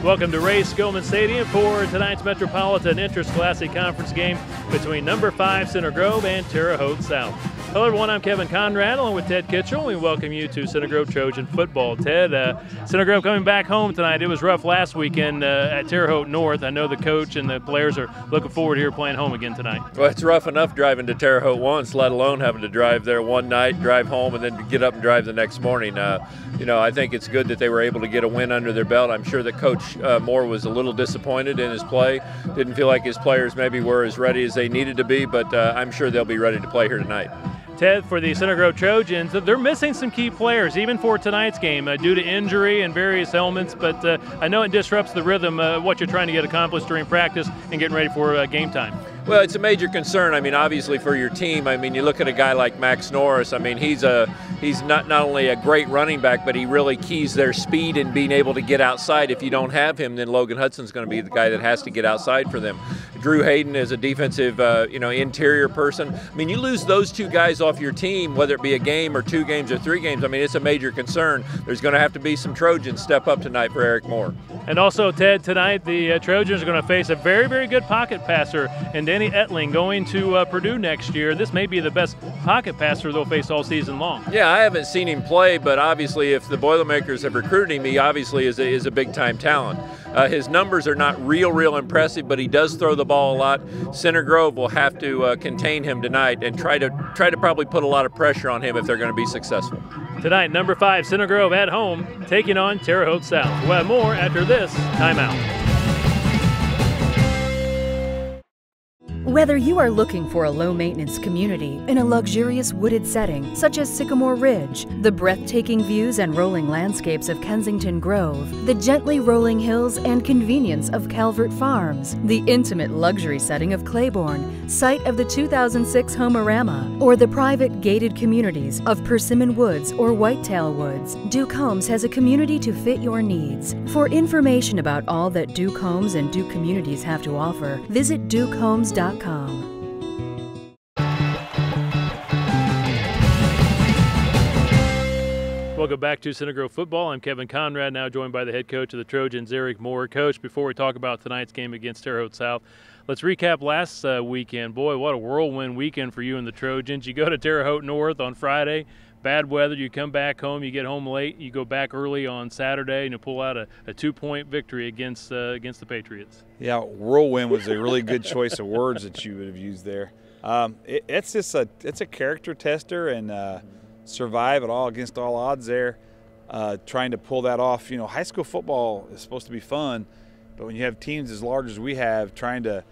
Welcome to Ray Skillman Stadium for tonight's Metropolitan Interscholastic Conference game between number 5 Center Grove and Terre Haute South. Hello everyone, I'm Kevin Conrad along with Ted Kitchell. We welcome you to Center Grove Trojan football. Ted, Center Grove coming back home tonight. It was rough last weekend at Terre Haute North. I know the coach and the players are looking forward here playing home again tonight. Well, it's rough enough driving to Terre Haute once, let alone having to drive there one night, drive home, and then get up and drive the next morning. I think it's good that they were able to get a win under their belt. I'm sure that Coach Moore was a little disappointed in his play. Didn't feel like his players maybe were as ready as they needed to be, but I'm sure they'll be ready to play here tonight. Ted, for the Center Grove Trojans, they're missing some key players, even for tonight's game, due to injury and various elements, but I know it disrupts the rhythm what you're trying to get accomplished during practice and getting ready for game time. Well, it's a major concern. I mean, obviously for your team. I mean, you look at a guy like Max Norris. I mean, he's not only a great running back, but he really keys their speed and being able to get outside. If you don't have him, then Logan Hudson's going to be the guy that has to get outside for them. Drew Hayden is a defensive, interior person. I mean, you lose those two guys off your team, whether it be a game or 2 games or 3 games. I mean, it's a major concern. There's going to have to be some Trojans step up tonight for Eric Moore. And also, Ted, tonight the Trojans are going to face a very, very good pocket passer in Danny Etling going to Purdue next year. This may be the best pocket passer they'll face all season long. Yeah, I haven't seen him play, but obviously if the Boilermakers have recruited him, he obviously is a big-time talent. His numbers are not real impressive, but he does throw the ball a lot. Center Grove will have to contain him tonight and try to probably put a lot of pressure on him if they're going to be successful. Tonight, number 5 Center Grove at home taking on Terre Haute South. We'll have more after this timeout. Whether you are looking for a low-maintenance community in a luxurious wooded setting such as Sycamore Ridge, the breathtaking views and rolling landscapes of Kensington Grove, the gently rolling hills and convenience of Calvert Farms, the intimate luxury setting of Claiborne, site of the 2006 Homeorama, or the private gated communities of Persimmon Woods or Whitetail Woods, Duke Homes has a community to fit your needs. For information about all that Duke Homes and Duke Communities have to offer, visit DukeHomes.com. Welcome back to Center Grove football. I'm Kevin Conrad, now joined by the head coach of the Trojans, Eric Moore. Coach, before we talk about tonight's game against Terre Haute South, let's recap last weekend. Boy, what a whirlwind weekend for you and the Trojans. You go to Terre Haute North on Friday, bad weather, you come back home, you get home late, you go back early on Saturday, and you pull out a 2-point victory against the Patriots. Yeah, whirlwind was a really good choice of words that you would have used there. It's a character tester, and survive it all against all odds there, trying to pull that off. You know, high school football is supposed to be fun, but when you have teams as large as we have, trying to,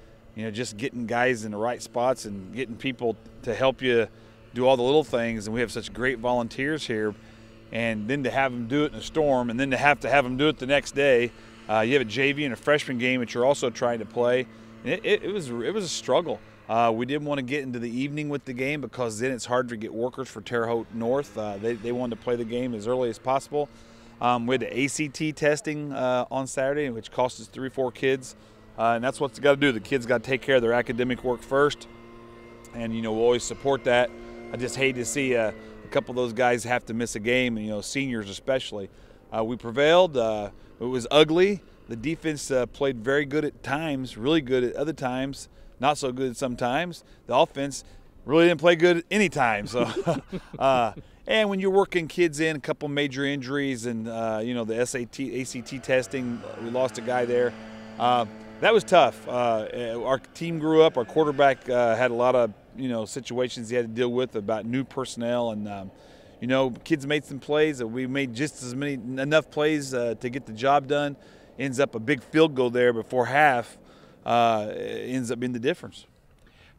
just getting guys in the right spots and getting people to help you do all the little things, and we have such great volunteers here, and then to have them do it in a storm, and then to have them do it the next day. You have a JV and a freshman game that you're also trying to play. And it was a struggle. We didn't want to get into the evening with the game because then it's hard to get workers for Terre Haute North. They wanted to play the game as early as possible. We had the ACT testing on Saturday, which cost us 3 or 4 kids. And that's what's got to do. The kids got to take care of their academic work first. And, we'll always support that. I just hate to see a couple of those guys have to miss a game, and, seniors especially. We prevailed. It was ugly. The defense played very good at times, really good at other times, not so good sometimes. The offense really didn't play good at any time. So, and when you're working kids in, a couple major injuries and, the ACT testing, we lost a guy there. That was tough. Our team grew up. Our quarterback had a lot of, situations he had to deal with about new personnel. And, kids made some plays. We made just enough plays to get the job done. Ends up a big field goal there before half. Ends up being the difference.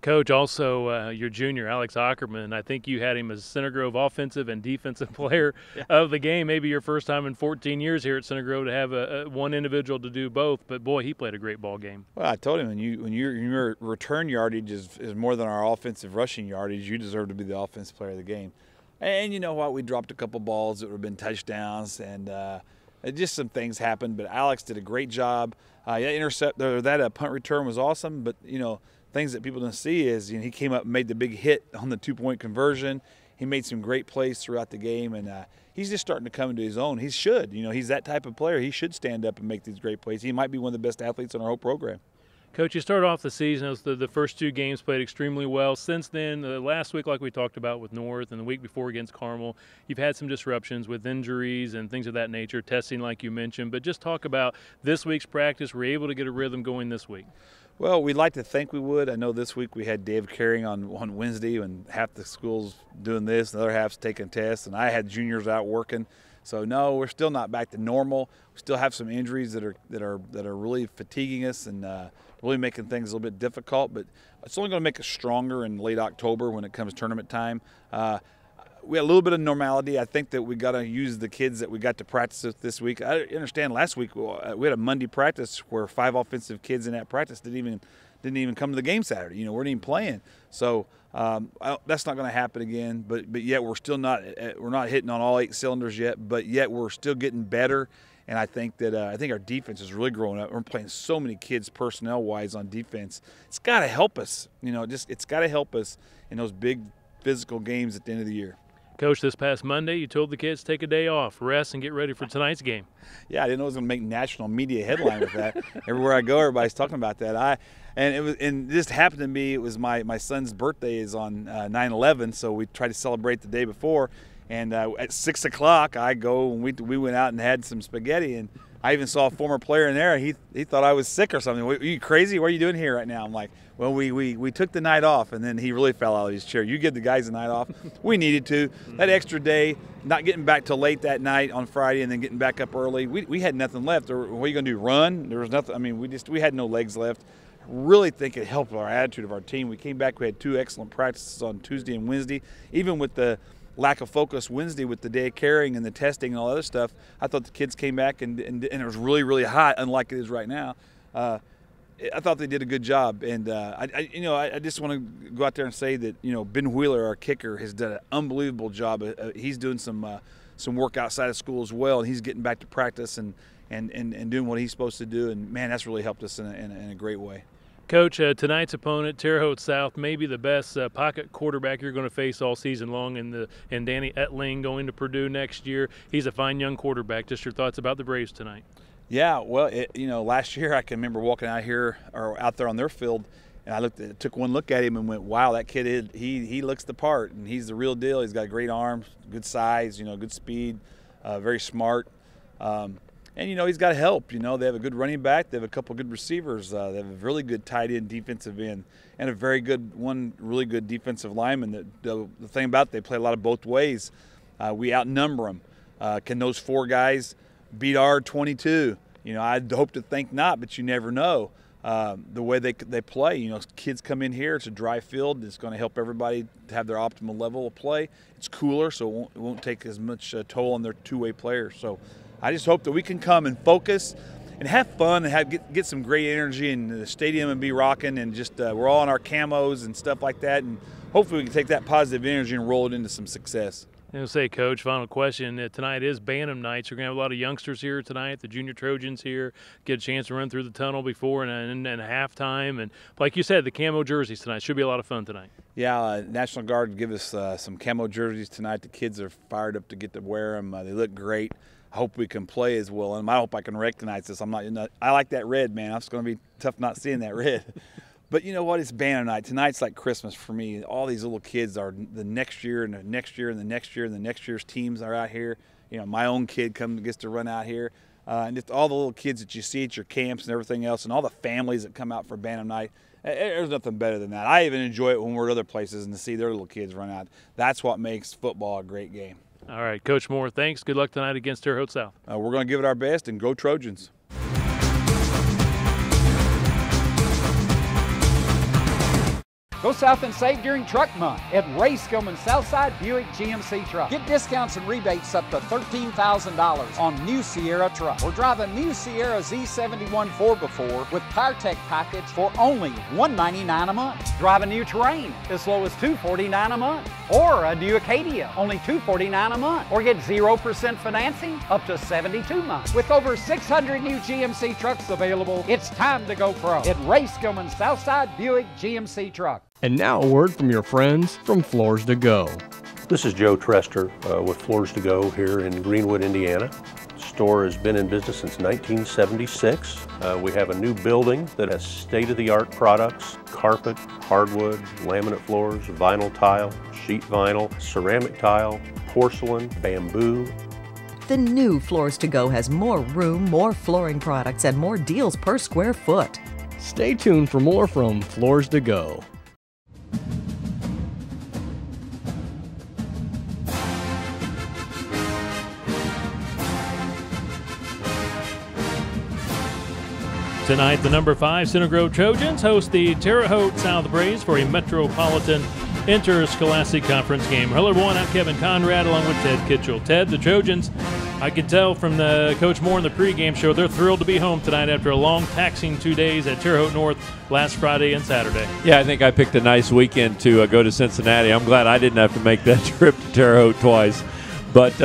Coach, also your junior, Alex Ackerman, I think you had him as Center Grove offensive and defensive player of the game. Maybe your first time in 14 years here at Center Grove to have one individual to do both. But, boy, he played a great ball game. Well, I told him, when your return yardage is more than our offensive rushing yardage, you deserve to be the offensive player of the game. And you know what? We dropped a couple balls that would have been touchdowns, and just some things happened. But Alex did a great job. That punt return was awesome, but, things that people don't see is he came up and made the big hit on the 2-point conversion. he made some great plays throughout the game, and he's just starting to come into his own. He should. You know, he's that type of player. He should stand up and make these great plays. He might be one of the best athletes on our whole program. Coach, you started off the season, it was the first 2 games played extremely well. Since then, last week, like we talked about with North, and the week before against Carmel, you've had some disruptions with injuries and things of that nature, testing like you mentioned. But just talk about this week's practice. Were you able to get a rhythm going this week? Well, we'd like to think we would. I know this week we had Dave carrying on Wednesday, and half the school's doing this, the other half's taking tests, and I had juniors out working. So no, we're still not back to normal. We still have some injuries that are really fatiguing us and really making things a little bit difficult. But it's only going to make us stronger in late October when it comes tournament time. We had a little bit of normality. I think that we got to use the kids that we got to practice with this week. I understand last week we had a Monday practice where 5 offensive kids in that practice didn't even come to the game Saturday. You know, weren't even playing. So that's not going to happen again. But yet we're still not hitting on all 8 cylinders yet. But yet we're still getting better. And I think that our defense is really growing up. We're playing so many kids personnel-wise on defense. It's got to help us. You know, it's got to help us in those big physical games at the end of the year. Coach, this past Monday, you told the kids to take a day off, rest, and get ready for tonight's game. Yeah, I didn't know it was going to make national media headline with that. Everywhere I go, everybody's talking about that. And this happened to me. It was my son's birthday is on 9/11, so we tried to celebrate the day before. And at 6 o'clock, I go and we went out and had some spaghetti, and I even saw a former player in there. He thought I was sick or something. Are you crazy? What are you doing here right now? I'm like, well, we took the night off, and then he really fell out of his chair. You give the guys a night off. We needed to. That extra day, not getting back till late that night on Friday, and then getting back up early. We had nothing left. Or what are you going to do? Run? There was nothing. I mean, we had no legs left. Really think it helped our attitude of our team. We came back. We had 2 excellent practices on Tuesday and Wednesday, even with the lack of focus Wednesday with the day of carrying and the testing and all other stuff. I thought the kids came back and it was really, really hot, unlike it is right now. I thought they did a good job, and I just want to go out there and say that Ben Wheeler, our kicker, has done an unbelievable job. He's doing some work outside of school as well, and he's getting back to practice and doing what he's supposed to do. And man, that's really helped us in a great way. Coach, tonight's opponent, Terre Haute South, may be the best pocket quarterback you're going to face all season long, and Danny Etling going to Purdue next year. He's a fine young quarterback. Just your thoughts about the Braves tonight? Yeah, well, last year I can remember walking out here or out there on their field, and I took one look at him and went, "Wow, that kid he looks the part, and he's the real deal. He's got great arms, good size, good speed, very smart." And, he's got help. They have a good running back. They have a couple good receivers. They have a really good tight end, defensive end, and a really good defensive lineman. The thing about it, they play a lot of both ways. We outnumber them. Can those 4 guys beat our 22? I'd hope to think not, but you never know. The way they play, kids come in here. It's a dry field. It's going to help everybody to have their optimal level of play. It's cooler, so it won't take as much toll on their two-way players. So I just hope that we can come and focus and have fun and get some great energy in the stadium and be rocking, and just we're all in our camos and stuff like that, and hopefully we can take that positive energy and roll it into some success. Say, Coach, final question. Tonight is Bantam night, so we're going to have a lot of youngsters here tonight. The junior Trojans here get a chance to run through the tunnel before and a halftime. And like you said, the camo jerseys tonight should be a lot of fun tonight. Yeah, National Guard give us some camo jerseys tonight. The kids are fired up to get to wear them. They look great. I hope we can play as well, and I hope I can recognize this. I like that red, man. It's going to be tough not seeing that red. But you know what? It's Bantam night. Tonight's like Christmas for me. All these little kids are the next year and the next year and the next year and the next year's teams are out here. My own kid gets to run out here. And just all the little kids that you see at your camps and everything else, and all the families that come out for Bantam night. There's nothing better than that. I even enjoy it when we're at other places and to see their little kids run out. That's what makes football a great game. All right, Coach Moore, thanks. Good luck tonight against Terre Haute South. We're going to give it our best, and go Trojans. Go south and save during Truck Month at Ray Skillman Southside Buick GMC Truck. Get discounts and rebates up to $13,000 on new Sierra trucks. Or drive a new Sierra Z71 4x4 with PowerTech package for only $199 a month. Drive a new Terrain as low as $249 a month. Or a new Acadia, only $249 a month. Or get 0% financing up to 72 months. With over 600 new GMC trucks available, it's time to go pro at Ray Skillman Southside Buick GMC Truck. And now a word from your friends from Floors to Go. This is Joe Trester with Floors to Go here in Greenwood, Indiana. The store has been in business since 1976. We have a new building that has state-of-the-art products: carpet, hardwood, laminate floors, vinyl tile, sheet vinyl, ceramic tile, porcelain, bamboo. The new Floors to Go has more room, more flooring products, and more deals per square foot. Stay tuned for more from Floors to Go. Tonight, the number 5 Center Grove Trojans host the Terre Haute South Braves for a Metropolitan Interscholastic Conference game. Hello, everyone. I'm Kevin Conrad along with Ted Kitchell. Ted, the Trojans, I could tell from the Coach Moore in the pregame show, they're thrilled to be home tonight after a long, taxing 2 days at Terre Haute North last Friday and Saturday. Yeah, I think I picked a nice weekend to go to Cincinnati. I'm glad I didn't have to make that trip to Terre Haute twice. But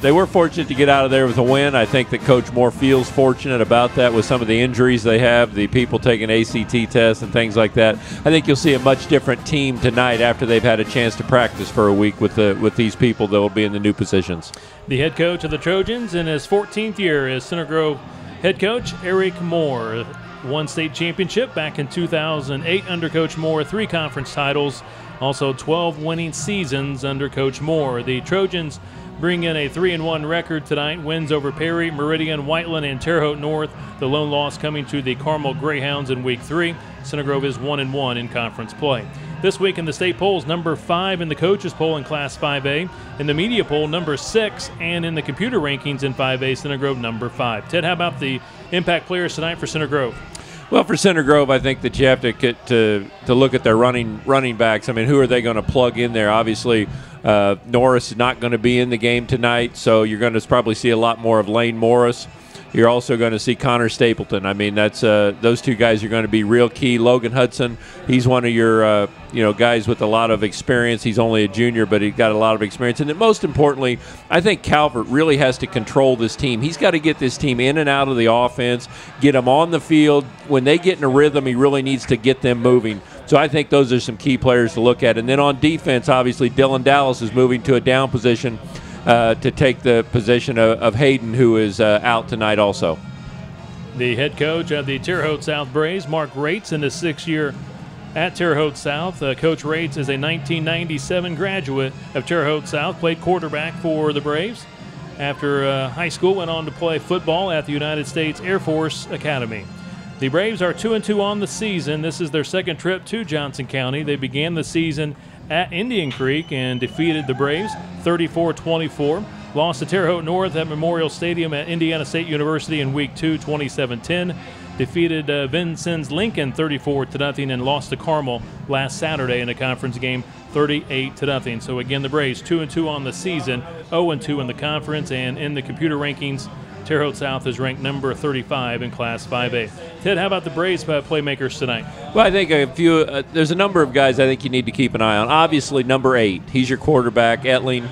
they were fortunate to get out of there with a win. I think that Coach Moore feels fortunate about that with some of the injuries they have, the people taking ACT tests and things like that. I think you'll see a much different team tonight after they've had a chance to practice for a week with these people that will be in the new positions. The head coach of the Trojans in his 14th year as Center Grove head coach, Eric Moore. Won state championship back in 2008 under Coach Moore, 3 conference titles, also 12 winning seasons under Coach Moore. The Trojans bring in a 3-1 record tonight. Wins over Perry, Meridian, Whiteland, and Terre Haute North. The lone loss coming to the Carmel Greyhounds in Week 3. Center Grove is 1-1 in conference play. This week in the state polls, number 5 in the coaches poll in Class 5A. In the media poll, number 6. And in the computer rankings in 5A, Center Grove number 5. Ted, how about the impact players tonight for Center Grove? Well, for Center Grove, I think that you have to get to look at their running backs. I mean, who are they going to plug in there? Obviously, Norris is not going to be in the game tonight, so you're going to probably see a lot more of Lane Morris. You're also going to see Connor Stapleton. I mean, that's those 2 guys are going to be real key. Logan Hudson, he's one of your guys with a lot of experience. He's only a junior, but he's got a lot of experience. And then most importantly, I think Calvert really has to control this team. He's got to get this team in and out of the offense, get them on the field. When they get in a rhythm, he really needs to get them moving. So I think those are some key players to look at. And then on defense, obviously, Dylan Dallas is moving to a down position to take the position of Hayden, who is out tonight also. The head coach of the Terre Haute South Braves, Mark Rates, in his 6th year at Terre Haute South. Coach Rates is a 1997 graduate of Terre Haute South, played quarterback for the Braves. After high school, went on to play football at the United States Air Force Academy. The Braves are 2-2 on the season. This is their 2nd trip to Johnson County. They began the season at Indian Creek and defeated the Braves 34-24. Lost to Terre Haute North at Memorial Stadium at Indiana State University in Week 2, 27-10. Defeated Vincennes Lincoln 34-0 and lost to Carmel last Saturday in a conference game 38-0. So again, the Braves 2-2 on the season, 0-2 in the conference, and in the computer rankings, Terre Haute South is ranked number 35 in Class 5A. Ted, how about the Braves playmakers tonight? Well, I think there's a number of guys I think you need to keep an eye on. Obviously, number 8, he's your quarterback, Etling.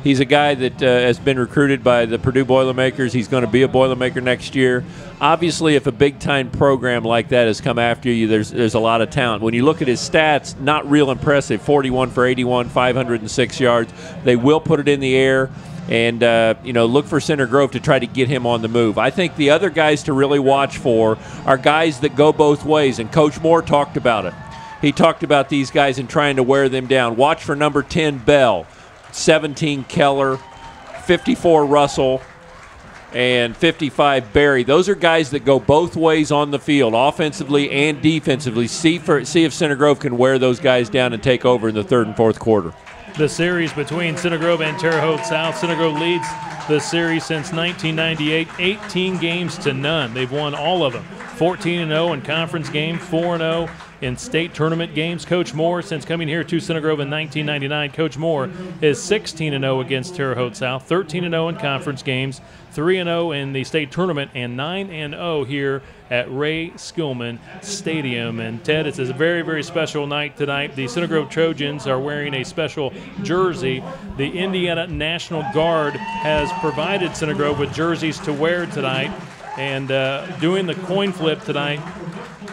He's a guy that has been recruited by the Purdue Boilermakers. He's going to be a Boilermaker next year. Obviously, if a big-time program like that has come after you, there's a lot of talent. When you look at his stats, not real impressive, 41 for 81, 506 yards. They will put it in the air. And, look for Center Grove to try to get him on the move. I think the other guys to really watch for are guys that go both ways, and Coach Moore talked about it. He talked about these guys and trying to wear them down. Watch for number 10, Bell, 17, Keller, 54, Russell, and 55, Barry. Those are guys that go both ways on the field, offensively and defensively. See if Center Grove can wear those guys down and take over in the 3rd and 4th quarter. The series between Center Grove and Terre Haute South. Center Grove leads the series since 1998, 18 games to none. They've won all of them. 14-0 in conference games, 4-0 in state tournament games. Coach Moore, since coming here to Center Grove in 1999, Coach Moore is 16-0 against Terre Haute South, 13-0 in conference games, 3-0 in the state tournament, and 9-0 here at Ray Skillman Stadium. And Ted, it's a very, very special night tonight. The Center Grove Trojans are wearing a special jersey. The Indiana National Guard has provided Center Grove with jerseys to wear tonight. And doing the coin flip tonight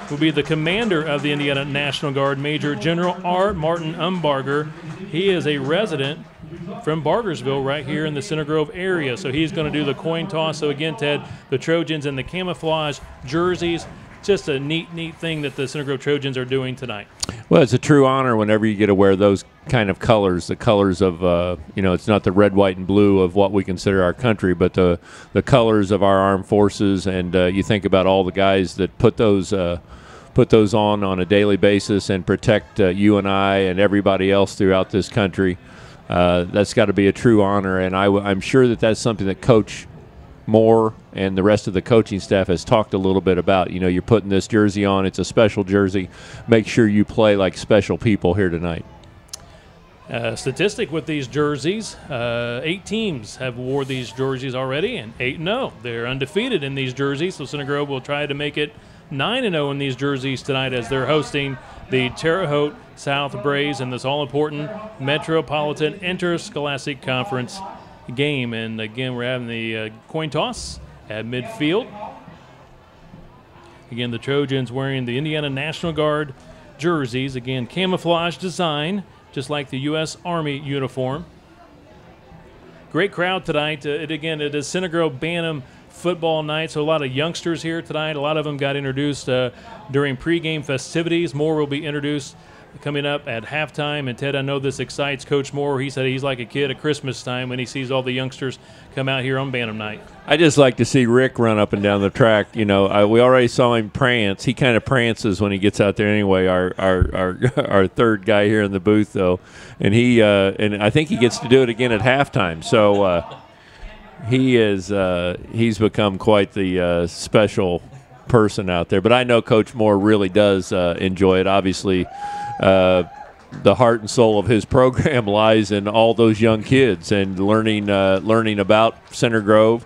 will be the commander of the Indiana National Guard, Major General R. Martin Umbarger. He is a resident from Bargersville right here in the Center Grove area. So he's going to do the coin toss. So again, Ted, the Trojans in the camouflage jerseys. Just a neat thing that the Center Grove Trojans are doing tonight. Well, it's a true honor whenever you get to wear those kind of colors, the colors of, it's not the red, white, and blue of what we consider our country, but the colors of our armed forces. And you think about all the guys that put those on a daily basis and protect you and I and everybody else throughout this country. That's got to be a true honor, and I'm sure that that's something that Coach Moore and the rest of the coaching staff has talked a little bit about. You're putting this jersey on. It's a special jersey. Make sure you play like special people here tonight. Statistic with these jerseys, 8 teams have wore these jerseys already, and 8-0. They're undefeated in these jerseys, so Center Grove will try to make it 9-0 in these jerseys tonight as they're hosting the Terre Haute South Braves in this all-important Metropolitan Interscholastic Conference game. And again, we're having the coin toss at midfield. Again, the Trojans wearing the Indiana National Guard jerseys. Again, camouflage design, just like the U.S. Army uniform. Great crowd tonight. It is Center Grove Bantam football night, so a lot of youngsters here tonight. A lot of them got introduced during pregame festivities. More will be introduced coming up at halftime. And Ted, I know this excites Coach Moore. He said he's like a kid at Christmas time when he sees all the youngsters come out here on Bantam night. I just like to see Rick run up and down the track. We already saw him prance. He kind of prances when he gets out there anyway. Our third guy here in the booth, though, and I think he gets to do it again at halftime. So he's become quite the special person out there. But I know Coach Moore really does enjoy it. Obviously, the heart and soul of his program lies in all those young kids and learning about Center Grove.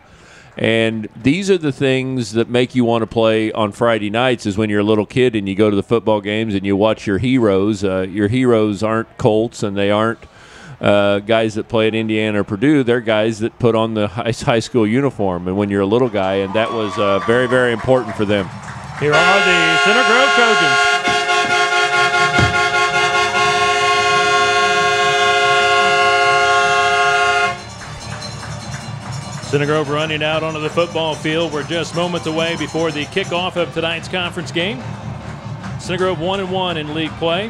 And these are the things that make you want to play on Friday nights, is when you're a little kid and you go to the football games and you watch your heroes. Your heroes aren't Colts, and they aren't guys that play at Indiana or Purdue. They're guys that put on the high school uniform, and when you're a little guy, and that was very, very important for them. Here are the Center Grove Trojans. Center Grove running out onto the football field. We're just moments away before the kickoff of tonight's conference game. Center Grove 1-1 in league play.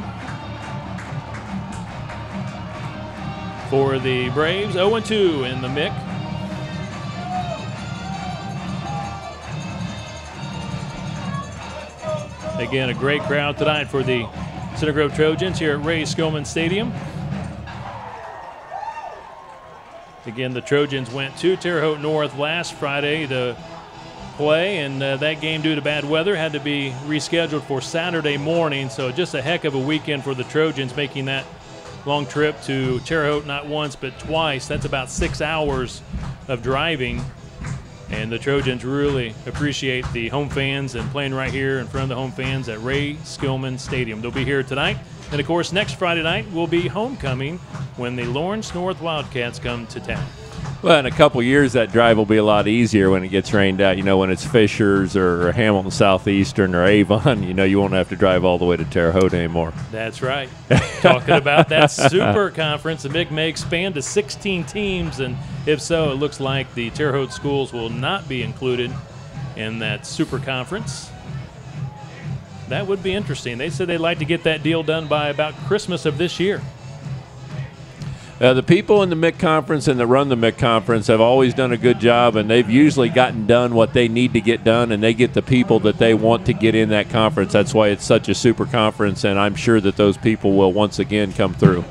For the Braves, 0-2 in the MIC. Again, a great crowd tonight for the Center Grove Trojans here at Ray Skillman Stadium. Again, the Trojans went to Terre Haute North last Friday to play, and that game, due to bad weather, had to be rescheduled for Saturday morning. So just a heck of a weekend for the Trojans, making that long trip to Terre Haute not once but twice. That's about 6 hours of driving, and the Trojans really appreciate the home fans and playing right here in front of the home fans at Ray Skillman Stadium. They'll be here tonight, and of course next Friday night will be homecoming when the Lawrence North Wildcats come to town. Well, in a couple years, that drive will be a lot easier when it gets rained out. When it's Fishers or Hamilton Southeastern or Avon, you won't have to drive all the way to Terre Haute anymore. That's right. Talking about that super conference, the MIC may expand to 16 teams, and if so, it looks like the Terre Haute schools will not be included in that super conference. That would be interesting. They said they'd like to get that deal done by about Christmas of this year. The people in the MIC conference and that run the MIC conference have always done a good job, and they've usually gotten done what they need to get done, and they get the people that they want to get in that conference. That's why it's such a super conference, and I'm sure that those people will once again come through.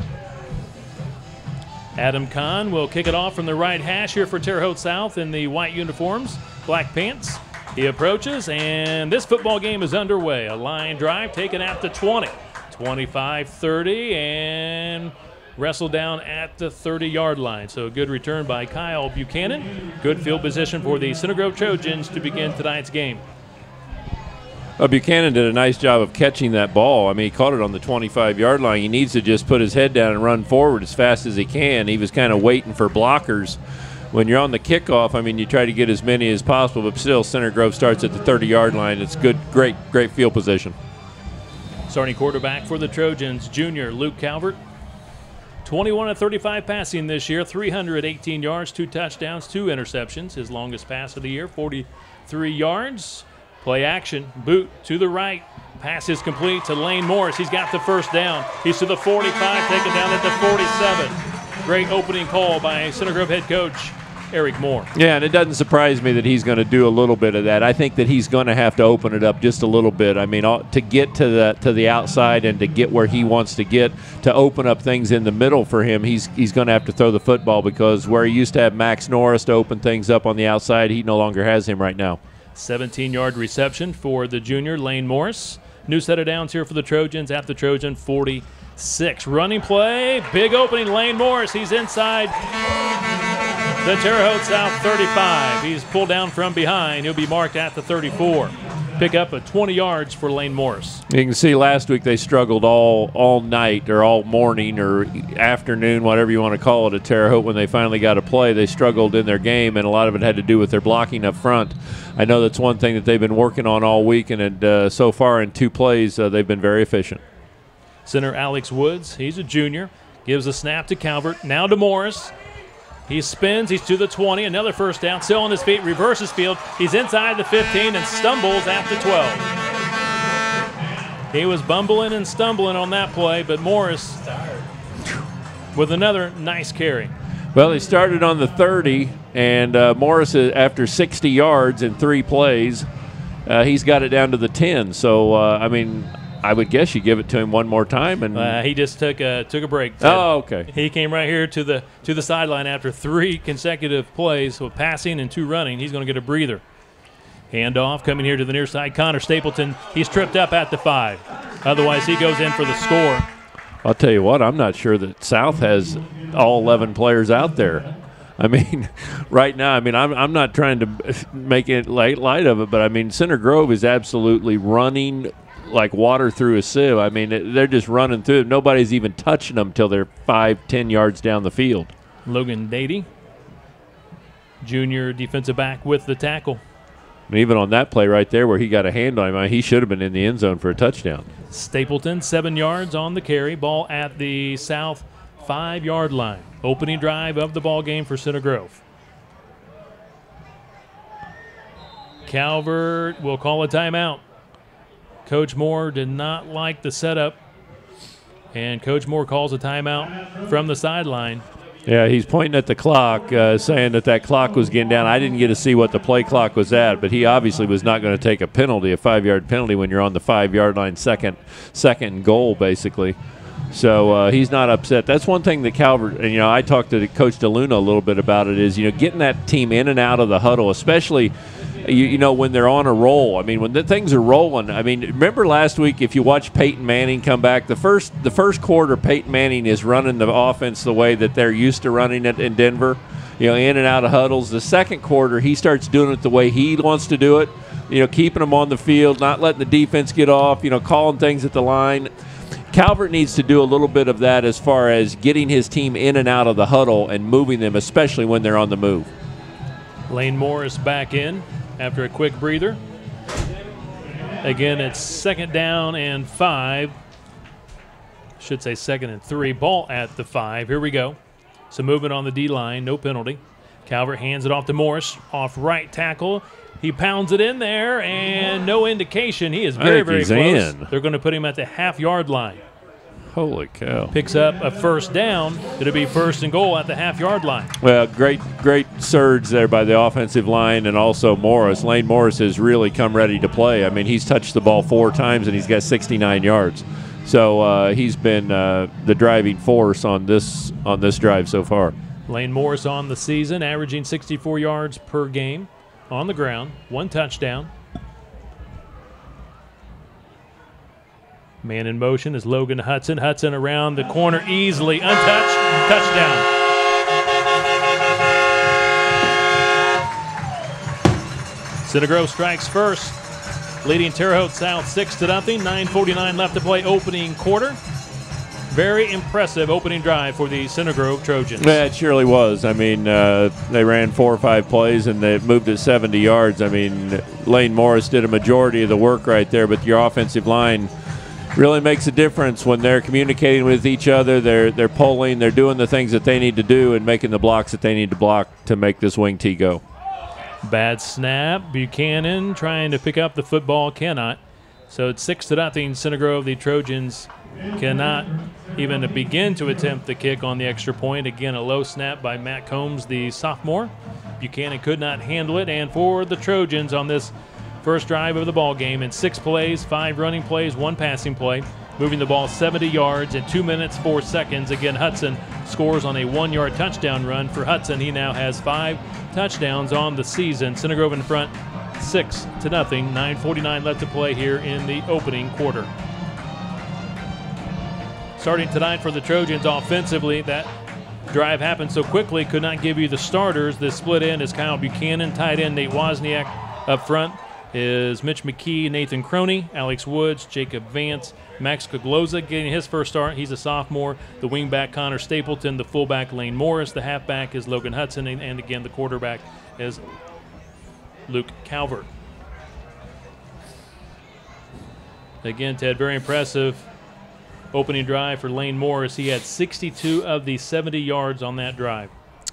Adam Kahn will kick it off from the right hash here for Terre Haute South in the white uniforms, black pants. He approaches, and this football game is underway. A line drive taken out to 20, 25-30, and wrestled down at the 30-yard line. So a good return by Kyle Buchanan. Good field position for the Center Grove Trojans to begin tonight's game. Well, Buchanan did a nice job of catching that ball. I mean, he caught it on the 25-yard line. He needs to just put his head down and run forward as fast as he can. He was kind of waiting for blockers. When you're on the kickoff, I mean, you try to get as many as possible, but still Center Grove starts at the 30-yard line. It's good, great field position. Starting quarterback for the Trojans, junior Luke Calvert. 21 of 35 passing this year, 318 yards, 2 touchdowns, 2 interceptions. His longest pass of the year, 43 yards. Play action, boot to the right. Pass is complete to Lane Morris. He's got the first down. He's to the 45, taken down at the 47. Great opening call by Center Grove head coach Eric Moore. Yeah, and it doesn't surprise me that he's going to do a little bit of that. I think that he's going to have to open it up just a little bit. I mean, to get to the outside and to get where he wants to get, to open up things in the middle for him, he's going to have to throw the football, because where he used to have Max Norris to open things up on the outside, he no longer has him right now. 17-yard reception for the junior, Lane Morris. New set of downs here for the Trojans at the Trojan 46. Running play, big opening, Lane Morris. He's inside the Terre Haute South 35. He's pulled down from behind. He'll be marked at the 34. Pick up at 20 yards for Lane Morris. You can see last week they struggled all night or all morning or afternoon, whatever you want to call it, at Terre Haute. When they finally got to play, they struggled in their game, and a lot of it had to do with their blocking up front. I know that's one thing that they've been working on all week, and so far in 2 plays, they've been very efficient. Center Alex Woods, he's a junior, gives a snap to Calvert, now to Morris. He spins, he's to the 20, another first down, still on his feet, reverses field. He's inside the 15 and stumbles at the 12. He was bumbling and stumbling on that play, but Morris with another nice carry. Well, he started on the 30, and Morris, after 60 yards in 3 plays, he's got it down to the 10. So, I mean, I would guess you give it to him one more time, and he just took a break. Oh, okay. He came right here to the sideline after 3 consecutive plays with passing and 2 running. He's going to get a breather. Handoff coming here to the near side. Connor Stapleton, he's tripped up at the 5. Otherwise, he goes in for the score. I'll tell you what, I'm not sure that South has all 11 players out there. I mean, right now, I mean, I'm not trying to make it light of it, but I mean, Center Grove is absolutely running like water through a sieve. I mean, they're just running through it. Nobody's even touching them till they're 5-10 yards down the field. Logan Dady, junior defensive back, with the tackle. And even on that play right there where he got a hand on him, he should have been in the end zone for a touchdown. Stapleton, 7 yards on the carry. Ball at the South 5-yard line. Opening drive of the ball game for Center Grove. Calvert will call a timeout. Coach Moore did not like the setup, and Coach Moore calls a timeout from the sideline. Yeah, he's pointing at the clock, saying that clock was getting down. I didn't get to see what the play clock was at, but he obviously was not going to take a penalty, a 5-yard penalty, when you're on the 5-yard line, second and goal, basically. So he's not upset. That's one thing that Calvert, and I talked to Coach DeLuna a little bit about it, is getting that team in and out of the huddle, especially when they're on a roll. I mean, when the things are rolling. I mean, remember last week, if you watch Peyton Manning come back, the first quarter, Peyton Manning is running the offense the way that they're used to running it in Denver, in and out of huddles. The second quarter, he starts doing it the way he wants to do it, keeping them on the field, not letting the defense get off, calling things at the line. Calvert needs to do a little bit of that as far as getting his team in and out of the huddle and moving them, especially when they're on the move. Lane Morris back in after a quick breather. Again, it's 2nd down and 5. Should say 2nd and 3. Ball at the 5. Here we go. So movement on the D-line, no penalty. Calvert hands it off to Morris, off right tackle. He pounds it in there, and no indication. He is very, very close. They're going to put him at the half-yard line. Holy cow. Picks up a first down. It'll be 1st and goal at the half-yard line. Well, great surge there by the offensive line and also Morris. Lane Morris has really come ready to play. I mean, he's touched the ball 4 times, and he's got 69 yards. So he's been the driving force on this drive so far. Lane Morris on the season, averaging 64 yards per game on the ground, 1 touchdown. Man in motion is Logan Hudson. Hudson around the corner easily, untouched, touchdown. Center Grove strikes first, leading Terre Haute South 6-0. 9:49 left to play, opening quarter. Very impressive opening drive for the Center Grove Trojans. Yeah, it surely was. I mean, they ran 4 or 5 plays, and they moved it 70 yards. I mean, Lane Morris did a majority of the work right there, but your offensive line, really makes a difference when they're communicating with each other. They're pulling, they're doing the things that they need to do and making the blocks that they need to block to make this wing tee go. Bad snap. Buchanan trying to pick up the football, cannot. So it's 6-0 Center Grove. The Trojans cannot even begin to attempt the kick on the extra point. Again, a low snap by Matt Combs, the sophomore. Buchanan could not handle it. And for the Trojans on this first drive of the ball game, in 6 plays, 5 running plays, 1 passing play, moving the ball 70 yards in 2 minutes, 4 seconds. Again, Hudson scores on a 1-yard touchdown run. For Hudson, he now has 5 touchdowns on the season. Center Grove in front 6-0. 9:49 left to play here in the opening quarter. Starting tonight for the Trojans offensively, that drive happened so quickly, could not give you the starters. The split end is Kyle Buchanan, tight end Nate Wozniak. Up front is Mitch McKee, Nathan Croney, Alex Woods, Jacob Vance, Max Kogloza getting his first start. He's a sophomore. The wingback Connor Stapleton, the fullback Lane Morris, the halfback is Logan Hudson, and again the quarterback is Luke Calvert. Again, Ted, very impressive opening drive for Lane Morris. He had 62 of the 70 yards on that drive.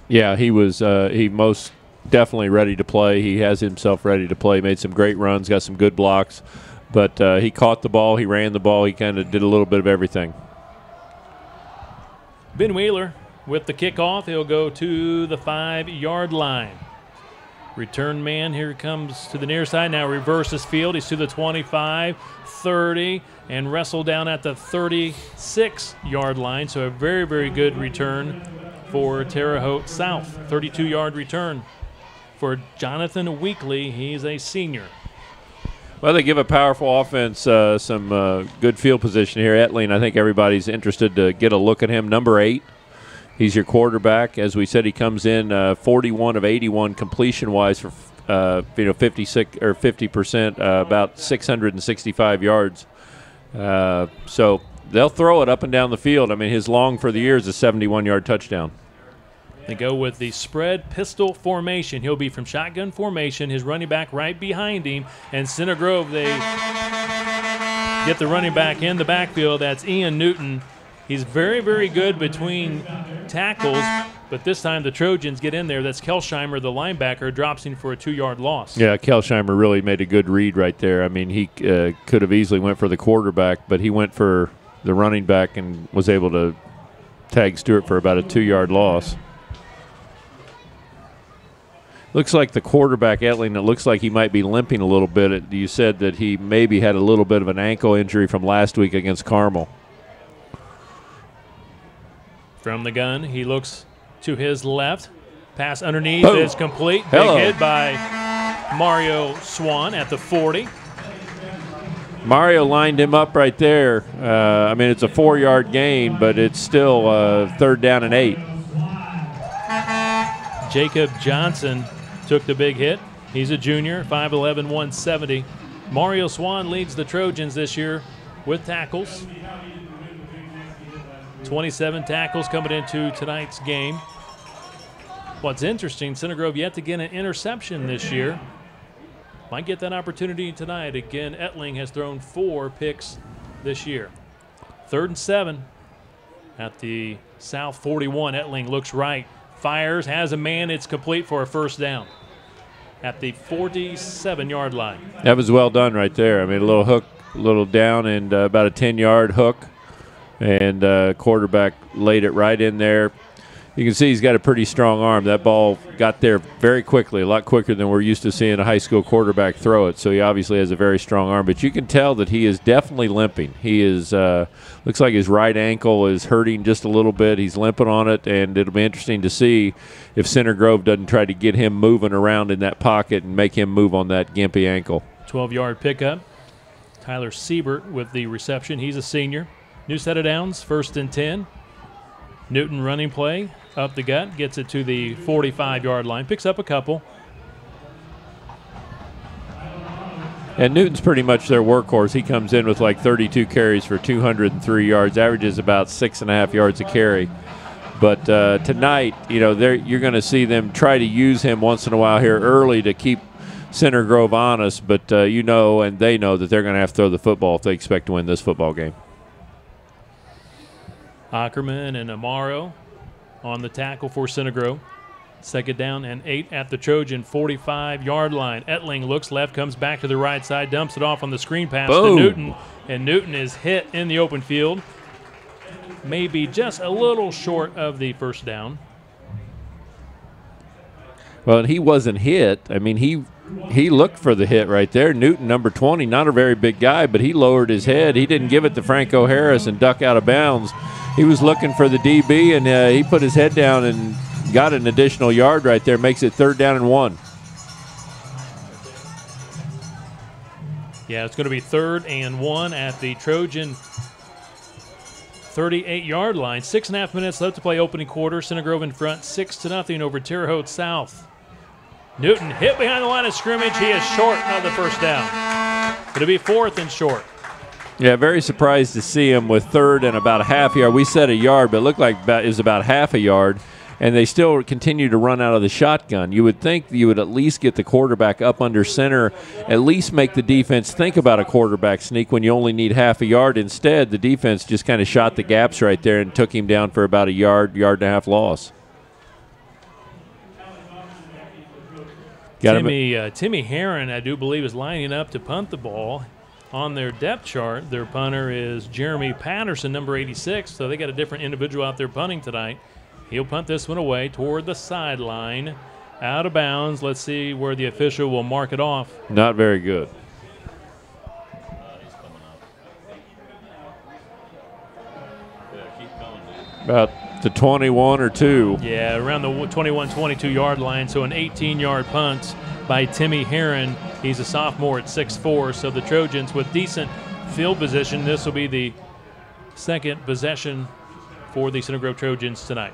Yeah, he was he most definitely ready to play. He has himself ready to play. Made some great runs, got some good blocks. But he caught the ball, he ran the ball, he kind of did a little bit of everything. Ben Wheeler with the kickoff. He'll go to the 5-yard line. Return man here comes to the near side. Now reverses field. He's to the 25, 30, and wrestled down at the 36-yard line. So a very, very good return for Terre Haute South. 32-yard return for Jonathan Weekly. He's a senior. Well, they give a powerful offense some good field position here. Etling, I think everybody's interested to get a look at him. Number 8. He's your quarterback. As we said, he comes in 41 of 81 completion-wise for 56 or 50%, about 665 yards. So they'll throw it up and down the field. I mean, his long for the year is a 71-yard touchdown. They go with the spread pistol formation. He'll be from shotgun formation. His running back right behind him. And Center Grove, they get the running back in the backfield. That's Ian Newton. He's very, very good between tackles, but this time the Trojans get in there. That's Kelsheimer, the linebacker, drops him for a 2-yard loss. Yeah, Kelsheimer really made a good read right there. I mean, he could have easily went for the quarterback, but he went for the running back and was able to tag Stewart for about a 2-yard loss. Looks like the quarterback, Etling, it looks like he might be limping a little bit. You said that he maybe had a little bit of an ankle injury from last week against Carmel. From the gun, he looks to his left. Pass underneath Boom. is complete. Hello. Big hit by Mario Swan at the 40. Mario lined him up right there. I mean, it's a 4-yard gain, but it's still 3rd down and 8. Jacob Johnson took the big hit. He's a junior, 5'11", 170. Mario Swan leads the Trojans this year with tackles. 27 tackles coming into tonight's game. What's interesting, Center Grove yet to get an interception this year. Might get that opportunity tonight. Again, Etling has thrown 4 picks this year. 3rd and 7 at the South 41. Etling looks right, fires, has a man. It's complete for a first down at the 47-yard line. That was well done right there. I mean, a little hook, a little down, and about a 10-yard hook. And quarterback laid it right in there. You can see he's got a pretty strong arm. That ball got there very quickly, a lot quicker than we're used to seeing a high school quarterback throw it. So he obviously has a very strong arm. But you can tell that he is definitely limping. He is looks like his right ankle is hurting just a little bit. He's limping on it, and it'll be interesting to see if Center Grove doesn't try to get him moving around in that pocket and make him move on that gimpy ankle. 12-yard pickup. Tyler Siebert with the reception. He's a senior. New set of downs, 1st and 10. Newton running play up the gut, gets it to the 45-yard line, picks up a couple. And Newton's pretty much their workhorse. He comes in with like 32 carries for 203 yards, averages about 6.5 yards a carry. But tonight, you know, you're going to see them try to use him once in a while here early to keep Center Grove on us, but you know and they know that they're going to have to throw the football if they expect to win this football game. Ackerman and Amaro on the tackle for Center Grove. Second down and 8 at the Trojan 45-yard line. Etling looks left, comes back to the right side, dumps it off on the screen pass to Newton, and Newton is hit in the open field. Maybe just a little short of the first down. Well, and he wasn't hit. I mean, he looked for the hit right there. Newton, number 20, not a very big guy, but he lowered his head. He didn't give it to Franco Harris and duck out of bounds. He was looking for the DB, and he put his head down and got an additional yard right there. Makes it 3rd down and 1. Yeah, it's going to be 3rd and 1 at the Trojan 38-yard line. 6.5 minutes left to play opening quarter. Center Grove in front, 6-0 over Terre Haute South. Newton hit behind the line of scrimmage. He is short of the first down. It'll be 4th and short. Yeah, very surprised to see him with 3rd and about a half yard. We said a yard, but it looked like it was about half a yard. And they still continue to run out of the shotgun. You would think you would at least get the quarterback up under center, at least make the defense think about a quarterback sneak when you only need half a yard. Instead, the defense just kind of shot the gaps right there and took him down for about a yard and a half loss. Timmy Herron, I do believe, is lining up to punt the ball. On their depth chart, their punter is Jeremy Patterson, number 86, so they got a different individual out there punting tonight. He'll punt this one away toward the sideline, out of bounds. Let's see where the official will mark it off. Not very good. About the 21 or 2. Yeah, around the 21-22-yard line, so an 18-yard punt by Timmy Herron. He's a sophomore at 6'4", so the Trojans with decent field position. This will be the second possession for the Center Grove Trojans tonight.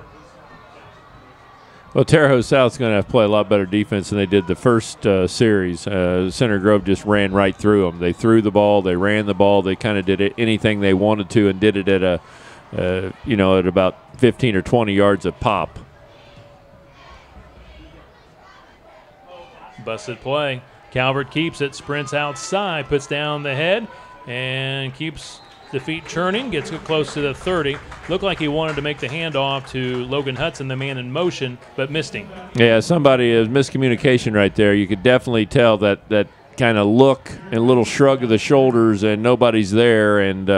Well, Terre Haute South's going to have to play a lot better defense than they did the first series. Center Grove just ran right through them. They threw the ball, they ran the ball, they kind of did anything they wanted to, and did it at at about 15 or 20 yards a pop. Busted play. Calvert keeps it, sprints outside, puts down the head, and keeps the feet churning, gets it close to the 30. Looked like he wanted to make the handoff to Logan Hudson, the man in motion, but missed him. Yeah, somebody is miscommunication right there. You could definitely tell that kind of look and little shrug of the shoulders, and nobody's there, and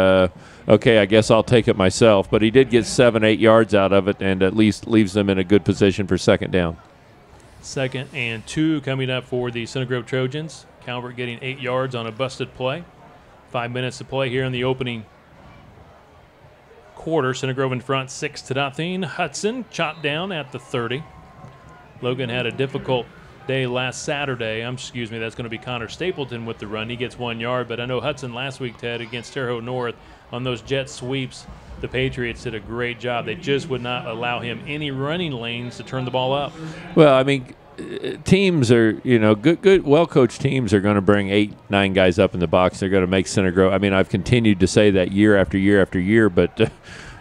okay, I guess I'll take it myself. But he did get 7-8 yards out of it, and at least leaves them in a good position for 2nd down. 2nd and 2 coming up for the Center Grove Trojans. Calvert getting 8 yards on a busted play. 5 minutes to play here in the opening quarter. Center Grove in front, 6-0. Hudson chopped down at the 30. Logan had a difficult day last Saturday. That's going to be Connor Stapleton with the run. He gets 1 yard, but I know Hudson last week, Ted, against Terre Haute North on those jet sweeps, the Patriots did a great job. They just would not allow him any running lanes to turn the ball up. Well, I mean, teams are, good, well-coached teams are going to bring 8-9 guys up in the box. They're going to make Center Grove. I mean, I've continued to say that year after year after year, but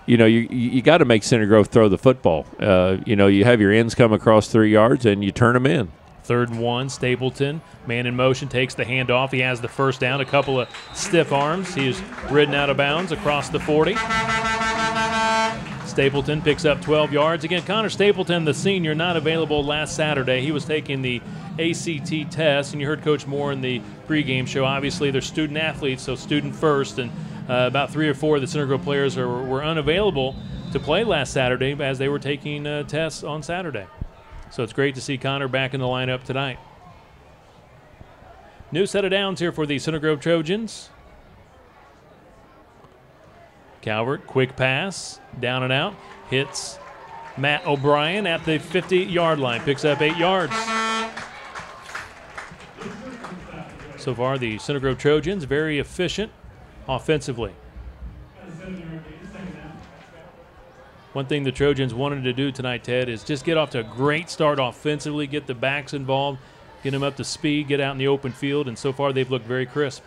you got to make Center Grove throw the football. You have your ends come across 3 yards and you turn them in. 3rd and 1, Stapleton, man in motion, takes the handoff. He has the first down, a couple of stiff arms. He's ridden out of bounds across the 40. Stapleton picks up 12 yards. Again, Connor Stapleton, the senior, not available last Saturday. He was taking the ACT test, and you heard Coach Moore in the pregame show. Obviously, they're student athletes, so student first, and about 3 or 4 of the Center Grove players were unavailable to play last Saturday as they were taking tests on Saturday. So it's great to see Connor back in the lineup tonight. New set of downs here for the Center Grove Trojans. Calvert, quick pass, down and out, hits Matt O'Brien at the 50-yard line, picks up 8 yards. So far, the Center Grove Trojans very efficient offensively. One thing the Trojans wanted to do tonight, Ted, is just get off to a great start offensively, get the backs involved, get them up to speed, get out in the open field, and so far they've looked very crisp.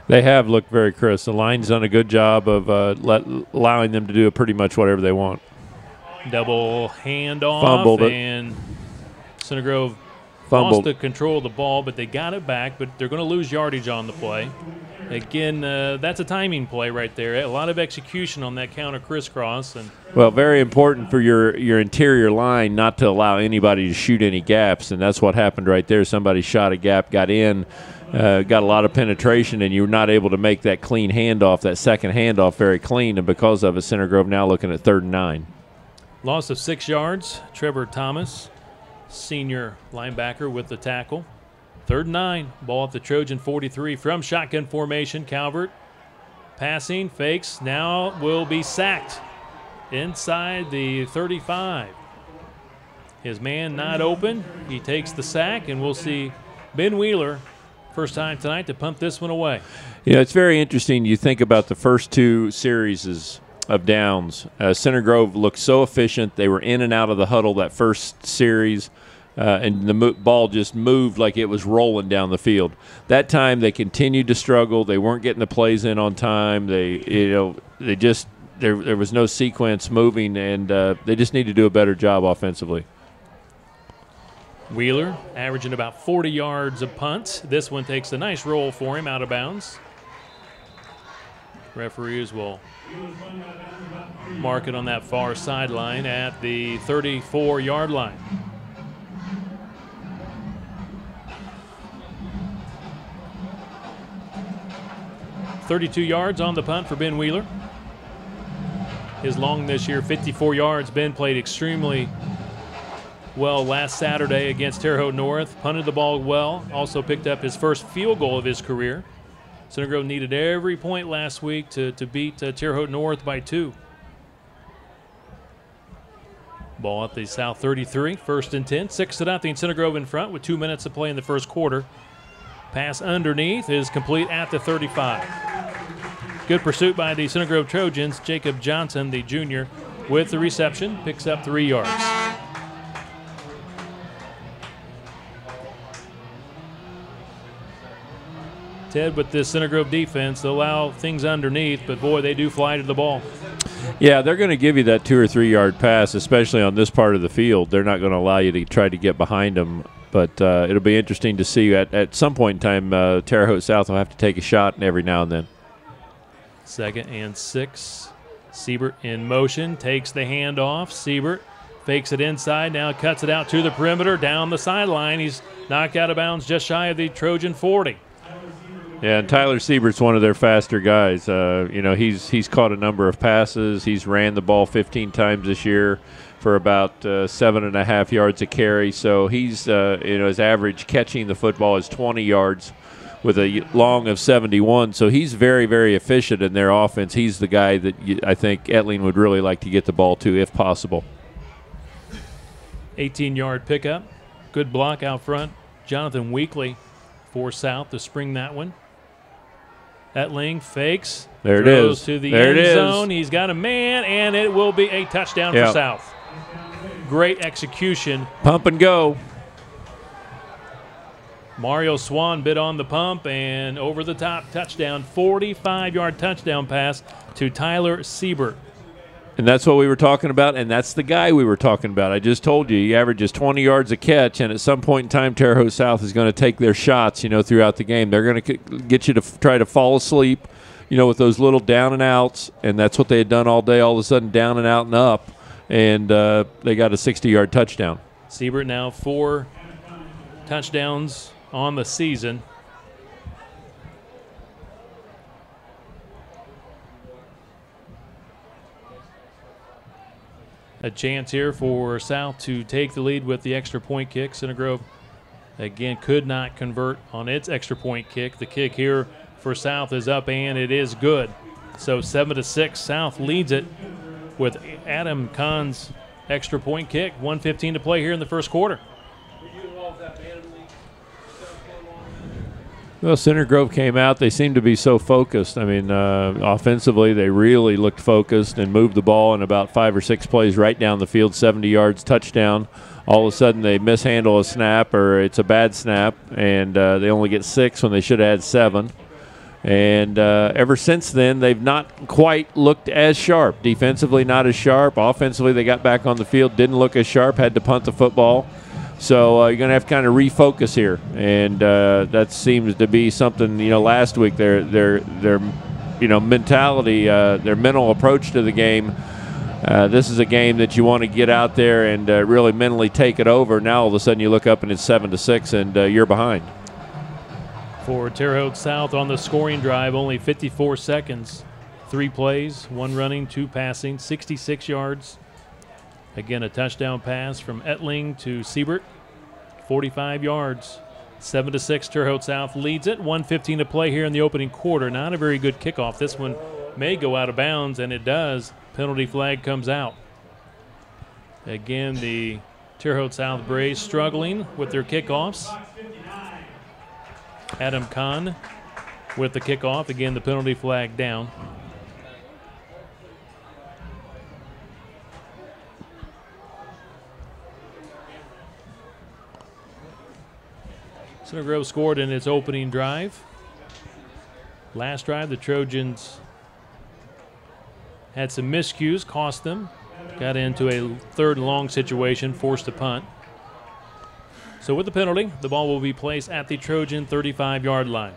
They have looked very crisp. The line's done a good job of allowing them to do pretty much whatever they want. Double handoff, Fumbled it. And Center Grove Fumbled. Lost the control of the ball, but they got it back, but they're going to lose yardage on the play. Again, that's a timing play right there. A lot of execution on that counter crisscross. And well, very important for your interior line not to allow anybody to shoot any gaps, and that's what happened right there. Somebody shot a gap, got in, got a lot of penetration, and you're not able to make that clean handoff, that second handoff very clean, and because of it, Center Grove now looking at 3rd and 9. Loss of 6 yards. Trevor Thomas, senior linebacker, with the tackle. 3rd and 9, ball at the Trojan 43 from shotgun formation. Calvert passing, fakes, now will be sacked inside the 35. His man not open. He takes the sack, and we'll see Ben Wheeler, first time tonight, to pump this one away. Yeah, it's very interesting. You think about the first 2 series of downs. Center Grove looked so efficient. They were in and out of the huddle that first series. And the ball just moved like it was rolling down the field. That time they continued to struggle. They weren't getting the plays in on time. There was no sequence moving, and they just need to do a better job offensively. Wheeler averaging about 40 yards a punt. This one takes a nice roll for him out of bounds. Referees will mark it on that far sideline at the 34-yard line. 32 yards on the punt for Ben Wheeler. His long this year, 54 yards. Ben played extremely well last Saturday against Terre Haute North. Punted the ball well. Also picked up his first field goal of his career. Center Grove needed every point last week to beat Terre Haute North by 2. Ball at the South 33, 1st and 10. 6-0, Center Grove in front with 2 minutes to play in the first quarter. Pass underneath is complete at the 35. Good pursuit by the Center Grove Trojans. Jacob Johnson, the junior, with the reception, picks up 3 yards. Ted, with this Center Grove defense, they allow things underneath, but boy, they do fly to the ball. Yeah, they're going to give you that 2 or 3 yard pass, especially on this part of the field. They're not going to allow you to try to get behind them. But it'll be interesting to see. At some point in time, Terre Haute South will have to take a shot every now and then. 2nd and 6. Siebert in motion, takes the handoff. Siebert fakes it inside, now cuts it out to the perimeter, down the sideline. He's knocked out of bounds just shy of the Trojan 40. Yeah, and Tyler Siebert's one of their faster guys. He's caught a number of passes. He's ran the ball 15 times this year for about 7.5 yards a carry. So he's, his average catching the football is 20 yards with a long of 71. So he's very, very efficient in their offense. He's the guy that I think Etling would really like to get the ball to if possible. 18-yard pickup. Good block out front. Jonathan Weekly for South to spring that one. Etling fakes. There it throws is. To the there end zone. He's got a man, and it will be a touchdown for South. Great execution. Pump and go. Mario Swan bit on the pump and over the top touchdown. 45-yard touchdown pass to Tyler Siebert. And that's what we were talking about, and that's the guy we were talking about. I just told you, he averages 20 yards a catch, and at some point in time, Terre Haute South is going to take their shots, throughout the game. They're going to get you to try to fall asleep, with those little down and outs, and that's what they had done all day, all of a sudden down and out and up, and they got a 60-yard touchdown. Siebert now 4 touchdowns on the season. A chance here for South to take the lead with the extra point kick. Center Grove, again, could not convert on its extra point kick. The kick here for South is up, and it is good. So 7-6, South leads it with Adam Kahn's extra point kick. 1:15 to play here in the first quarter. Well, Center Grove came out. They seemed to be so focused. Offensively, they really looked focused and moved the ball in about 5 or 6 plays right down the field, 70 yards, touchdown. All of a sudden, they mishandle a snap or it's a bad snap, and they only get 6 when they should have had 7. And ever since then, they've not quite looked as sharp. Defensively, not as sharp. Offensively, they got back on the field, didn't look as sharp, had to punt the football. So you're going to have to kind of refocus here, and that seems to be something. Last week their mentality, their mental approach to the game. This is a game that you want to get out there and really mentally take it over. Now all of a sudden you look up and it's 7-6, and you're behind. For Terre Haute South on the scoring drive, only 54 seconds, 3 plays, 1 running, 2 passing, 66 yards. Again, a touchdown pass from Etling to Siebert, 45 yards. 7-6, Terre Haute South leads it. 1:15 to play here in the opening quarter. Not a very good kickoff. This one may go out of bounds, and it does. Penalty flag comes out. Again, the Terre Haute South Braves struggling with their kickoffs. Adam Kahn with the kickoff. Again, the penalty flag down. Center Grove scored in its opening drive. Last drive, the Trojans had some miscues, cost them. Got into a 3rd and long situation, forced a punt. So with the penalty, the ball will be placed at the Trojan 35-yard line.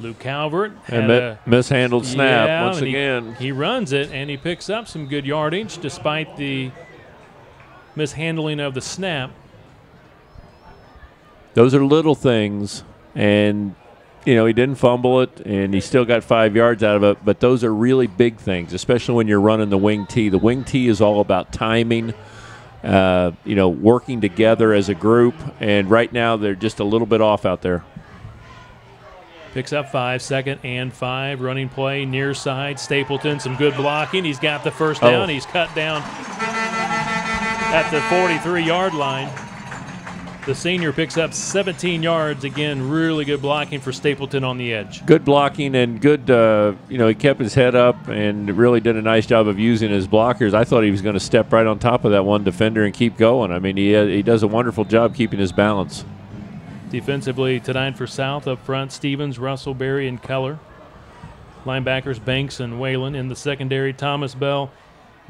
Luke Calvert had a mishandled snap once again. He runs it, and he picks up some good yardage despite the mishandling of the snap. Those are little things, and he didn't fumble it, and he still got 5 yards out of it, but those are really big things, especially when you're running the wing tee. The wing tee is all about timing, working together as a group, and right now they're just a little bit off out there. Picks up 5, 2nd and 5. Running play near side. Stapleton, some good blocking. He's got the first down. He's cut down at the 43-yard line. The senior picks up 17 yards. Again, really good blocking for Stapleton on the edge. Good blocking and good, he kept his head up and really did a nice job of using his blockers. I thought he was going to step right on top of that one defender and keep going. I mean, he does a wonderful job keeping his balance. Defensively tonight for South, up front, Stevens, Russell, Berry, and Keller. Linebackers, Banks and Whalen. In the secondary, Thomas Bell,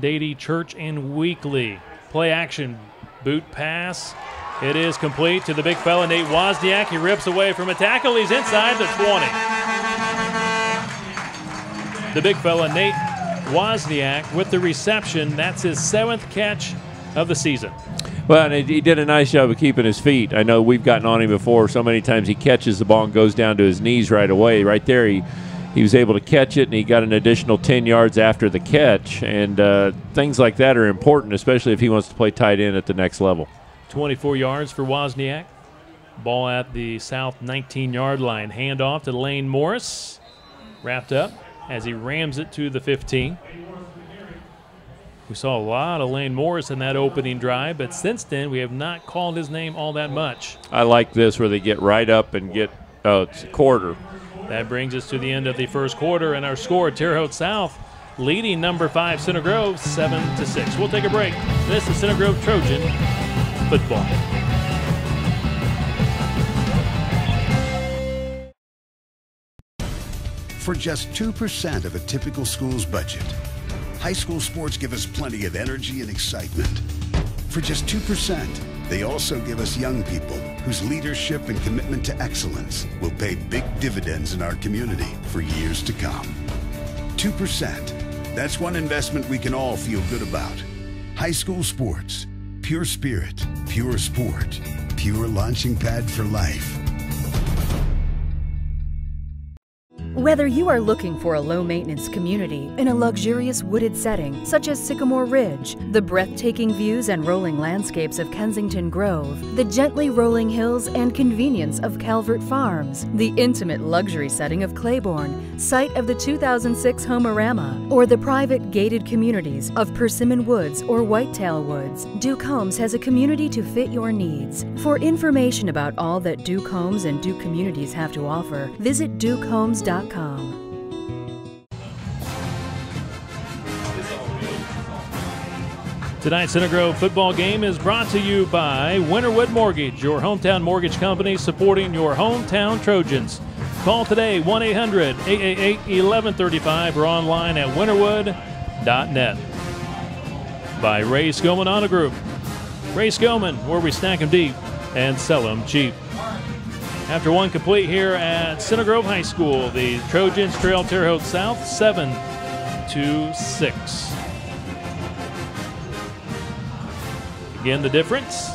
Dady, Church, and Weekly. Play action, boot pass. It is complete to the big fella, Nate Wozniak. He rips away from a tackle. He's inside the 20. The big fella, Nate Wozniak, with the reception. That's his 7th catch of the season. Well, and he did a nice job of keeping his feet. I know we've gotten on him before so many times. He catches the ball and goes down to his knees right away. Right there, he was able to catch it, and he got an additional 10 yards after the catch. And things like that are important, especially if he wants to play tight end at the next level. 24 yards for Wozniak. Ball at the South 19-yard line. Handoff to Lane Morris. Wrapped up as he rams it to the 15. We saw a lot of Lane Morris in that opening drive, but since then we have not called his name all that much. I like this where they get right up and get it's a quarter. That brings us to the end of the first quarter, and our score, Terre Haute South leading number 5 Center Grove 7-6. We'll take a break. This is Center Grove Trojan football. For just 2% of a typical school's budget, high school sports give us plenty of energy and excitement. For just 2%, they also give us young people whose leadership and commitment to excellence will pay big dividends in our community for years to come. 2%, that's one investment we can all feel good about. High school sports, pure spirit, pure sport, pure launching pad for life. Whether you are looking for a low-maintenance community in a luxurious wooded setting such as Sycamore Ridge, the breathtaking views and rolling landscapes of Kensington Grove, the gently rolling hills and convenience of Calvert Farms, the intimate luxury setting of Claiborne, site of the 2006 Homeorama, or the private gated communities of Persimmon Woods or Whitetail Woods, Duke Homes has a community to fit your needs. For information about all that Duke Homes and Duke Communities have to offer, visit dukehomes.com. Tonight's Center Grove football game is brought to you by Winterwood Mortgage, your hometown mortgage company supporting your hometown Trojans. Call today, 1-800-888-1135 or online at winterwood.net. By Ray Skillman Auto Group. Ray Skillman, where we stack them deep and sell them cheap. After one complete here at Center Grove High School, the Trojans trail Terre Haute South 7-6. Again, the difference.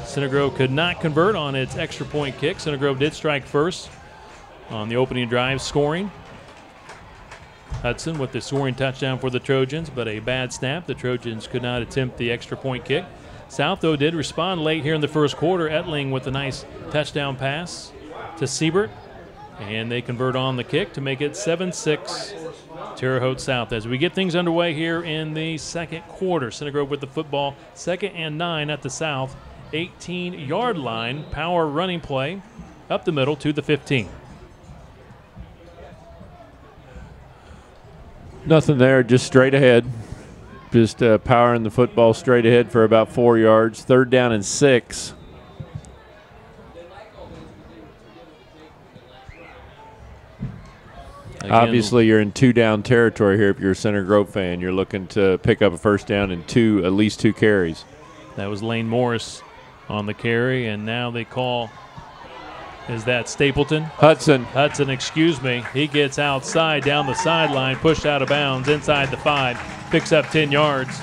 Center Grove could not convert on its extra point kick. Center Grove did strike first on the opening drive, scoring. Hudson with the scoring touchdown for the Trojans, but a bad snap. The Trojans could not attempt the extra point kick. South, though, did respond late here in the first quarter. Etling with a nice touchdown pass to Siebert, and they convert on the kick to make it 7-6 Terre Haute South. As we get things underway here in the second quarter, Center Grove with the football, 2nd and 9 at the South 18-yard line. Power running play up the middle to the 15. Nothing there, just straight ahead. Just powering the football straight ahead for about 4 yards. 3rd down and 6. Again, obviously, you're in 2-down territory here if you're a Center Grove fan. You're looking to pick up a 1st down and at least 2 carries. That was Lane Morris on the carry, and now they call, is that Stapleton? Hudson, excuse me. He gets outside down the sideline, pushed out of bounds inside the 5, picks up 10 yards.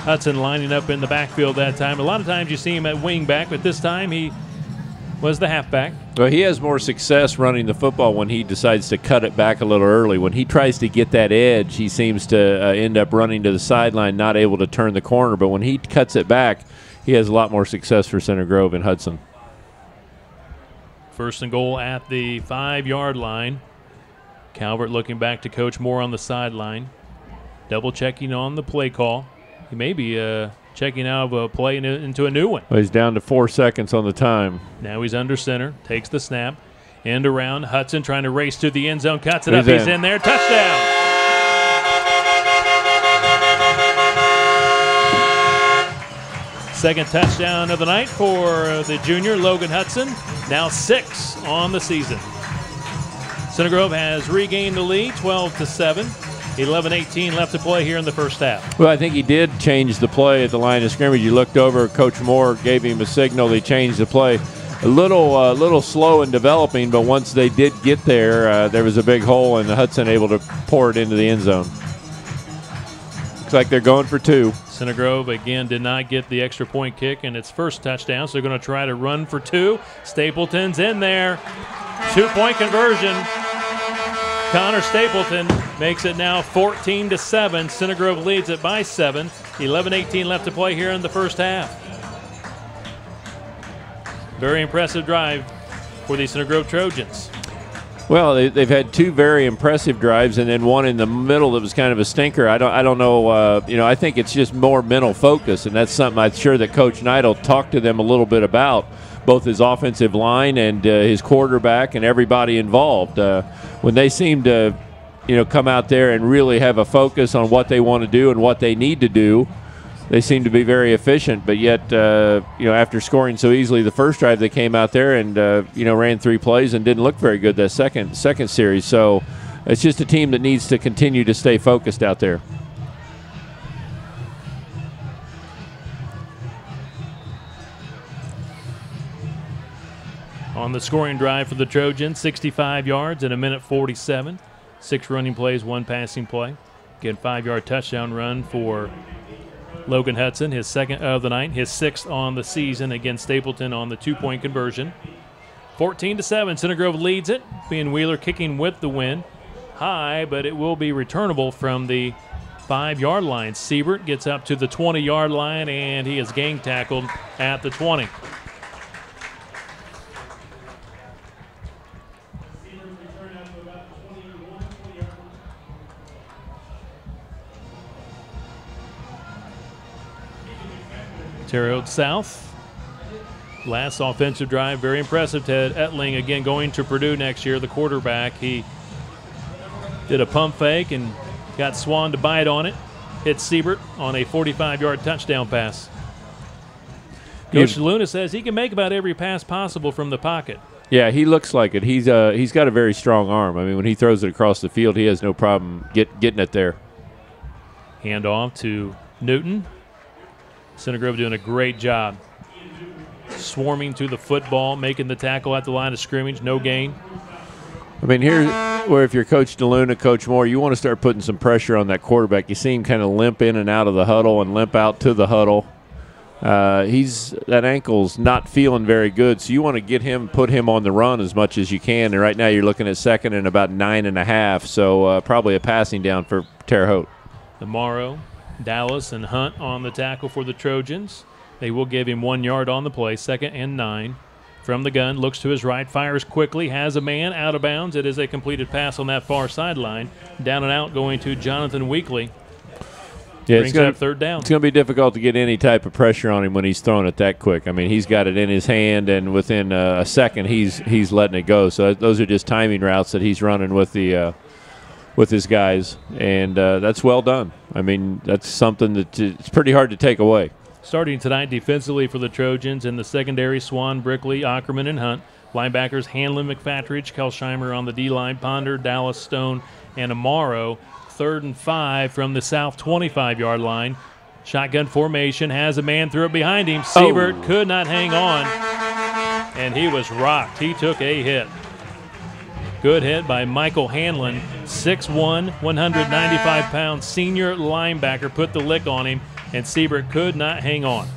Hudson lining up in the backfield that time. A lot of times you see him at wing back, but this time he was the halfback. Well, he has more success running the football when he decides to cut it back a little early. When he tries to get that edge, he seems to end up running to the sideline, not able to turn the corner. But when he cuts it back, he has a lot more success for Center Grove and Hudson. 1st and goal at the 5-yard line. Calvert looking back to Coach Moore on the sideline. Double checking on the play call. He may be checking out of a play into a new one. Well, he's down to 4 seconds on the time. Now he's under center, takes the snap, end around. Hudson trying to race to the end zone, cuts it up. He's in there. Touchdown! Second touchdown of the night for the junior, Logan Hudson. Now 6 on the season. Center Grove has regained the lead, 12-7. 11-18 left to play here in the first half. Well, I think he did change the play at the line of scrimmage. You looked over, Coach Moore gave him a signal. He changed the play. A little slow in developing, but once they did get there, there was a big hole, and Hudson able to pour it into the end zone. Looks like they're going for 2. Center Grove, again, did not get the extra point kick in its first touchdown, so they're going to try to run for 2. Stapleton's in there. 2-point conversion. Connor Stapleton makes it now 14-7. Center Grove leads it by 7. 11-18 left to play here in the first half. Very impressive drive for the Center Grove Trojans. Well, they've had 2 very impressive drives, and then one in the middle that was kind of a stinker. I don't know. I think it's just more mental focus, and that's something I'm sure that Coach Knight will talk to them a little bit about, both his offensive line and his quarterback and everybody involved. When they seem to, come out there and really have a focus on what they want to do and what they need to do, they seem to be very efficient. But yet, after scoring so easily the first drive, they came out there and ran 3 plays and didn't look very good that second series. So it's just a team that needs to continue to stay focused out there. On the scoring drive for the Trojans, 65 yards in 1:47. 6 running plays, 1 passing play. Again, 5-yard touchdown run for Logan Hudson, his 2nd of the night, his 6th on the season. Again, Stapleton on the 2-point conversion. 14-7, Center Grove leads it. Ben Wheeler kicking with the win. High, but it will be returnable from the 5-yard line. Siebert gets up to the 20-yard line, and he is gang tackled at the 20. Terre Haute South. Last offensive drive, very impressive. Ted Etling again going to Purdue next year, the quarterback. He did a pump fake and got Swan to bite on it. Hit Siebert on a 45-yard touchdown pass. Coach Luna says he can make about every pass possible from the pocket. Yeah, he looks like it. He's got a very strong arm. I mean, when he throws it across the field, he has no problem getting it there. Hand off to Newton. Center Grove doing a great job. Swarming to the football, making the tackle at the line of scrimmage, no gain. I mean, here's where if you're Coach DeLuna, Coach Moore, you want to start putting some pressure on that quarterback. You see him kind of limp in and out of the huddle and limp out to the huddle. That ankle's not feeling very good, so you want to put him on the run as much as you can. And right now you're looking at second and about 9.5, so probably a passing down for Terre Haute. Tomorrow, Dallas and Hunt on the tackle for the Trojans. They will give him 1 yard on the play, 2nd and 9. From the gun, looks to his right, fires quickly, has a man out of bounds. It is a completed pass on that far sideline. Down and out going to Jonathan Weekly. Yeah, Brings up 3rd down. It's going to be difficult to get any type of pressure on him when he's throwing it that quick. I mean, he's got it in his hand, and within a second, he's letting it go. So those are just timing routes that he's running with his guys, and that's well done. I mean, that's something that it's pretty hard to take away. Starting tonight defensively for the Trojans in the secondary, Swan, Brickley, Ackerman, and Hunt. Linebackers, Hanlon, McFatridge, Kelsheimer on the D-line, Ponder, Dallas, Stone, and Amaro. 3rd and 5 from the south 25-yard line. Shotgun formation, has a man, threw it behind him. Siebert could not hang on, and he was rocked. He took a hit. Good hit by Michael Hanlon, 6'1", 195-pound senior linebacker, put the lick on him, and Siebert could not hang on.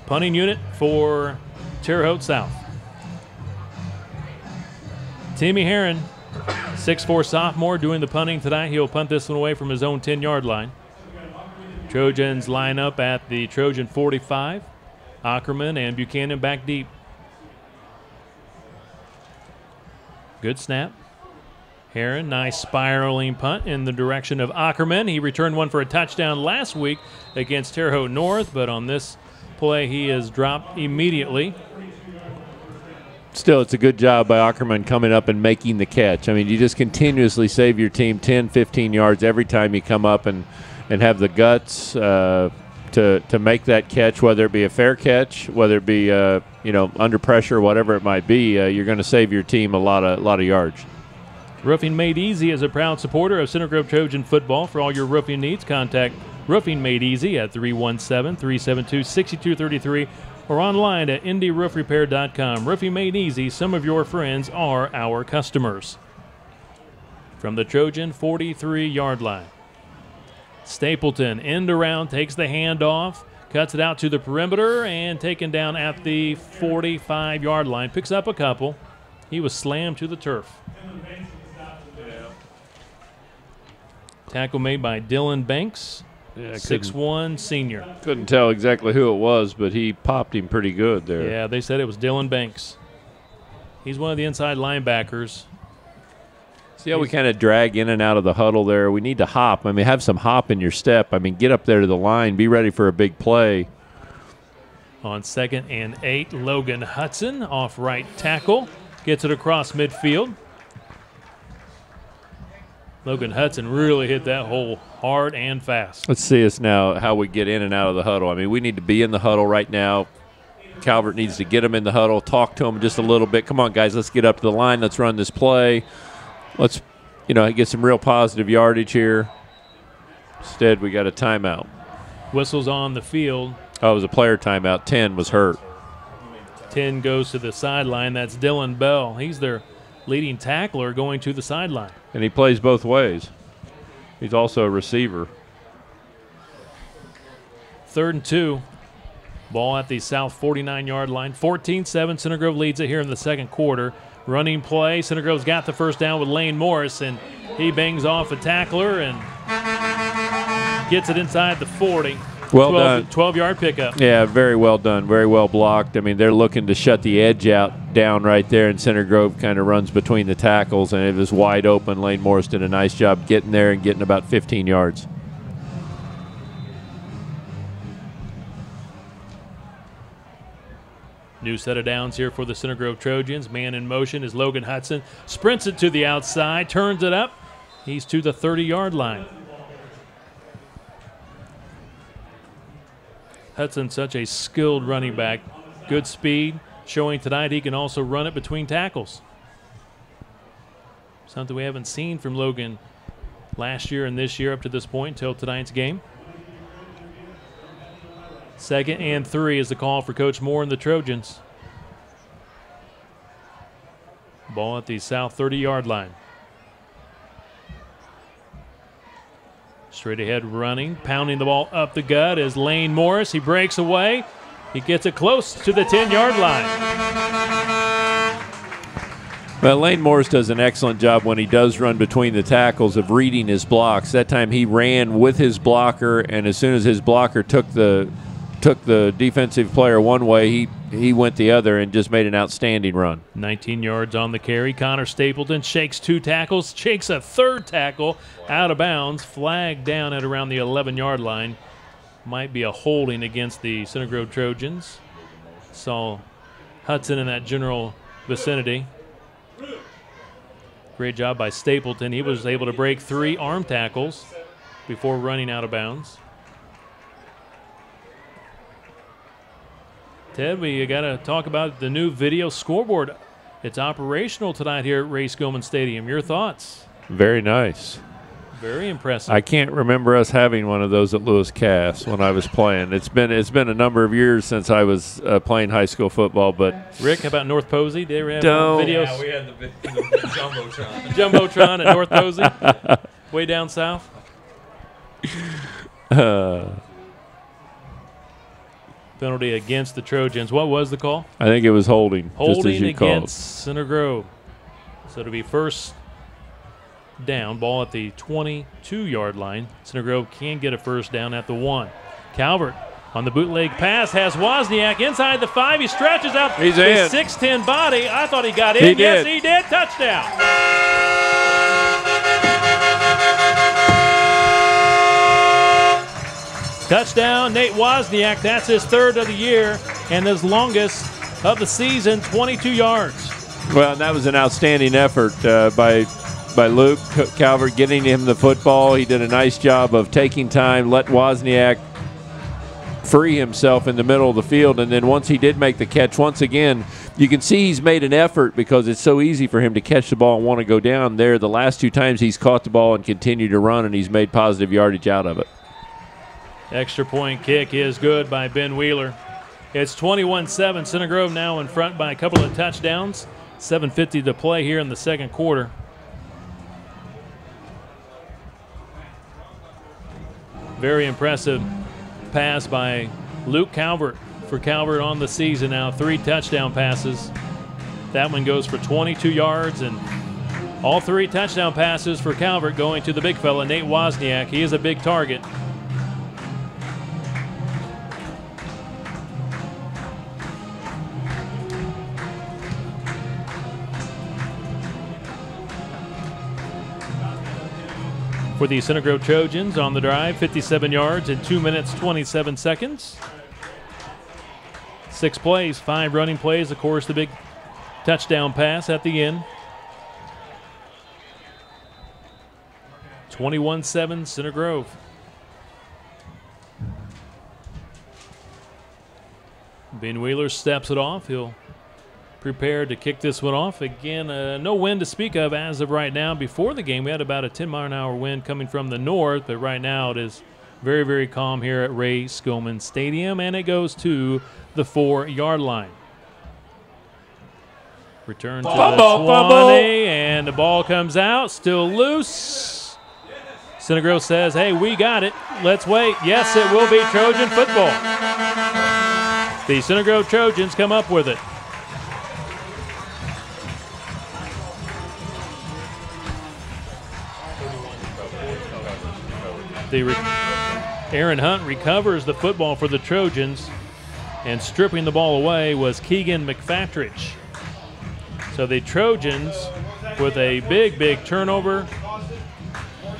Punting unit for Terre Haute South. Timmy Herron, 6'4" sophomore, doing the punting tonight. He'll punt this one away from his own 10-yard line. Trojans line up at the Trojan 45. Ackerman and Buchanan back deep. Good snap. Herron, nice spiraling punt in the direction of Ackerman. He returned one for a touchdown last week against Terre Haute North, but on this play he is dropped immediately. Still, it's a good job by Ackerman coming up and making the catch. I mean, you just continuously save your team 10, 15 yards every time you come up and have the guts to make that catch, whether it be a fair catch, whether it be under pressure, whatever it might be. You're going to save your team a lot of yards. Roofing Made Easy is a proud supporter of Center Grove Trojan football. For all your roofing needs, contact Roofing Made Easy at 317-372-6233 or online at indieroofrepair.com. Roofing Made Easy, some of your friends are our customers. From the Trojan 43-yard line. Stapleton, end around, takes the handoff, cuts it out to the perimeter, and taken down at the 45-yard line. Picks up a couple. He was slammed to the turf. Tackle made by Dylan Banks, 6'1", senior. Couldn't tell exactly who it was, but he popped him pretty good there. Yeah, they said it was Dylan Banks. He's one of the inside linebackers. See how we kind of drag in and out of the huddle there? We need to hop. I mean, have some hop in your step. I mean, get up there to the line. Be ready for a big play. On 2nd and 8, Logan Hudson off right tackle. Gets it across midfield. Logan Hudson really hit that hole hard and fast. Let's see us now how we get in and out of the huddle. I mean, we need to be in the huddle right now. Calvert needs to get him in the huddle, talk to him just a little bit. Come on, guys, let's get up to the line. Let's run this play. Let's, get some real positive yardage here. Instead, we got a timeout. Whistles on the field. Oh, it was a player timeout. 10 was hurt. 10 goes to the sideline. That's Dylan Bell. He's their leading tackler going to the sideline. And he plays both ways. He's also a receiver. 3rd and 2. Ball at the south 49-yard line. 14-7. Center Grove leads it here in the second quarter. Running play. Center Grove's got the first down with Lane Morris, and he bangs off a tackler and gets it inside the 40. Well done. 12-yard pickup. Yeah, very well done. Very well blocked. I mean, they're looking to shut the edge down right there, and Center Grove kind of runs between the tackles, and it was wide open. Lane Morris did a nice job getting there and getting about 15 yards. New set of downs here for the Center Grove Trojans. Man in motion is Logan Hudson. Sprints it to the outside, turns it up. He's to the 30-yard line. Hudson, such a skilled running back. Good speed, showing tonight he can also run it between tackles. Something we haven't seen from Logan last year and this year up to this point until tonight's game. 2nd and 3 is the call for Coach Moore and the Trojans. Ball at the south 30-yard line. Straight ahead running, pounding the ball up the gut is Lane Morris. He breaks away. He gets it close to the 10-yard line. Well, Lane Morris does an excellent job when he does run between the tackles of reading his blocks. That time he ran with his blocker, and as soon as his blocker took the defensive player one way, he went the other and just made an outstanding run. 19 yards on the carry. Connor Stapleton shakes 2 tackles, shakes a 3rd tackle out of bounds, flagged down at around the 11-yard line. Might be a holding against the Center Grove Trojans. Saw Hudson in that general vicinity. Great job by Stapleton. He was able to break 3 arm tackles before running out of bounds. Ted, we got to talk about the new video scoreboard. It's operational tonight here at Ray Skillman Stadium. Your thoughts? Very nice. Very impressive. I can't remember us having one of those at Lewis Cass when I was playing. It's been a number of years since I was playing high school football. But Rick, how about North Posey? Did they have videos? Yeah, we had the Jumbotron. Jumbotron at North Posey, way down south. Penalty against the Trojans. What was the call? I think it was holding. Holding just as you against called. Center Grove. So it'll be first down, ball at the 22-yard line. Center Grove can get a first down at the 1. Calvert on the bootleg pass has Wozniak inside the 5. He stretches out He's his in. 6'10 body. I thought he got in. He Yes, did. he did. Touchdown. Touchdown, Nate Wozniak. That's his 3rd of the year and his longest of the season, 22 yards. Well, that was an outstanding effort by Luke Calvert getting him the football. He did a nice job of taking time, let Wozniak free himself in the middle of the field, and then once he did make the catch, once again, you can see he's made an effort because it's so easy for him to catch the ball and want to go down there. The last 2 times he's caught the ball and continued to run, and he's made positive yardage out of it. Extra point kick is good by Ben Wheeler. It's 21-7. Center Grove now in front by a couple of touchdowns. 7:50 to play here in the 2nd quarter. Very impressive pass by Luke Calvert for Calvert on the season now. 3 touchdown passes. That one goes for 22 yards, and all 3 touchdown passes for Calvert going to the big fella, Nate Wozniak. He is a big target. For the Center Grove Trojans on the drive, 57 yards in 2 minutes, 27 seconds. 6 plays, 5 running plays. Of course, the big touchdown pass at the end. 21-7 Center Grove. Ben Wheeler steps it off. He'll prepare to kick this one off. Again, no wind to speak of as of right now. Before the game, we had about a 10-mile-an-hour wind coming from the north, but right now it is very, very calm here at Ray Skillman Stadium, and it goes to the 4-yard line. Return to the 20, and the ball comes out, still loose. Center Grove says, hey, we got it. Let's wait. Yes, it will be Trojan football. The Center Grove Trojans come up with it. Aaron Hunt recovers the football for the Trojans, and stripping the ball away was Keegan McFatridge. So the Trojans with a big, big turnover.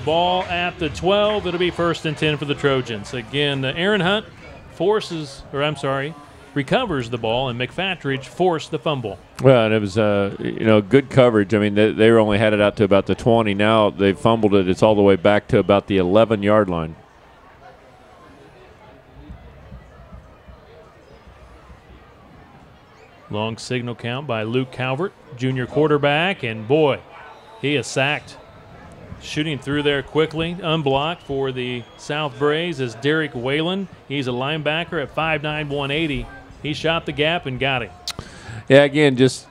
Ball at the 12. It'll be 1st and 10 for the Trojans. Again, Aaron Hunt recovers the ball, and McFatridge forced the fumble. Well, and it was, good coverage. I mean, they only had it out to about the 20. Now they've fumbled it. It's all the way back to about the 11-yard line. Long signal count by Luke Calvert, junior quarterback, and boy, he is sacked. Shooting through there quickly, unblocked for the South Braves is Derek Whalen. He's a linebacker at 5'9", 180. He shot the gap and got him. Yeah, again, just,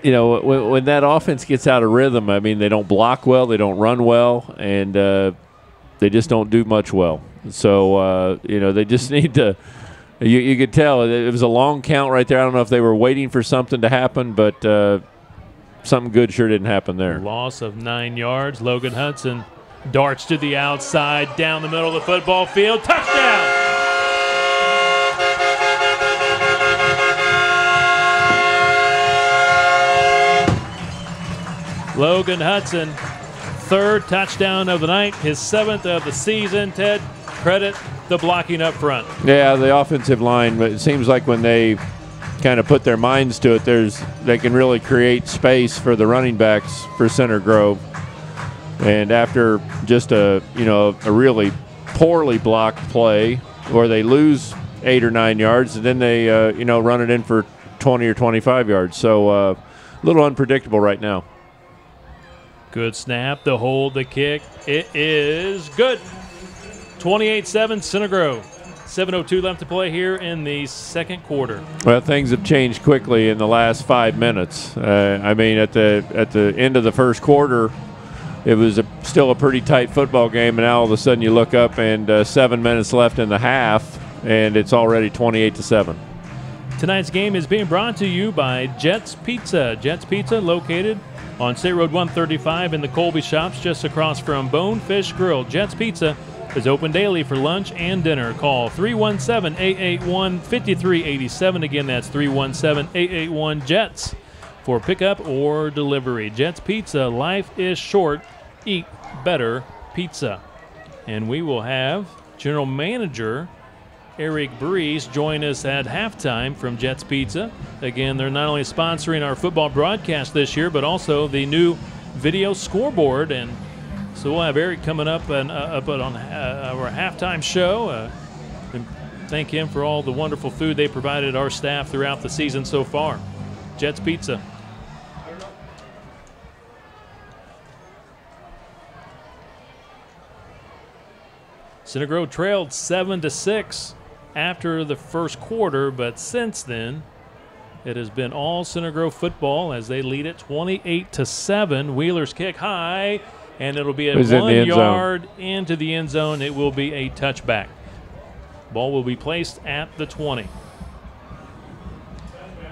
when that offense gets out of rhythm, I mean, they don't block well, they don't run well, and they just don't do much well. So, they just need to you could tell it was a long count right there. I don't know if they were waiting for something to happen, but something good sure didn't happen there. Loss of 9 yards. Logan Hudson darts to the outside, down the middle of the football field. Touchdown! Logan Hudson, third touchdown of the night, his 7th of the season. Ted, credit the blocking up front. Yeah, the offensive line, but it seems like when they kind of put their minds to it, they can really create space for the running backs for Center Grove. And after just a really poorly blocked play where they lose 8 or 9 yards, and then they run it in for 20 or 25 yards. So a little unpredictable right now. Good snap, the hold, the kick. It is good. 28-7 Center Grove. 7:02 left to play here in the second quarter. Well, things have changed quickly in the last 5 minutes. I mean, at the end of the first quarter, it was still a pretty tight football game, and now all of a sudden you look up and 7 minutes left in the half, and it's already 28-7. Tonight's game is being brought to you by Jets Pizza. Jets Pizza, located on State Road 135 in the Colby Shops, just across from Bonefish Grill. Jets Pizza is open daily for lunch and dinner. Call 317-881-5387. Again, that's 317-881-JETS for pickup or delivery. Jets Pizza, life is short. Eat better pizza. And we will have General Manager Eric Breeze join us at halftime from Jets Pizza. Again, they're not only sponsoring our football broadcast this year, but also the new video scoreboard. And so we'll have Eric coming up on our halftime show. And thank him for all the wonderful food they provided our staff throughout the season so far. Jets Pizza. Center Grove trailed 7-6 after the first quarter, but since then it has been all Center Grove football as they lead it 28-7. Wheeler's kick high, and it'll be 1 yard into the end zone. It will be a touchback. Ball will be placed at the 20.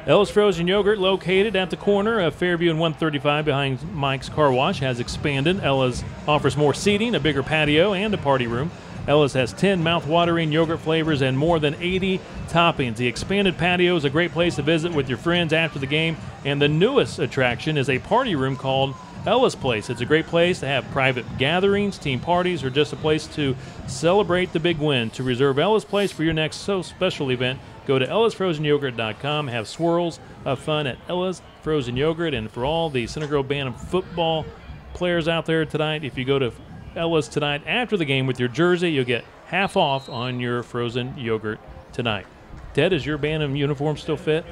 Ella's Frozen Yogurt, located at the corner of Fairview and 135 behind Mike's Car Wash, has expanded. Ella's offers more seating, a bigger patio, and a party room. Ella's has 10 mouth-watering yogurt flavors and more than 80 toppings. The expanded patio is a great place to visit with your friends after the game, and the newest attraction is a party room called Ella's Place. It's a great place to have private gatherings, team parties, or just a place to celebrate the big win. To reserve Ella's Place for your next so special event, go to ellasfrozennYogurt.com. Have swirls of fun at Ella's Frozen Yogurt. And for all the Center Grove Bantam football players out there tonight, if you go to Ella's tonight after the game with your jersey, you'll get half off on your frozen yogurt tonight. Ted, is your Bantam uniform still fit?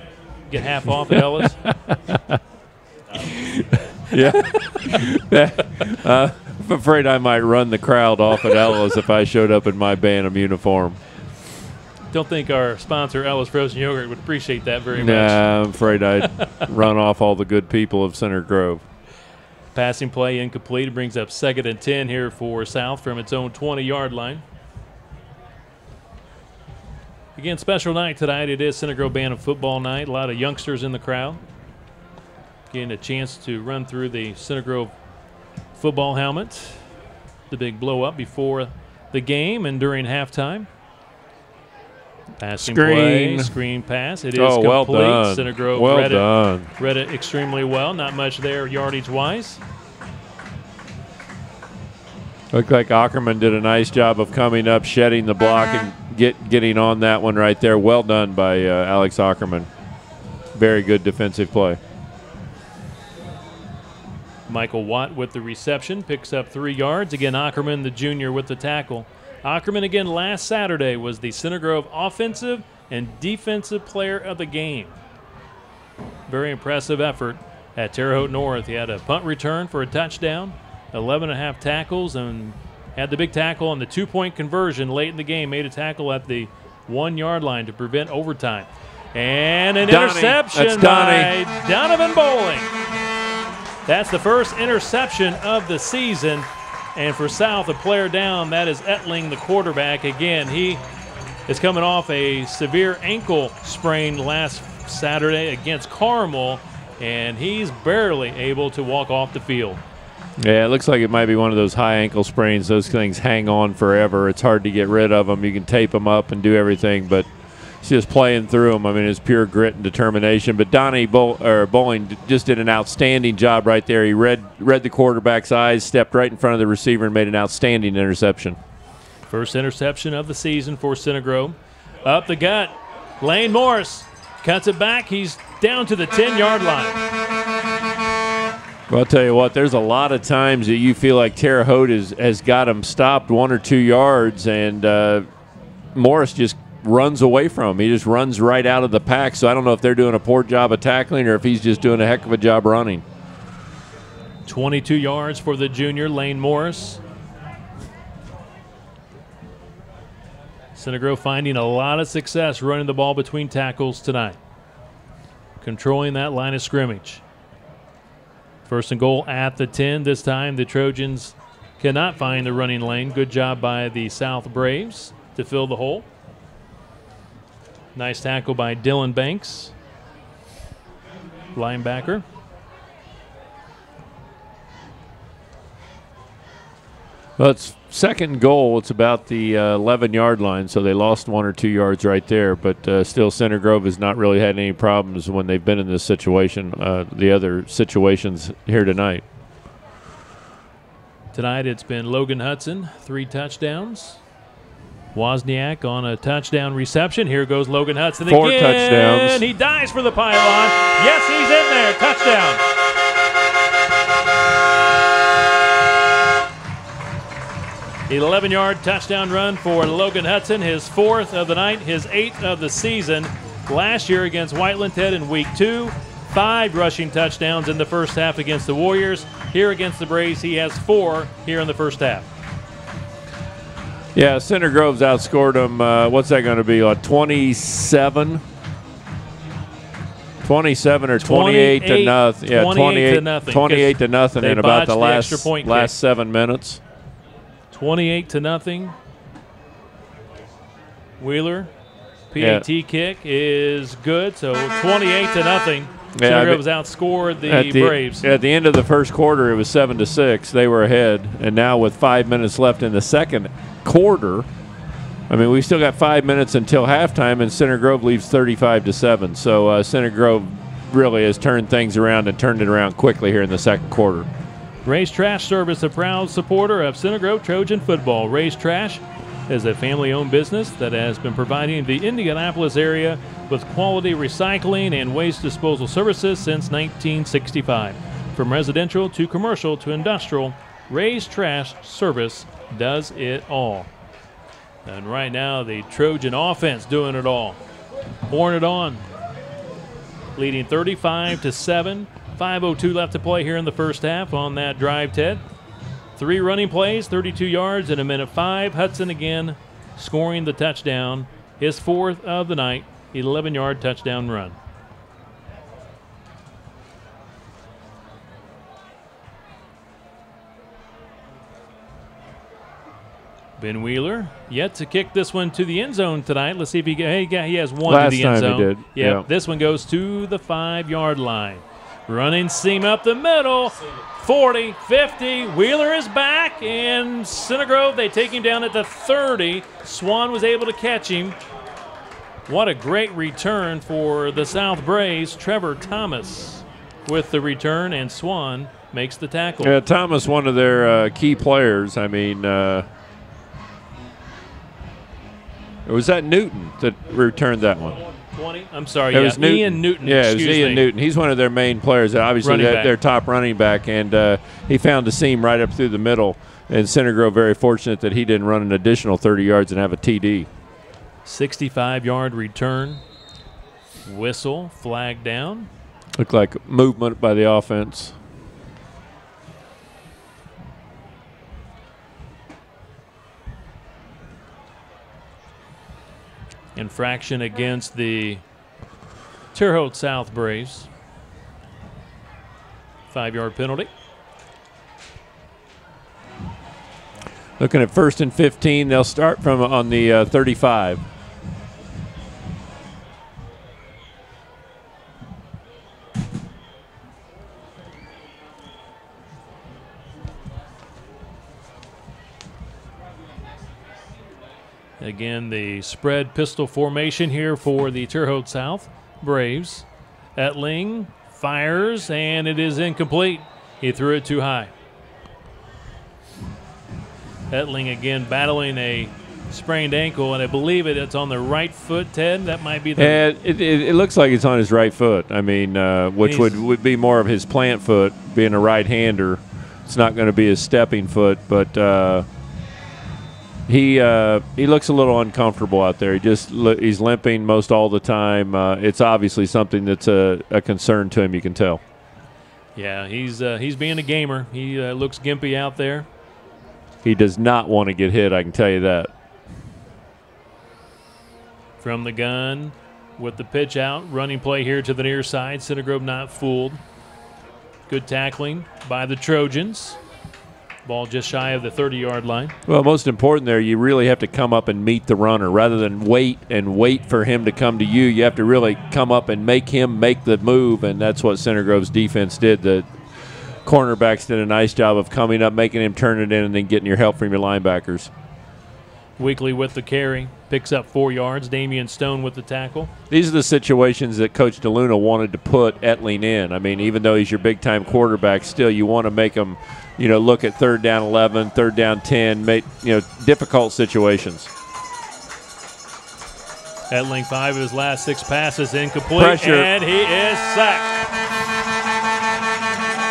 Get half off at Ella's? Yeah. I'm afraid I might run the crowd off at Ella's if I showed up in my Bantam uniform. Don't think our sponsor, Ella's Frozen Yogurt, would appreciate that very much. Nah, I'm afraid I'd run off all the good people of Center Grove. Passing play incomplete. It brings up 2nd and 10 here for South from its own 20-yard line. Again, special night tonight. It is Center Grove Bantam football night. A lot of youngsters in the crowd. Getting a chance to run through the Center Grove football helmet. The big blow-up before the game and during halftime. Passing play, screen pass. It is complete. Well done. Center Grove read it extremely well. Not much there yardage-wise. Looked like Ackerman did a nice job of coming up, shedding the block, and getting on that one right there. Well done by Alex Ackerman. Very good defensive play. Michael Watt with the reception, picks up 3 yards. Again, Ackerman, the junior, with the tackle. Ackerman, again, last Saturday was the Center Grove offensive and defensive player of the game. very impressive effort at Terre Haute North. He had a punt return for a touchdown, 11.5 tackles, and had the big tackle on the 2-point conversion late in the game, made a tackle at the 1-yard line to prevent overtime. And an interception by Donovan Bowling. That's the first interception of the season. And for South, a player down, that is Etling, the quarterback. Again, he is coming off a severe ankle sprain last Saturday against Carmel, and he's barely able to walk off the field. Yeah, it looks like it might be one of those high ankle sprains. Those things hang on forever. It's hard to get rid of them. You can tape them up and do everything, but it's just playing through them. I mean, it's pure grit and determination. But Bowling just did an outstanding job right there. He read the quarterback's eyes, stepped right in front of the receiver, and made an outstanding interception. First interception of the season for Cinegrove. Up the gut, Lane Morris cuts it back. He's down to the 10-yard line. Well, I'll tell you what, there's a lot of times that you feel like Terre Haute has got him stopped 1 or 2 yards, and Morris just runs away from him. He just runs right out of the pack, so I don't know if they're doing a poor job of tackling or if he's just doing a heck of a job running. 22 yards for the junior, Lane Morris. Cinegrove finding a lot of success running the ball between tackles tonight, controlling that line of scrimmage. First and goal at the 10. This time the Trojans cannot find the running lane. Good job by the South Braves to fill the hole. Nice tackle by Dylan Banks, linebacker. Well, it's second and goal. It's about the 11-yard line, so they lost 1 or 2 yards right there. But still, Cinegrove has not really had any problems when they've been in this situation, the other situations here tonight. Tonight it's been Logan Hudson, 3 touchdowns. Wozniak on a touchdown reception. Here goes Logan Hudson 4 again. touchdowns. He dives for the pylon. Yes, he's in there. Touchdown. The 11-yard touchdown run for Logan Hudson, his 4th of the night, his 8th of the season. Last year against Whiteland Ted in week 2, 5 rushing touchdowns in the first half against the Warriors. Here against the Braves, he has 4 here in the first half. Yeah, Cinegrove's outscored them. What's that going to be, like 27? 27 or 28 to nothing. Yeah, 28 to nothing. 28 to nothing in about the last 7 minutes. 28 to nothing. Wheeler, PAT kick is good, so 28 to nothing. Cinegrove's outscored the Braves. At the end of the first quarter, it was 7-6. They were ahead, and now with 5 minutes left in the second quarter, I mean, we still got 5 minutes until halftime, and Cinegrove leaves 35-7. So Cinegrove really has turned things around and turned it around quickly here in the second quarter. Ray's Trash Service, a proud supporter of Cinegrove Trojan football. Ray's Trash is a family-owned business that has been providing the Indianapolis area with quality recycling and waste disposal services since 1965. From residential to commercial to industrial, Ray's Trash Service does it all. And right now, the Trojan offense doing it all. Pouring it on. Leading 35-7. 5:02 left to play here in the first half on that drive, Ted. 3 running plays, 32 yards in a minute 5. Hudson again scoring the touchdown. His 4th of the night, 11-yard touchdown run. Ben Wheeler yet to kick this one to the end zone tonight. Let's see if he has one to the end zone. Last time he did. Yeah, this one goes to the 5-yard line. Running seam up the middle, 40, 50. Wheeler is back, and Cinegrove, they take him down at the 30. Swan was able to catch him. What a great return for the South Braves. Trevor Thomas with the return, and Swan makes the tackle. Yeah, Thomas, one of their key players. I mean, was that Newton that returned that one? 20? I'm sorry, it was Ian Newton. Yeah, it was Ian Newton. He's one of their main players. Obviously, their top running back, and he found the seam right up through the middle. And Cinegrove very fortunate that he didn't run an additional 30 yards and have a TD. 65-yard return. Whistle, flag down. Looked like movement by the offense. Infraction against the Terre Haute South Braves. 5-yard penalty. Looking at 1st and 15, they'll start from on the 35. Again, the spread pistol formation here for the Terre Haute South Braves. Etling fires, and it is incomplete. He threw it too high. Etling again battling a sprained ankle, and I believe it's on the right foot, Ted. That might be the... And it looks like it's on his right foot. I mean, which would be more of his plant foot, being a right-hander. It's not going to be his stepping foot, but he looks a little uncomfortable out there. He's limping most all the time. It's obviously something that's a concern to him, you can tell. Yeah, he's being a gamer. He looks gimpy out there. He does not want to get hit, I can tell you that. From the gun with the pitch out. Running play here to the near side. Center Grove not fooled. Good tackling by the Trojans. Ball just shy of the 30-yard line. Well, most important there, you really have to come up and meet the runner. Rather than wait for him to come to you, you have to really come up and make him make the move, and that's what Center Grove's defense did. The cornerbacks did a nice job of coming up, making him turn it in, and then getting your help from your linebackers. Weekly with the carry. Picks up 4 yards. Damian Stone with the tackle. These are the situations that Coach DeLuna wanted to put Etling in. I mean, even though he's your big-time quarterback, still you want to make him, look at 3rd down 11, 3rd down 10, make, difficult situations. Etling 5 of his last 6 passes incomplete. Pressure. And he is sacked.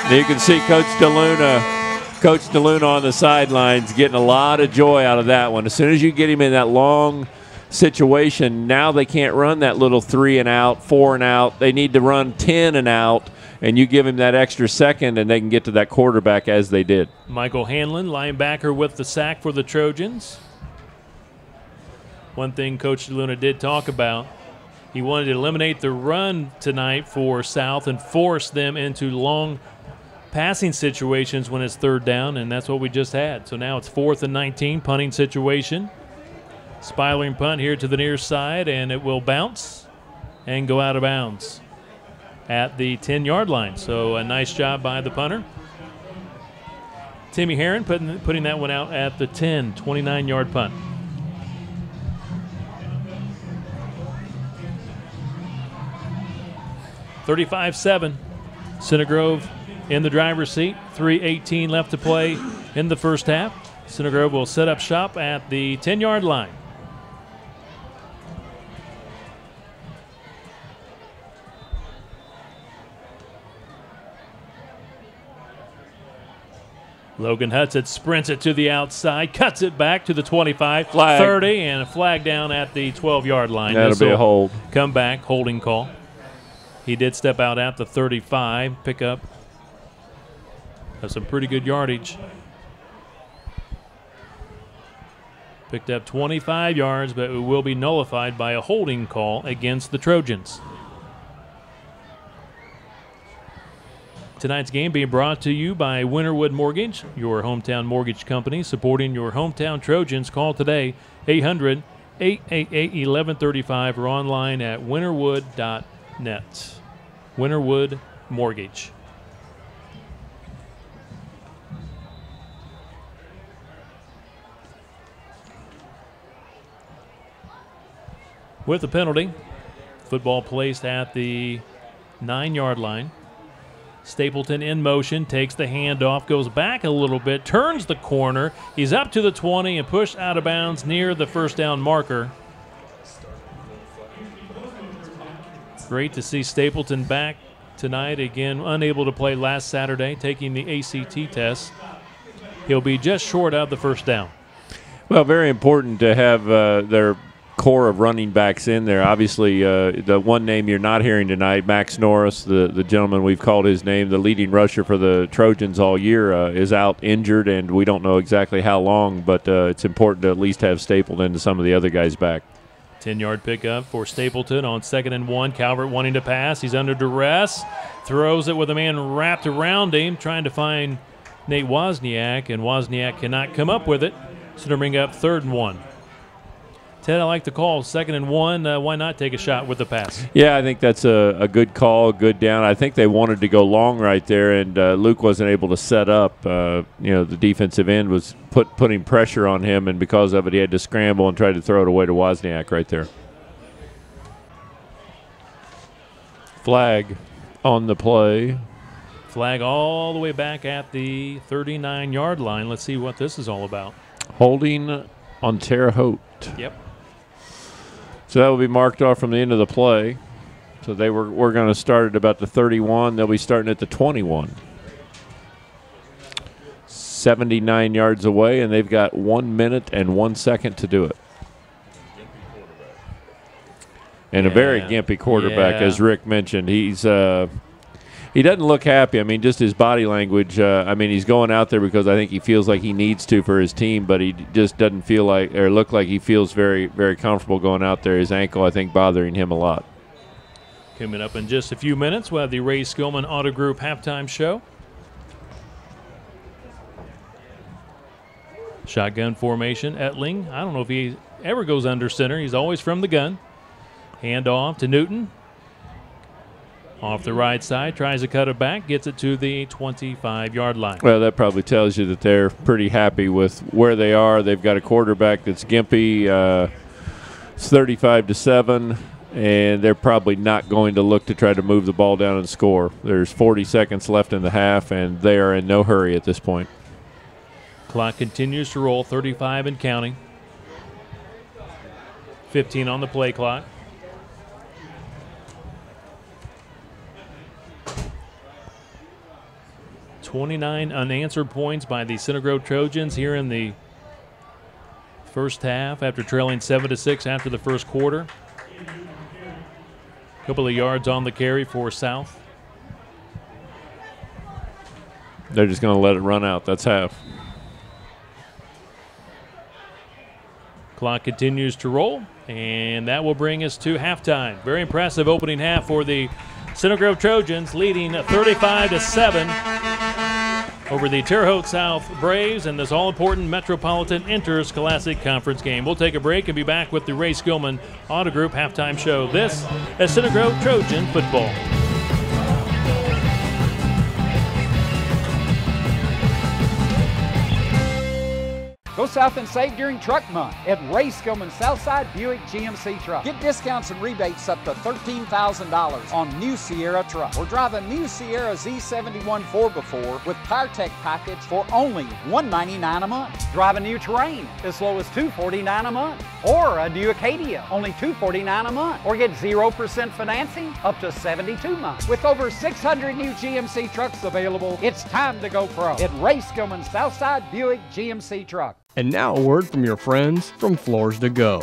You can see Coach DeLuna on the sidelines getting a lot of joy out of that one. As soon as you get him in that long situation, now they can't run that little 3 and out, 4 and out. They need to run 10 and out, and you give him that extra second, and they can get to that quarterback as they did. Michael Hanlon, linebacker, with the sack for the Trojans. One thing Coach DeLuna did talk about, he wanted to eliminate the run tonight for South and force them into long passing situations when it's 3rd down, and that's what we just had. So now it's 4th and 19, punting situation. Spiraling punt here to the near side, and it will bounce and go out of bounds at the 10-yard line. So a nice job by the punter. Timmy Herron putting that one out at the 10, 29-yard punt. $35-7. Center Grove in the driver's seat. 3:18 left to play in the first half. Center Grove will set up shop at the 10-yard line. Logan Hudson sprints it to the outside, cuts it back to the 25, flag. 30, and a flag down at the 12-yard line. That'll be a hold. Come back, holding call. He did step out at the 35, pick up some pretty good yardage. Picked up 25 yards, but it will be nullified by a holding call against the Trojans. Tonight's game being brought to you by Winterwood Mortgage, your hometown mortgage company, supporting your hometown Trojans. Call today, 800-888-1135, or online at winterwood.net. Winterwood Mortgage. With the penalty, football placed at the 9-yard line. Stapleton in motion, takes the handoff, goes back a little bit, turns the corner. He's up to the 20 and pushed out of bounds near the first down marker. Great to see Stapleton back tonight. Again, unable to play last Saturday, taking the ACT test. He'll be just short of the first down. Well, very important to have their core of running backs in there. Obviously, the one name you're not hearing tonight, Max Norris, the gentleman we've called his name, the leading rusher for the Trojans all year, is out injured, and we don't know exactly how long, but it's important to at least have Stapleton and some of the other guys back. 10-yard pickup for Stapleton on 2nd and 1. Calvert wanting to pass. He's under duress. Throws it with a man wrapped around him, trying to find Nate Wozniak, and Wozniak cannot come up with it. So to bring up 3rd and 1. Ted, I like the call. 2nd and 1. Why not take a shot with the pass? Yeah, I think that's a good call, good down. I think they wanted to go long right there, and Luke wasn't able to set up. The defensive end was putting pressure on him, and because of it, he had to scramble and try to throw it away to Wozniak right there. Flag on the play. Flag all the way back at the 39-yard line. Let's see what this is all about. Holding on Terre Haute. Yep. So that will be marked off from the end of the play. So we're going to start at about the 31. They'll be starting at the 21. 79 yards away, and they've got 1 minute and 1 second to do it. And a very gimpy quarterback, as Rick mentioned. He doesn't look happy. I mean, just his body language. He's going out there because I think he feels like he needs to for his team, but he just doesn't feel like or look like he feels very, very comfortable going out there. His ankle, I think, bothering him a lot. Coming up in just a few minutes, we'll have the Ray Skillman Auto Group halftime show. Shotgun formation, Etling. I don't know if he ever goes under center. He's always from the gun. Hand off to Newton. Off the right side, tries to cut it back, gets it to the 25-yard line. Well, that probably tells you that they're pretty happy with where they are. They've got a quarterback that's gimpy. It's 35-7, and they're probably not going to look to try to move the ball down and score. There's 40 seconds left in the half, and they are in no hurry at this point. Clock continues to roll, 35 and counting. 15 on the play clock. 29 unanswered points by the Center Grove Trojans here in the first half after trailing 7-6 after the first quarter. A couple of yards on the carry for South. They're just going to let it run out. That's half. Clock continues to roll, and that will bring us to halftime. Very impressive opening half for the Center Grove Trojans, leading 35-7 over the Terre Haute South Braves in this all-important Metropolitan Interscholastic Conference game. We'll take a break and be back with the Ray Skillman Auto Group halftime show. This is Center Grove Trojan football. Go south and save during Truck Month at Ray Skillman Southside Buick GMC Truck. Get discounts and rebates up to $13,000 on new Sierra truck. Or drive a new Sierra Z71 4x4 with PowerTech package for only $199 a month. Drive a new Terrain as low as $249 a month. Or a new Acadia, only $249 a month. Or get 0% financing up to 72 months. With over 600 new GMC trucks available, it's time to go pro at Ray Skillman Southside Buick GMC Truck. And now a word from your friends from Floors to Go.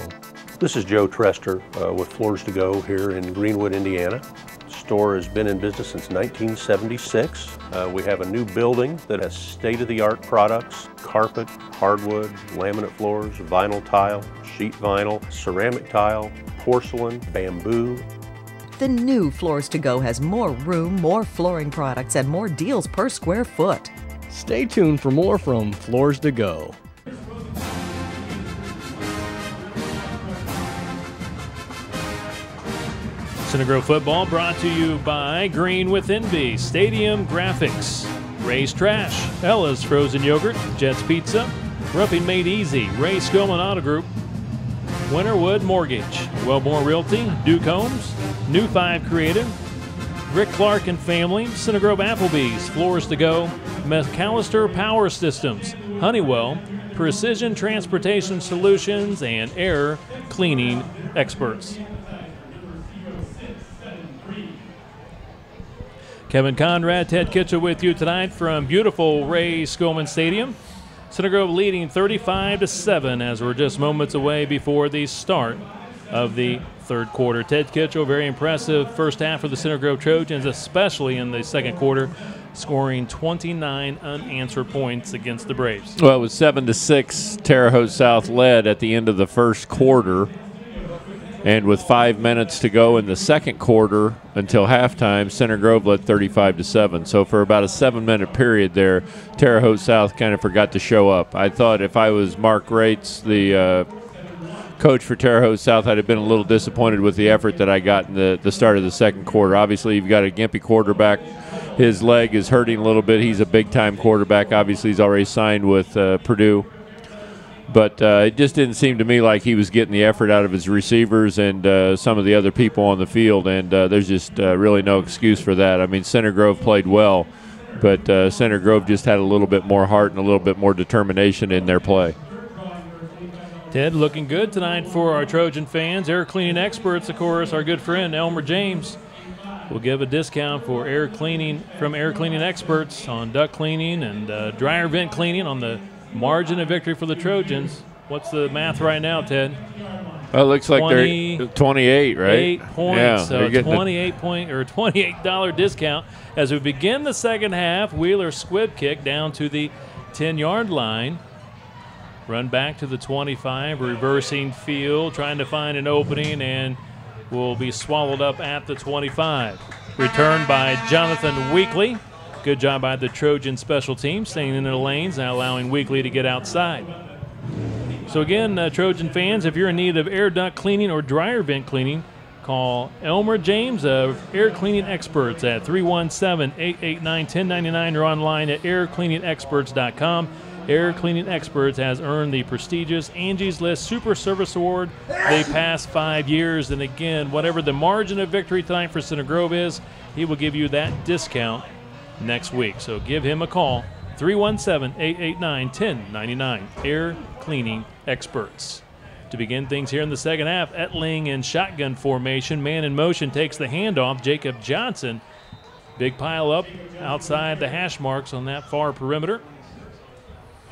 This is Joe Trester with Floors to Go here in Greenwood, Indiana. The store has been in business since 1976. We have a new building that has state-of-the-art products: carpet, hardwood, laminate floors, vinyl tile, sheet vinyl, ceramic tile, porcelain, bamboo. The new Floors to Go has more room, more flooring products, and more deals per square foot. Stay tuned for more from Floors to Go. Center Grove football brought to you by Green with Envy, Stadium Graphics, Ray's Trash, Ella's Frozen Yogurt, Jet's Pizza, Roofing Made Easy, Ray Skillman Auto Group, Winterwood Mortgage, Wellborn Realty, Duke Homes, New 5 Creative, Rick Clark and Family, Center Grove Applebee's, Floors to Go, McAllister Power Systems, Honeywell, Precision Transportation Solutions, and Air Cleaning Experts. Kevin Conrad, Ted Kitchell with you tonight from beautiful Ray Skillman Stadium. Center Grove leading 35-7 as we're just moments away before the start of the third quarter. Ted Kitchell, very impressive first half for the Center Grove Trojans, especially in the second quarter, scoring 29 unanswered points against the Braves. Well, it was 7-6. Terre Haute South led at the end of the first quarter. And with 5 minutes to go in the second quarter until halftime, Center Grove led 35-7. So for about a 7-minute period there, Terre Haute South kind of forgot to show up. I thought if I was Mark Rates, the coach for Terre Haute South, I'd have been a little disappointed with the effort that I got in the start of the second quarter. Obviously, you've got a gimpy quarterback. His leg is hurting a little bit. He's a big-time quarterback. Obviously, he's already signed with Purdue. But it just didn't seem to me like he was getting the effort out of his receivers and some of the other people on the field, and there's just really no excuse for that. I mean, Center Grove played well, but Center Grove just had a little bit more heart and a little bit more determination in their play. Ted, looking good tonight for our Trojan fans. Air cleaning experts, of course, our good friend Elmer James will give a discount for air cleaning from Air Cleaning Experts on duct cleaning and dryer vent cleaning on the margin of victory for the Trojans. What's the math right now, Ted? Well, it looks like they're 28, right? 8 points. Yeah, So $28 discount as we begin the second half. Wheeler squib kick down to the 10-yard line. Run back to the 25, reversing field, trying to find an opening, and will be swallowed up at the 25. Returned by Jonathan Weekly. Good job by the Trojan special team, staying in their lanes, now allowing Weekly to get outside. So again, Trojan fans, if you're in need of air duct cleaning or dryer vent cleaning, call Elmer James of Air Cleaning Experts at 317-889-1099 or online at aircleaningexperts.com. Air Cleaning Experts has earned the prestigious Angie's List Super Service Award the past 5 years. And again, whatever the margin of victory tonight for Center Grove is, he will give you that discount next week. So give him a call, 317-889-1099. Air Cleaning Experts. To begin things here in the second half, Etling in shotgun formation. Man in motion takes the handoff. Jacob Johnson. Big pile up outside the hash marks on that far perimeter.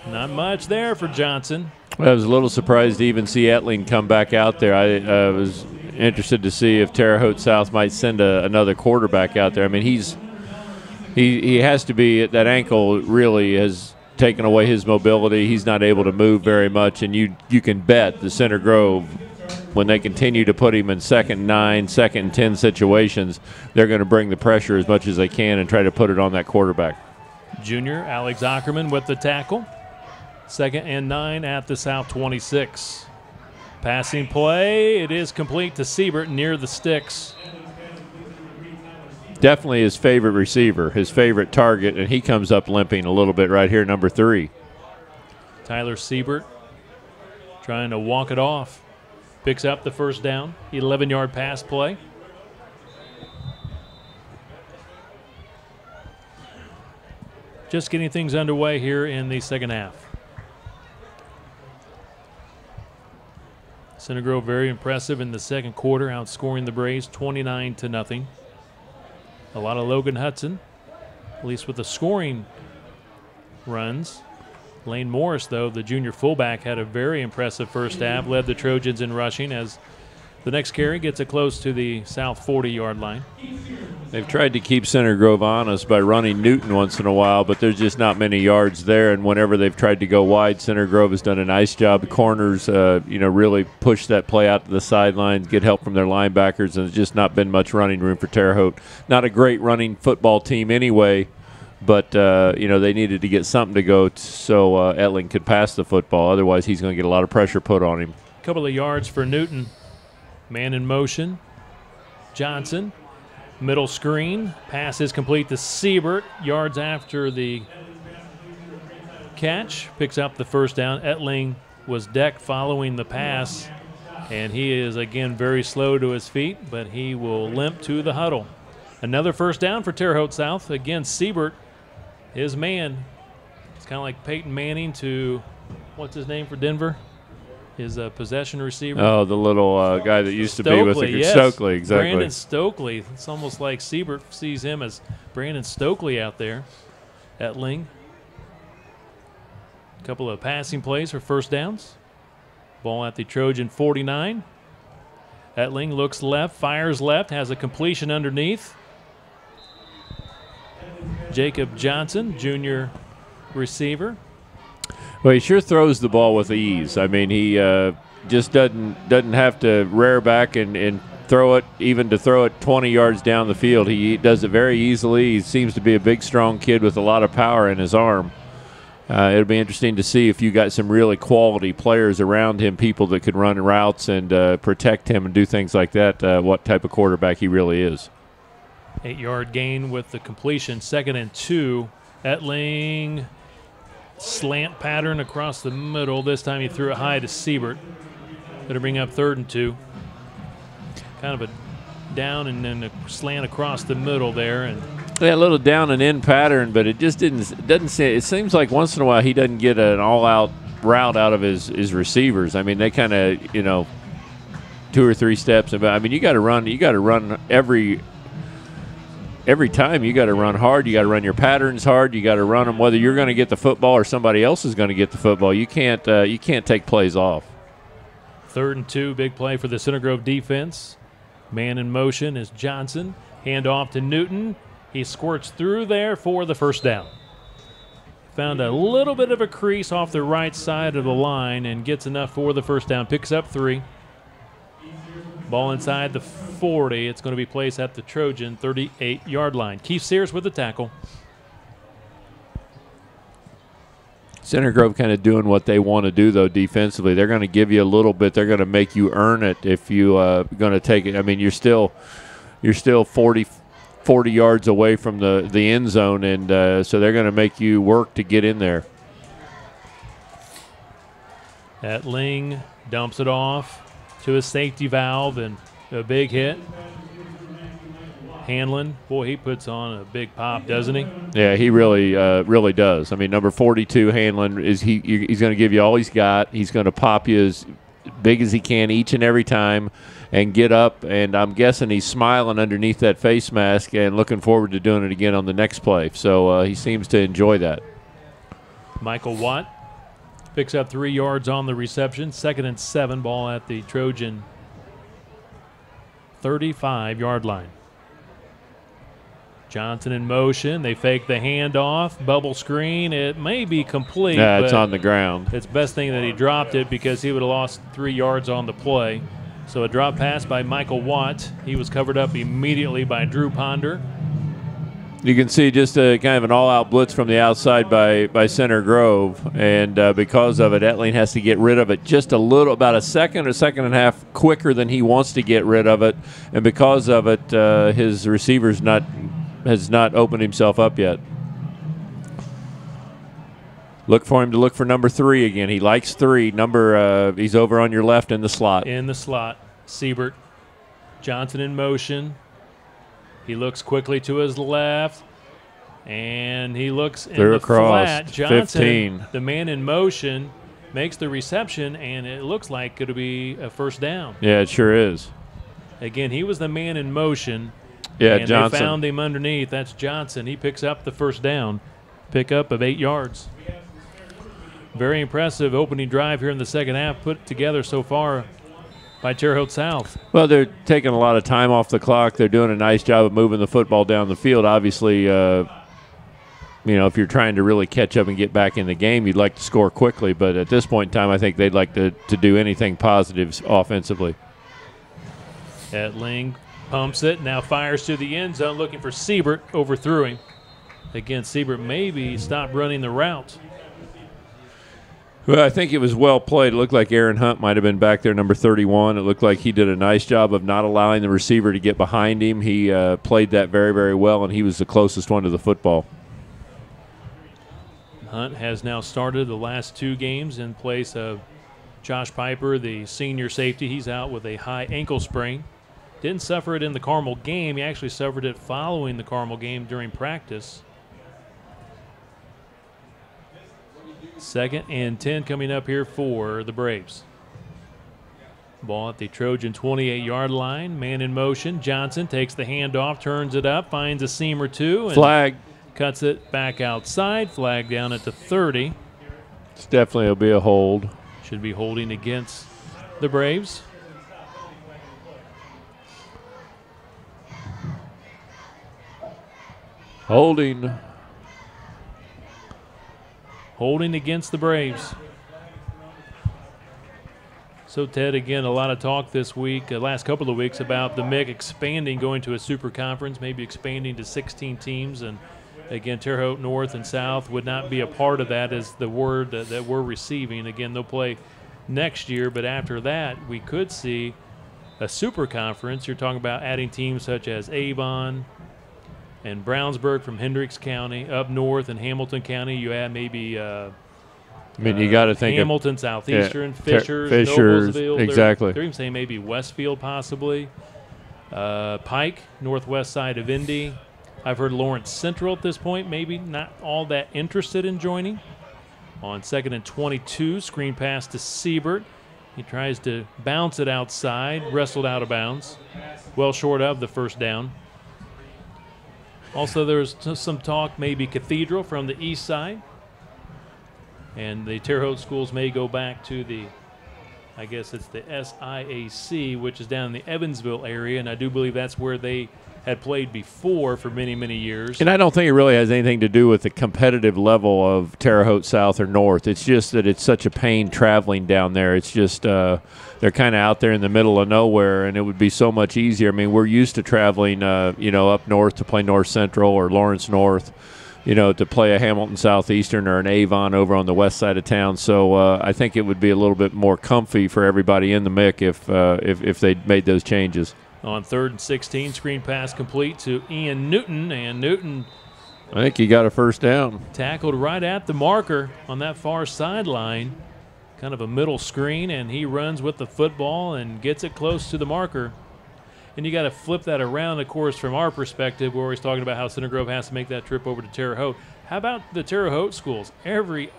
Not much there for Johnson. Well, I was a little surprised to even see Etling come back out there. I was interested to see if Terre Haute South might send another quarterback out there. I mean, he has to be, that ankle really has taken away his mobility. He's not able to move very much, and you can bet the Center Grove, when they continue to put him in 2nd and 9, 2nd and 10 situations, they're going to bring the pressure as much as they can and try to put it on that quarterback. Junior Alex Ackerman with the tackle. 2nd and 9 at the South 26. Passing play, it is complete to Siebert near the sticks. Definitely his favorite receiver, his favorite target, and he comes up limping a little bit right here, number 3. Tyler Siebert trying to walk it off. Picks up the first down, 11-yard pass play. Just getting things underway here in the second half. Center Grove very impressive in the second quarter, outscoring the Braves 29-0. A lot of Logan Hudson, at least with the scoring runs. Lane Morris, though, the junior fullback, had a very impressive first half, led the Trojans in rushing as the next carry gets it close to the South 40-yard line. They've tried to keep Center Grove honest by running Newton once in a while, but there's just not many yards there. And whenever they've tried to go wide, Center Grove has done a nice job. The corners, really push that play out to the sidelines, get help from their linebackers, and there's just not been much running room for Terre Haute. Not a great running football team anyway, but they needed to get something to go so Etling could pass the football. Otherwise, he's going to get a lot of pressure put on him. A couple of yards for Newton. Man in motion. Johnson. Middle screen. Pass is complete to Siebert. Yards after the catch. Picks up the first down. Etling was decked following the pass. And he is, again, very slow to his feet, but he will limp to the huddle. Another first down for Terre Haute South. Again, Siebert, his man. It's kind of like Peyton Manning to, what's his name for Denver? His possession receiver. Oh, the little guy that used to be with the yes. Stokely, exactly. Brandon Stokely. It's almost like Siebert sees him as Brandon Stokely out there at Ling. A couple of passing plays for first downs. Ball at the Trojan 49. Etling looks left, fires left, has a completion underneath. Jacob Johnson, junior receiver. Well, he sure throws the ball with ease. I mean, he just doesn't have to rear back and throw it, even to throw it 20 yards down the field. He does it very easily. He seems to be a big, strong kid with a lot of power in his arm. It'll be interesting to see if you got some really quality players around him, people that could run routes and protect him and do things like that, what type of quarterback he really is. 8-yard gain with the completion, 2nd and 2. Etling, slant pattern across the middle. This time he threw it high to Siebert. Going to bring up 3rd and 2. Kind of a down and then a slant across the middle there. And yeah, a little down and in pattern, but it just doesn't say. It seems like once in a while he doesn't get an all-out route out of his receivers. I mean, they kind of 2 or 3 steps. I mean, you got to run every time. You got to run hard. You got to run your patterns hard. You got to run them whether you're going to get the football or somebody else is going to get the football. You can't take plays off. 3rd and 2, big play for the Center Grove defense. Man in motion is Johnson. Hand off to Newton. He squirts through there for the first down. Found a little bit of a crease off the right side of the line and gets enough for the first down. Picks up 3. Ball inside the 40. It's going to be placed at the Trojan 38-yard line. Keith Sears with the tackle. Center Grove kind of doing what they want to do, though, defensively. They're going to give you a little bit. They're going to make you earn it if you going to take it. I mean, you're still 40 yards away from the end zone, and so they're going to make you work to get in there. Etling dumps it off to a safety valve and a big hit. Hanlon, boy, he puts on a big pop, doesn't he? Yeah, he really does. I mean, number 42, Hanlon, he's going to give you all he's got. He's going to pop you as big as he can each and every time and get up, and I'm guessing he's smiling underneath that face mask and looking forward to doing it again on the next play. So he seems to enjoy that. Michael Watt picks up 3 yards on the reception. 2nd and 7, ball at the Trojan 35-yard line. Johnson in motion. They fake the handoff. Bubble screen. It may be complete. Yeah, it's on the ground. It's best thing that he dropped it because he would have lost 3 yards on the play. So a drop pass by Michael Watt. He was covered up immediately by Drew Ponder. You can see just a kind of an all-out blitz from the outside by Center Grove, and because of it, Etling has to get rid of it just a little, about a second and a half quicker than he wants to get rid of it, and because of it, his receiver's has not opened himself up yet. Look for him to look for number 3 again. He likes 3. He's over on your left in the slot. In the slot, Siebert. Johnson in motion. He looks quickly to his left, and he looks in the flat. Johnson, 15. the man in motion, makes the reception, and it looks like it'll be a first down. Yeah, it sure is. Again, he was the man in motion. Yeah, and Johnson. They found him underneath. That's Johnson. He picks up the first down. Pickup of 8 yards. Very impressive opening drive here in the second half put together so far by Terre Haute South. Well, they're taking a lot of time off the clock. They're doing a nice job of moving the football down the field. Obviously, if you're trying to really catch up and get back in the game, you'd like to score quickly. But at this point in time, I think they'd like to do anything positive offensively. Etling pumps it, now fires to the end zone looking for Siebert, overthrew him. Again, Siebert maybe stopped running the route. Well, I think it was well played. It looked like Aaron Hunt might have been back there, number 31. It looked like he did a nice job of not allowing the receiver to get behind him. He played that very, very well, and he was the closest one to the football. Hunt has now started the last 2 games in place of Josh Piper, the senior safety. He's out with a high ankle sprain. Didn't suffer it in the Carmel game. He actually suffered it following the Carmel game during practice. 2nd and 10 coming up here for the Braves. Ball at the Trojan 28-yard line. Man in motion. Johnson takes the handoff, turns it up, finds a seam or two. And flag. Cuts it back outside. Flag down at the 30. It's definitely will be a hold. Should be holding against the Braves. Holding against the Braves. So, Ted, again, a lot of talk this week, last couple of weeks, about the MIC expanding, going to a super conference, maybe expanding to 16 teams. And, again, Terre Haute North and South would not be a part of that, is the word that we're receiving. Again, they'll play next year, but after that, we could see a super conference. You're talking about adding teams such as Avon and Brownsburg from Hendricks County. Up north in Hamilton County, you add maybe you got to think Hamilton, Southeastern, Fishers, Fishers, Noblesville. exactly. They're even saying maybe Westfield possibly. Pike, northwest side of Indy. I've heard Lawrence Central at this point, maybe not all that interested in joining. On 2nd and 22, screen pass to Siebert. He tries to bounce it outside, wrestled out of bounds. Well short of the first down. Also, there's some talk maybe Cathedral from the east side. And the Terre Haute schools may go back to the, I guess it's the SIAC, which is down in the Evansville area. And I do believe that's where they had played before for many, many years. And I don't think it really has anything to do with the competitive level of Terre Haute South or North. It's just that it's such a pain traveling down there. It's just they're kind of out there in the middle of nowhere, and it would be so much easier. I mean, we're used to traveling, up north to play North Central or Lawrence North, to play a Hamilton Southeastern or an Avon over on the west side of town. So I think it would be a little bit more comfy for everybody in the MIC if they made those changes. On 3rd and 16, screen pass complete to Ian Newton, and Newton, I think he got a first down. Tackled right at the marker on that far sideline, kind of a middle screen, and he runs with the football and gets it close to the marker. And you got to flip that around, of course, from our perspective. We're always talking about how Center Grove has to make that trip over to Terre Haute. How about the Terre Haute schools? Every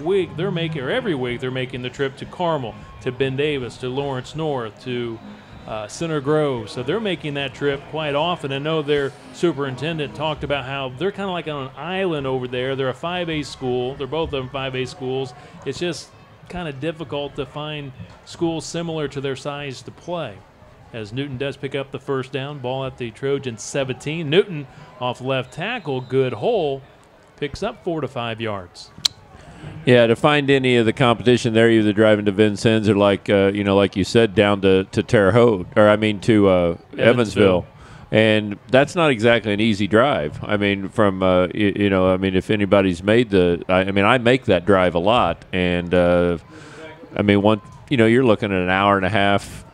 week they're making the trip to Carmel, to Ben Davis, to Lawrence North, to Center Grove. So they're making that trip quite often. I know their superintendent talked about how they're kind of like on an island over there. They're a 5A school. They're both of them 5A schools. It's just kind of difficult to find schools similar to their size to play. As Newton does pick up the first down, ball at the Trojan 17. Newton off left tackle, good hole, picks up 4 to 5 yards. Yeah, to find any of the competition there, either driving to Vincennes or like you said, down to Terre Haute, to Evansville. And that's not exactly an easy drive. I mean, if anybody's made I make that drive a lot. And, you're looking at an hour and a half,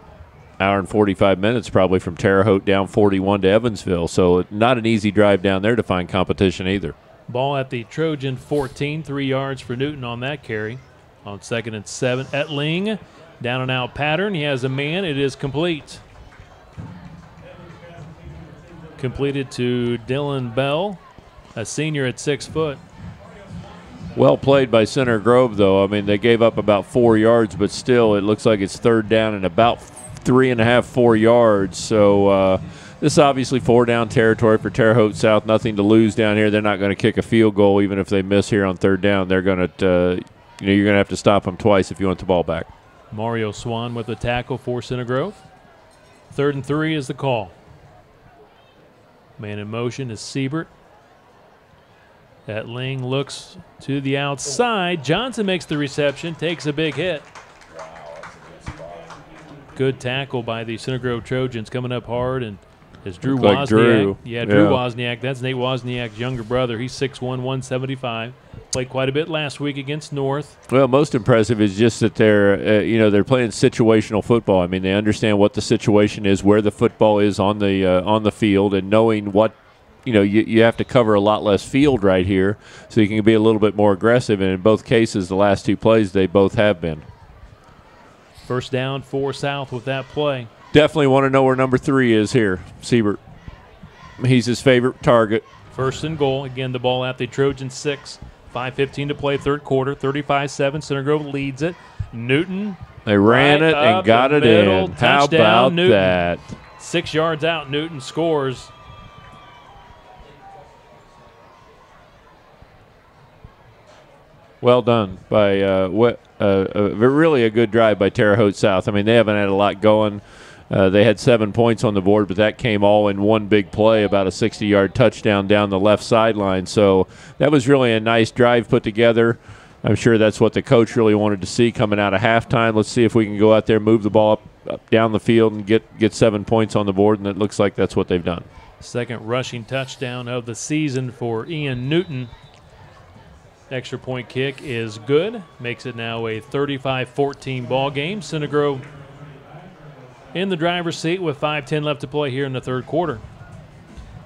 hour and 45 minutes probably from Terre Haute down 41 to Evansville. So not an easy drive down there to find competition either. Ball at the Trojan 14, 3 yards for Newton on that carry. On 2nd and 7, Etling, down and out pattern. He has a man. It is complete. Completed to Dylan Bell, a senior at 6 foot. Well played by Center Grove, though. I mean, they gave up about 4 yards, but still it looks like it's 3rd down and about 3.5, 4 yards. So this is obviously 4-down territory for Terre Haute South. Nothing to lose down here. They're not going to kick a field goal even if they miss here on 3rd down. They're going to, you're going to have to stop them twice if you want the ball back. Mario Swan with the tackle for Center Grove. 3rd and 3 is the call. Man in motion is Siebert. Etling looks to the outside. Johnson makes the reception, takes a big hit. Good tackle by the Center Grove Trojans, coming up hard, and is Drew Wozniak. Like Drew. Yeah, Drew Wozniak. That's Nate Wozniak's younger brother. He's 6'1", 175. Played quite a bit last week against North. Well, most impressive is just that they're they're playing situational football. I mean, they understand what the situation is, where the football is on the field, and knowing what you have to cover a lot less field right here, so you can be a little bit more aggressive. And in both cases, the last 2 plays, they both have been. First down for South with that play. Definitely want to know where number 3 is here, Siebert. He's his favorite target. 1st and goal. Again, the ball at the Trojan 6. 5:15 to play, 3rd quarter. 35-7. Center Grove leads it. Newton. They ran it and got it in. How about that? 6 yards out, Newton scores. Well done by really a good drive by Terre Haute South. I mean, they haven't had a lot going. They had 7 points on the board, but that came all in one big play, about a 60-yard touchdown down the left sideline. So that was really a nice drive put together. I'm sure that's what the coach really wanted to see coming out of halftime. Let's see if we can go out there, move the ball up down the field, and get 7 points on the board, and it looks like that's what they've done. Second rushing touchdown of the season for Ian Newton. Extra point kick is good. Makes it now a 35-14 ball game. Center Grove in the driver's seat with 5:10 left to play here in the third quarter.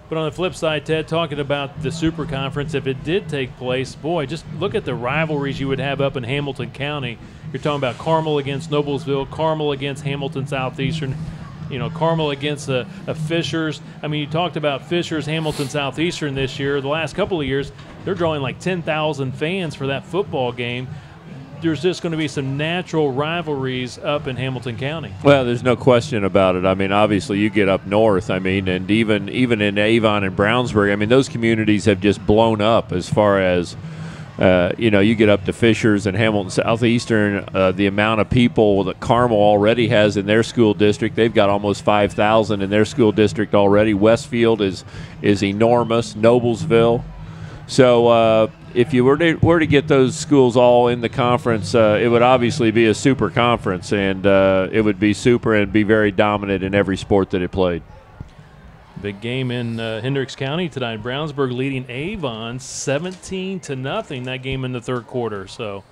But on the flip side, Ted, talking about the Super Conference, if it did take place, boy, just look at the rivalries you would have up in Hamilton County. You're talking about Carmel against Noblesville, Carmel against Hamilton Southeastern, Carmel against a Fishers. I mean, you talked about Fishers, Hamilton Southeastern this year. The last couple of years, they're drawing like 10,000 fans for that football game. There's just going to be some natural rivalries up in Hamilton County. Well, there's no question about it. I mean, obviously you get up north, and even in Avon and Brownsburg, I mean, those communities have just blown up as far as, you get up to Fishers and Hamilton Southeastern, the amount of people that Carmel already has in their school district. They've got almost 5,000 in their school district already. Westfield is enormous, Noblesville. So if you were to get those schools all in the conference, it would obviously be a super conference, and it would be super and be very dominant in every sport that it played. Big game in Hendricks County tonight. Brownsburg leading Avon 17-0. That game in the third quarter. So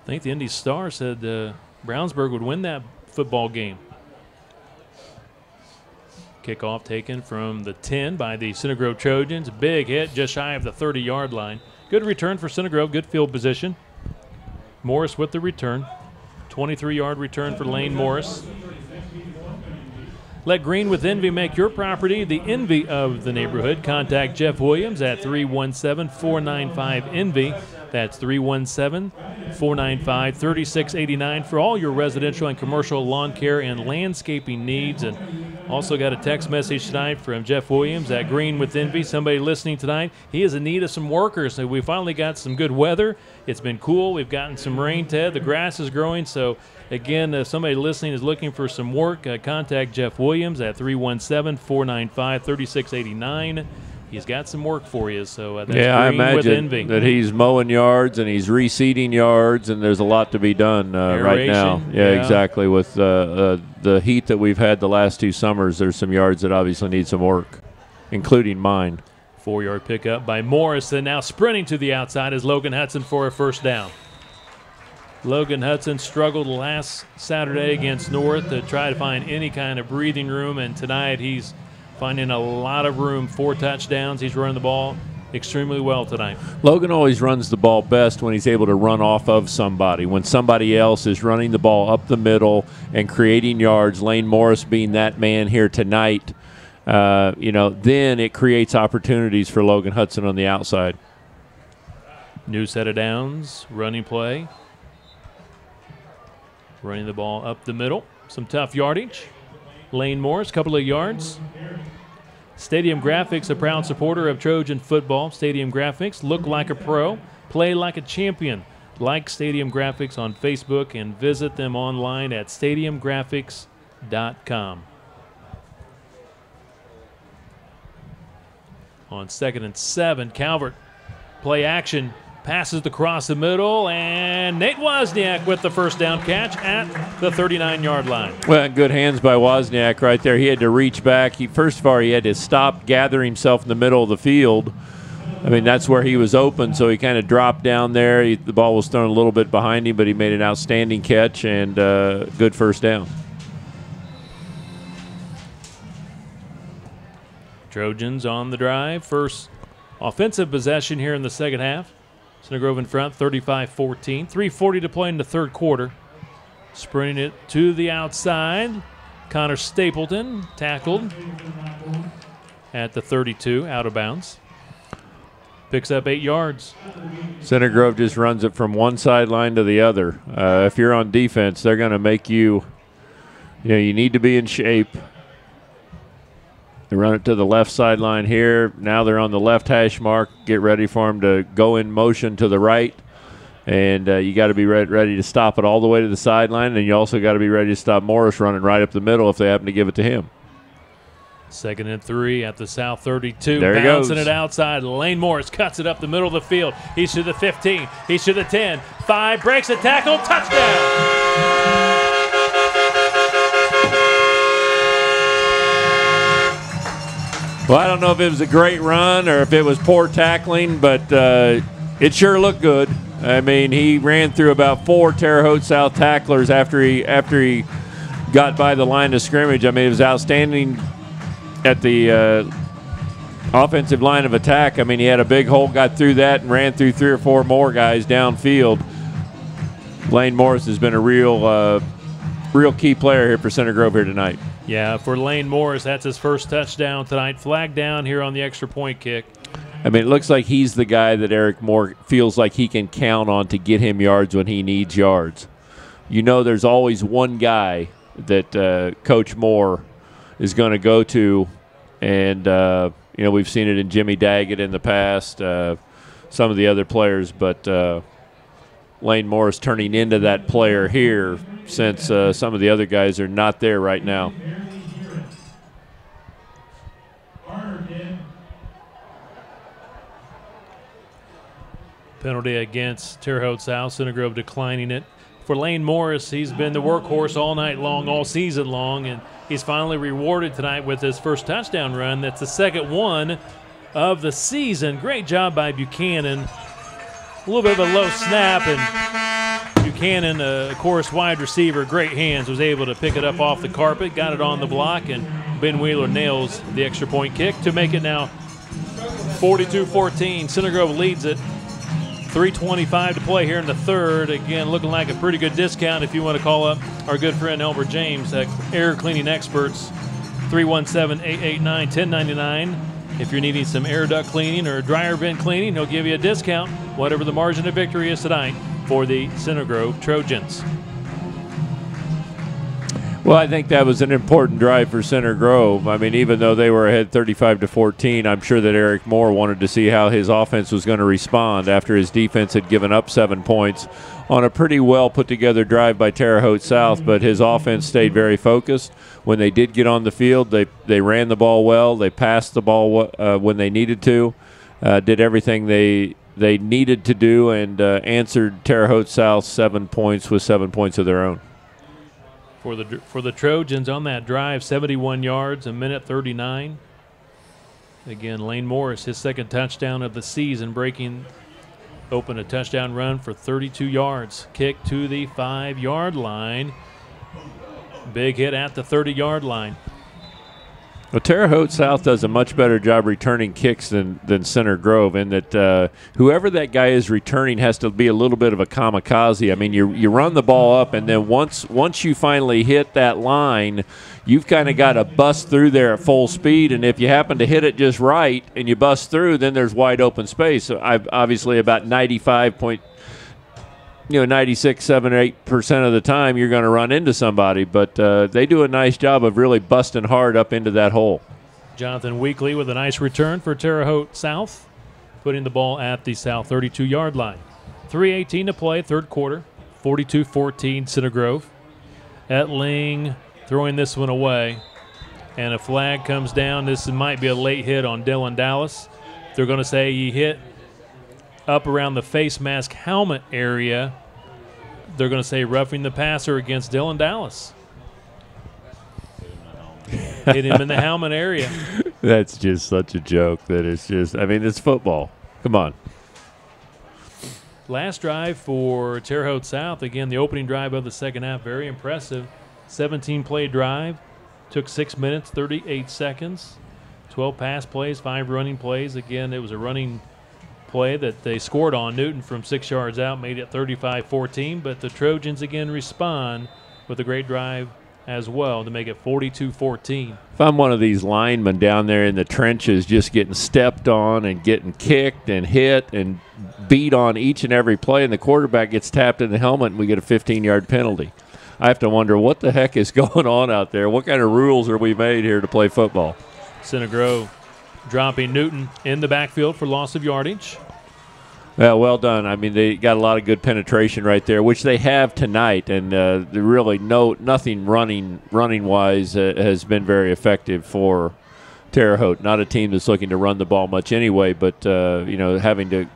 I think the Indy Star said Brownsburg would win that football game. Kickoff taken from the 10 by the Center Grove Trojans. Big hit just shy of the 30-yard line. Good return for Center Grove. Good field position. Morris with the return. 23-yard return for Lane Morris. Let Green with Envy make your property the envy of the neighborhood. Contact Jeff Williams at 317-495-ENVY. That's 317-495-3689 for all your residential and commercial lawn care and landscaping needs. And also got a text message tonight from Jeff Williams at Green with Envy. Somebody listening tonight, he is in need of some workers. So we finally got some good weather. It's been cool. We've gotten some rain, Ted. The grass is growing. So, again, if somebody listening is looking for some work, contact Jeff Williams at 317-495-3689. He's got some work for you, so that's Green I imagine with Envy. that he's mowing yards and he's reseeding yards, and there's a lot to be done right now. Yeah, exactly. With the heat that we've had the last 2 summers, there's some yards that obviously need some work, including mine. 4-yard pickup by Morris, and now sprinting to the outside is Logan Hudson for a first down. Logan Hudson struggled last Saturday against North to try to find any kind of breathing room, and tonight he's finding a lot of room. 4 touchdowns. He's running the ball extremely well tonight. Logan always runs the ball best when he's able to run off of somebody. When somebody else is running the ball up the middle and creating yards, Lane Morris being that man here tonight, then it creates opportunities for Logan Hudson on the outside. New set of downs, running play. Running the ball up the middle. Some tough yardage. Lane Morris, couple of yards. Stadium Graphics, a proud supporter of Trojan football. Stadium Graphics, look like a pro, play like a champion. Like Stadium Graphics on Facebook and visit them online at stadiumgraphics.com. On 2nd and 7, Calvert, play action. Passes across the middle, and Nate Wozniak with the first down catch at the 39-yard line. Well, good hands by Wozniak right there. He had to reach back. First of all, he had to stop, gather himself in the middle of the field. I mean, that's where he was open, so he kind of dropped down there. The ball was thrown a little bit behind him, but he made an outstanding catch and good first down. Trojans on the drive. First offensive possession here in the second half. Center Grove in front, 35-14. 3:40 to play in the third quarter. Sprinting it to the outside. Connor Stapleton tackled at the 32, out of bounds. Picks up 8 yards. Center Grove just runs it from one sideline to the other. If you're on defense, they're going to make you need to be in shape. They run it to the left sideline here. Now they're on the left hash mark. Get ready for them to go in motion to the right. And you got to be ready to stop it all the way to the sideline, and you also got to be ready to stop Morris running right up the middle if they happen to give it to him. 2nd and 3 at the South 32. There he bouncing goes. it outside. Lane Morris cuts it up the middle of the field. He's to the 15. He's to the 10. 5, breaks a tackle, touchdown. Well, I don't know if it was a great run or if it was poor tackling, but it sure looked good. I mean, he ran through about 4 Terre Haute South tacklers after he got by the line of scrimmage. I mean, it was outstanding at the offensive line of attack. I mean, he had a big hole, got through that, and ran through 3 or 4 more guys downfield. Lane Morris has been a real key player here for Center Grove here tonight. Yeah, for Lane Morris, that's his first touchdown tonight. Flag down here on the extra point kick. I mean, it looks like he's the guy that Eric Moore feels like he can count on to get him yards when he needs yards. You know, there's always one guy that Coach Moore is going to go to, and you know, we've seen it in Jimmy Daggett in the past, some of the other players, but Lane Morris turning into that player here since some of the other guys are not there right now. Penalty against Terre Haute South. Center Grove declining it. For Lane Morris, he's been the workhorse all night long, all season long, and he's finally rewarded tonight with his first touchdown run. That's the second one of the season. Great job by Buchanan. A little bit of a low snap, and Buchanan, of course, wide receiver, great hands, was able to pick it up off the carpet, got it on the block, and Ben Wheeler nails the extra point kick to make it now 42-14. Center Grove leads it. 3:25 to play here in the third. Again, looking like a pretty good discount if you want to call up our good friend Elmer James, air cleaning experts, 317-889-1099. If you're needing some air duct cleaning or dryer vent cleaning, he'll give you a discount, whatever the margin of victory is tonight for the Center Grove Trojans. Well, I think that was an important drive for Center Grove. I mean, even though they were ahead 35-14, I'm sure that Eric Moore wanted to see how his offense was going to respond after his defense had given up 7 points on a pretty well put together drive by Terre Haute South, but his offense stayed very focused. When they did get on the field, they ran the ball well. They passed the ball when they needed to, did everything they needed to do, and answered Terre Haute South 7 points with 7 points of their own. For the Trojans on that drive, 71 yards, a minute 39. Again, Lane Morris, his second touchdown of the season, breaking open a touchdown run for 32 yards. Kick to the 5-yard line. Big hit at the 30-yard line. Well, Terre Haute South does a much better job returning kicks than Center Grove, in that whoever that guy is returning has to be a little bit of a kamikaze. I mean, you run the ball up, and then once you finally hit that line, you've kind of got to bust through there at full speed, and if you happen to hit it just right and you bust through, then there's wide open space. So obviously about 96, 7, 8% of the time you're going to run into somebody, but they do a nice job of really busting hard up into that hole. Jonathan Weekly with a nice return for Terre Haute South, putting the ball at the South 32-yard line. 3:18 to play, third quarter, 42-14 Center Grove. Etling throwing this one away, and a flag comes down. This might be a late hit on Dylan Dallas. They're going to say he hit up around the face mask helmet area. They're going to say roughing the passer against Dylan Dallas. Hit him in the helmet area. That's just such a joke that it's just, I mean, it's football. Come on. Last drive for Terre Haute South. Again, the opening drive of the second half, very impressive. 17-play drive. Took 6 minutes, 38 seconds. 12 pass plays, 5 running plays. Again, it was a running play that they scored on. Newton from 6 yards out made it 35-14, but the Trojans again respond with a great drive as well to make it 42-14. If I'm one of these linemen down there in the trenches just getting stepped on and getting kicked and hit and beat on each and every play, and the quarterback gets tapped in the helmet and we get a 15-yard penalty, I have to wonder what the heck is going on out there. What kind of rules are we made here to play football? Center Grove dropping Newton in the backfield for loss of yardage. Yeah, well done. I mean, they got a lot of good penetration right there, which they have tonight, and really nothing running-wise has been very effective for Terre Haute. Not a team that's looking to run the ball much anyway, but having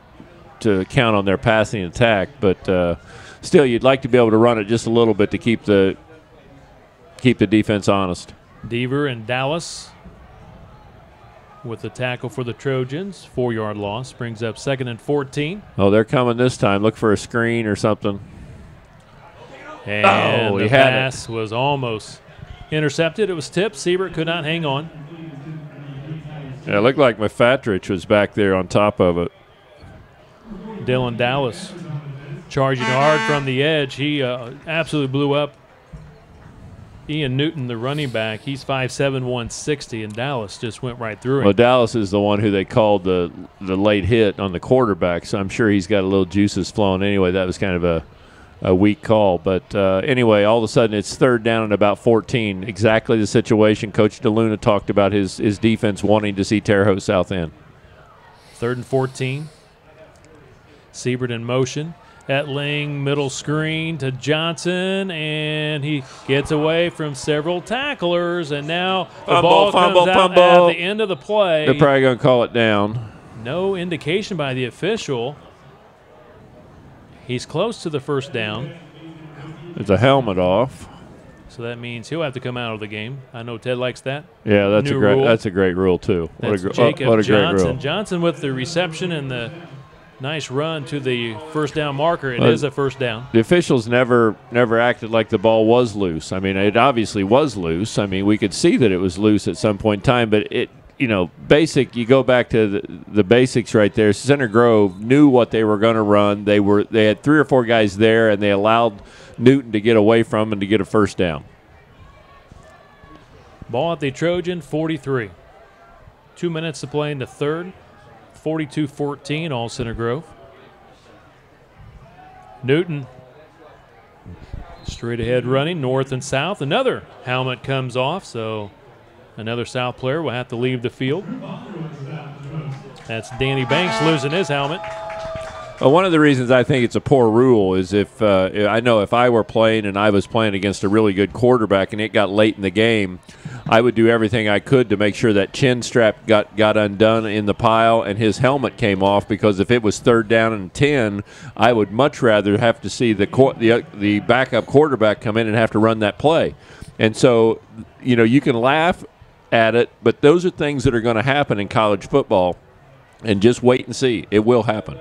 to count on their passing attack. But still, you'd like to be able to run it just a little bit to keep the defense honest. Deaver and Dallas with the tackle for the Trojans. 4-yard loss brings up 2nd and 14. Oh, they're coming this time. Look for a screen or something. And the pass was almost intercepted. It was tipped. Siebert could not hang on. Yeah, it looked like Mafatrich was back there on top of it. Dylan Dallas charging hard from the edge. He absolutely blew up Ian Newton, the running back. He's 5'7", 160, and Dallas just went right through him. Well, Dallas is the one who they called the late hit on the quarterback, so I'm sure he's got a little juices flowing anyway. That was kind of a weak call. But anyway, all of a sudden it's 3rd down and about 14. Exactly the situation Coach DeLuna talked about his defense wanting to see Terre Haute South in. 3rd and 14. Siebert in motion. Etling, middle screen to Johnson, and he gets away from several tacklers, and now the ball comes out at the end of the play. They're probably going to call it down. No indication by the official. He's close to the 1st down. There's a helmet off. So that means he'll have to come out of the game. I know Ted likes that. Yeah, that's a great rule too. That's Jacob what a Johnson. great rule. Johnson with the reception and the nice run to the 1st down marker. It is a 1st down. The officials never acted like the ball was loose. I mean, it obviously was loose. I mean, we could see that it was loose at some point in time, but you go back to the basics right there. Center Grove knew what they were going to run. They had 3 or 4 guys there, and they allowed Newton to get away from and to get a 1st down. Ball at the Trojan 43. 2 minutes to play in the 3rd. 42-14, all Center Grove. Newton straight ahead running north and south. Another helmet comes off, so another South player will have to leave the field. That's Danny Banks losing his helmet. Well, one of the reasons I think it's a poor rule is if I were playing and I was playing against a really good quarterback and it got late in the game, I would do everything I could to make sure that chin strap got undone in the pile and his helmet came off, because if it was 3rd down and 10, I would much rather have to see the backup quarterback come in and have to run that play. And so, you can laugh at it, but those are things that are going to happen in college football, and just wait and see. It will happen.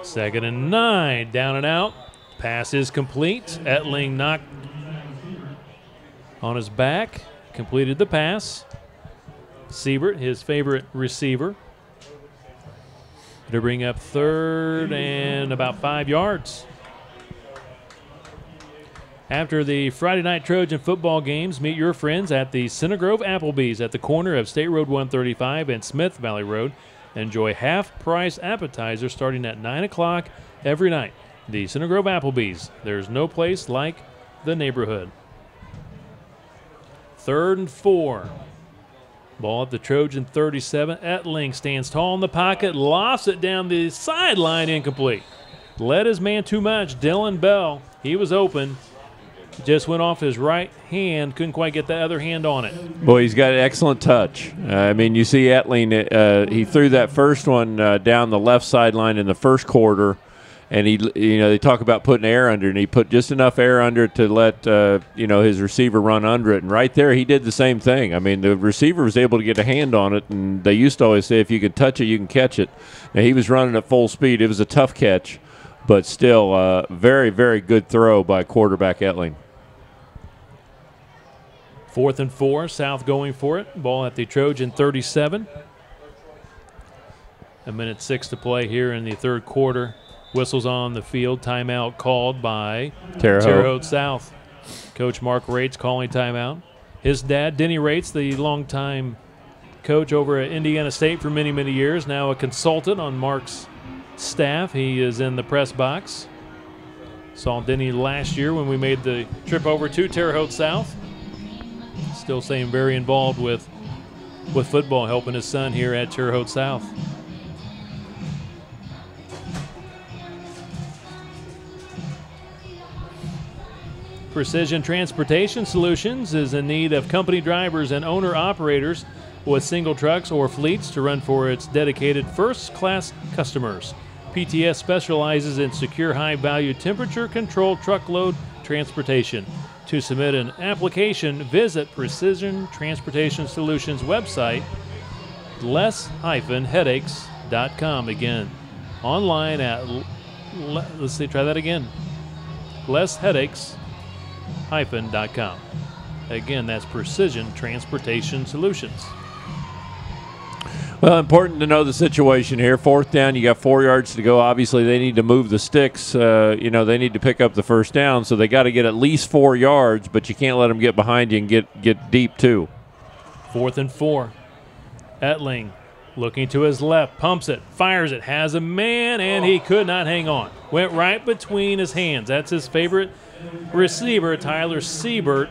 2nd and 9, down and out. Pass is complete. Etling knocked on his back, completed the pass. Siebert, his favorite receiver, to bring up 3rd and about 5 yards. After the Friday night Trojan football games, meet your friends at the Center Grove Applebee's at the corner of State Road 135 and Smith Valley Road. Enjoy half-price appetizers starting at 9 o'clock every night. The Center Grove Applebee's. There's no place like the neighborhood. 3rd and 4. Ball at the Trojan 37. Etling stands tall in the pocket, lofts it down the sideline, incomplete. Led his man too much. Dylan Bell, he was open. Just went off his right hand. Couldn't quite get the other hand on it. Boy, he's got an excellent touch. I mean, you see Etling, he threw that first one down the left sideline in the 1st quarter, and they talk about putting air under it, and he put just enough air under it to let his receiver run under it. And right there, he did the same thing. I mean, the receiver was able to get a hand on it, and they used to always say, if you can touch it, you can catch it. Now, he was running at full speed. It was a tough catch, but still very, very good throw by quarterback Etling. 4th and 4, South going for it. Ball at the Trojan 37. 1:06 to play here in the 3rd quarter. Whistles on the field. Timeout called by Terre Haute South. Coach Mark Rates calling timeout. His dad, Denny Rates, the longtime coach over at Indiana State for many, many years, now a consultant on Mark's staff. He is in the press box. Saw Denny last year when we made the trip over to Terre Haute South. Still staying very involved with football, helping his son here at Terre Haute South. Precision Transportation Solutions is in need of company drivers and owner-operators with single trucks or fleets to run for its dedicated first-class customers. PTS specializes in secure, high-value, temperature-controlled truckload transportation. To submit an application, visit Precision Transportation Solutions website, less-headaches.com. Again, online at, let's see, try that again, lessheadaches-.com. Again, that's Precision Transportation Solutions. Well, important to know the situation here. 4th down, you got 4 yards to go. Obviously, they need to move the sticks. They need to pick up the first down, so they got to get at least 4 yards, but you can't let them get behind you and get deep, too. 4th and 4. Etling looking to his left, pumps it, fires it, has a man, and he could not hang on. Went right between his hands. That's his favorite receiver, Tyler Siebert.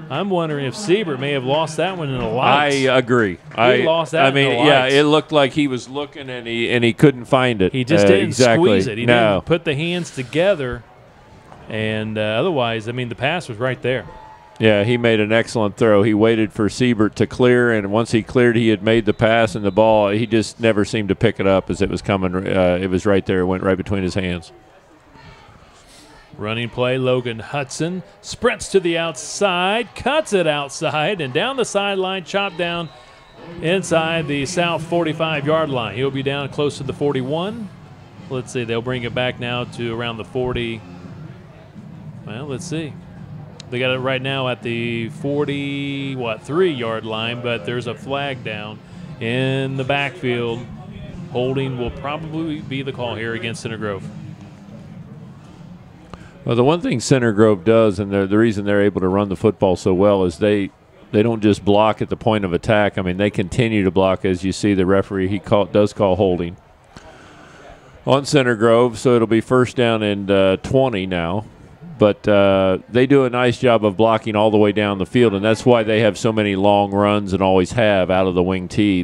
I'm wondering if Siebert may have lost that one in the lights. I agree. He lost that in the lights. Yeah, it looked like he was looking and he couldn't find it. He just didn't exactly. squeeze it. He didn't put the hands together, and otherwise, the pass was right there. Yeah, he made an excellent throw. He waited for Siebert to clear, and once he cleared, he had made the pass, and the ball, he just never seemed to pick it up as it was coming. It was right there. It went right between his hands. Running play, Logan Hudson sprints to the outside, cuts it outside, and down the sideline, chopped down inside the south 45-yard line. He'll be down close to the 41. Let's see, they'll bring it back now to around the 40. Well, let's see. They got it right now at the 3-yard line, but there's a flag down in the backfield. Holding will probably be the call here against Center Grove. Well, the one thing Center Grove does, and the reason they're able to run the football so well, is they don't just block at the point of attack. They continue to block. As you see, the referee, does call holding on Center Grove, so it'll be 1st down and 20 now. But they do a nice job of blocking all the way down the field, and that's why they have so many long runs and always have out of the wing tee.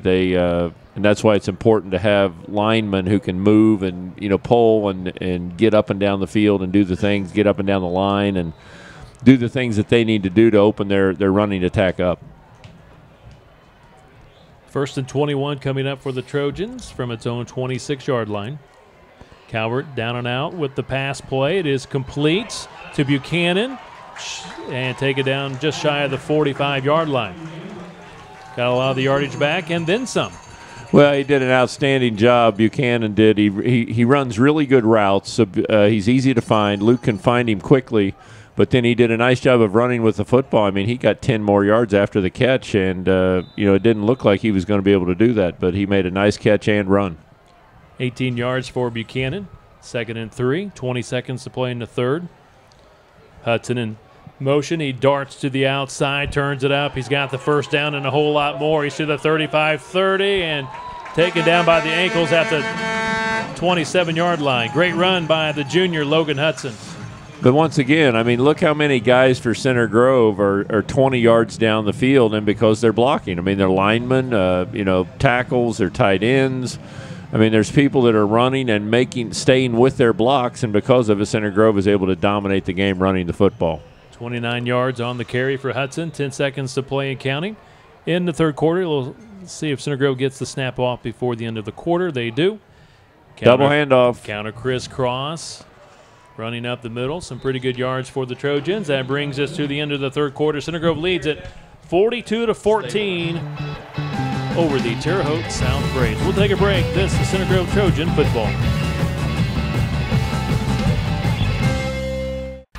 And that's why it's important to have linemen who can move and pull and get up and down the field and do the things, get up and down the line and do the things that they need to do to open their running attack up. 1st and 21 coming up for the Trojans from its own 26-yard line. Calvert down and out with the pass play. It is complete to Buchanan and take it down just shy of the 45-yard line. Got a lot of the yardage back and then some. Well, he did an outstanding job. Buchanan did. He runs really good routes. So, he's easy to find. Luke can find him quickly, but then he did a nice job of running with the football. He got 10 more yards after the catch, and it didn't look like he was going to be able to do that, but he made a nice catch and run. 18 yards for Buchanan. 2nd and 3. 20 seconds to play in the 3rd. Hudson in motion. He darts to the outside, turns it up. He's got the 1st down and a whole lot more. He's to the 35-30 and taken down by the ankles at the 27-yard line. Great run by the junior Logan Hudson. But once again, look how many guys for Center Grove are 20 yards down the field, and because they're blocking. They're linemen, tackles, they're tight ends. There's people that are running and staying with their blocks, and because of it, Center Grove is able to dominate the game running the football. 29 yards on the carry for Hudson. 10 seconds to play and counting. In the 3rd quarter, we'll see if Center Grove gets the snap off before the end of the quarter. They do. Double handoff. Counter crisscross. Running up the middle. Some pretty good yards for the Trojans. That brings us to the end of the 3rd quarter. Center Grove leads it 42-14 over the Terre Haute South Braves. We'll take a break. This is Center Grove Trojan football.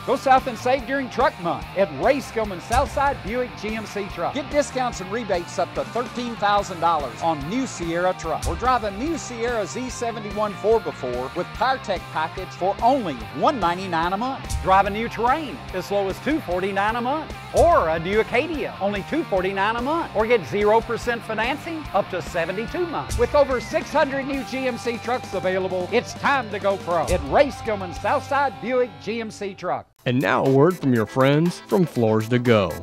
Go south and save during Truck Month at Ray Skillman Southside Buick GMC Truck. Get discounts and rebates up to $13,000 on new Sierra trucks. Or drive a new Sierra Z71 4x4 with PowerTech package for only $199 a month. Drive a new Terrain as low as $249 a month. Or a new Acadia, only $249 a month. Or get 0% financing up to 72 months. With over 600 new GMC trucks available, it's time to go pro at Ray Skillman Southside Buick GMC Truck. And now a word from your friends from Floors to Go.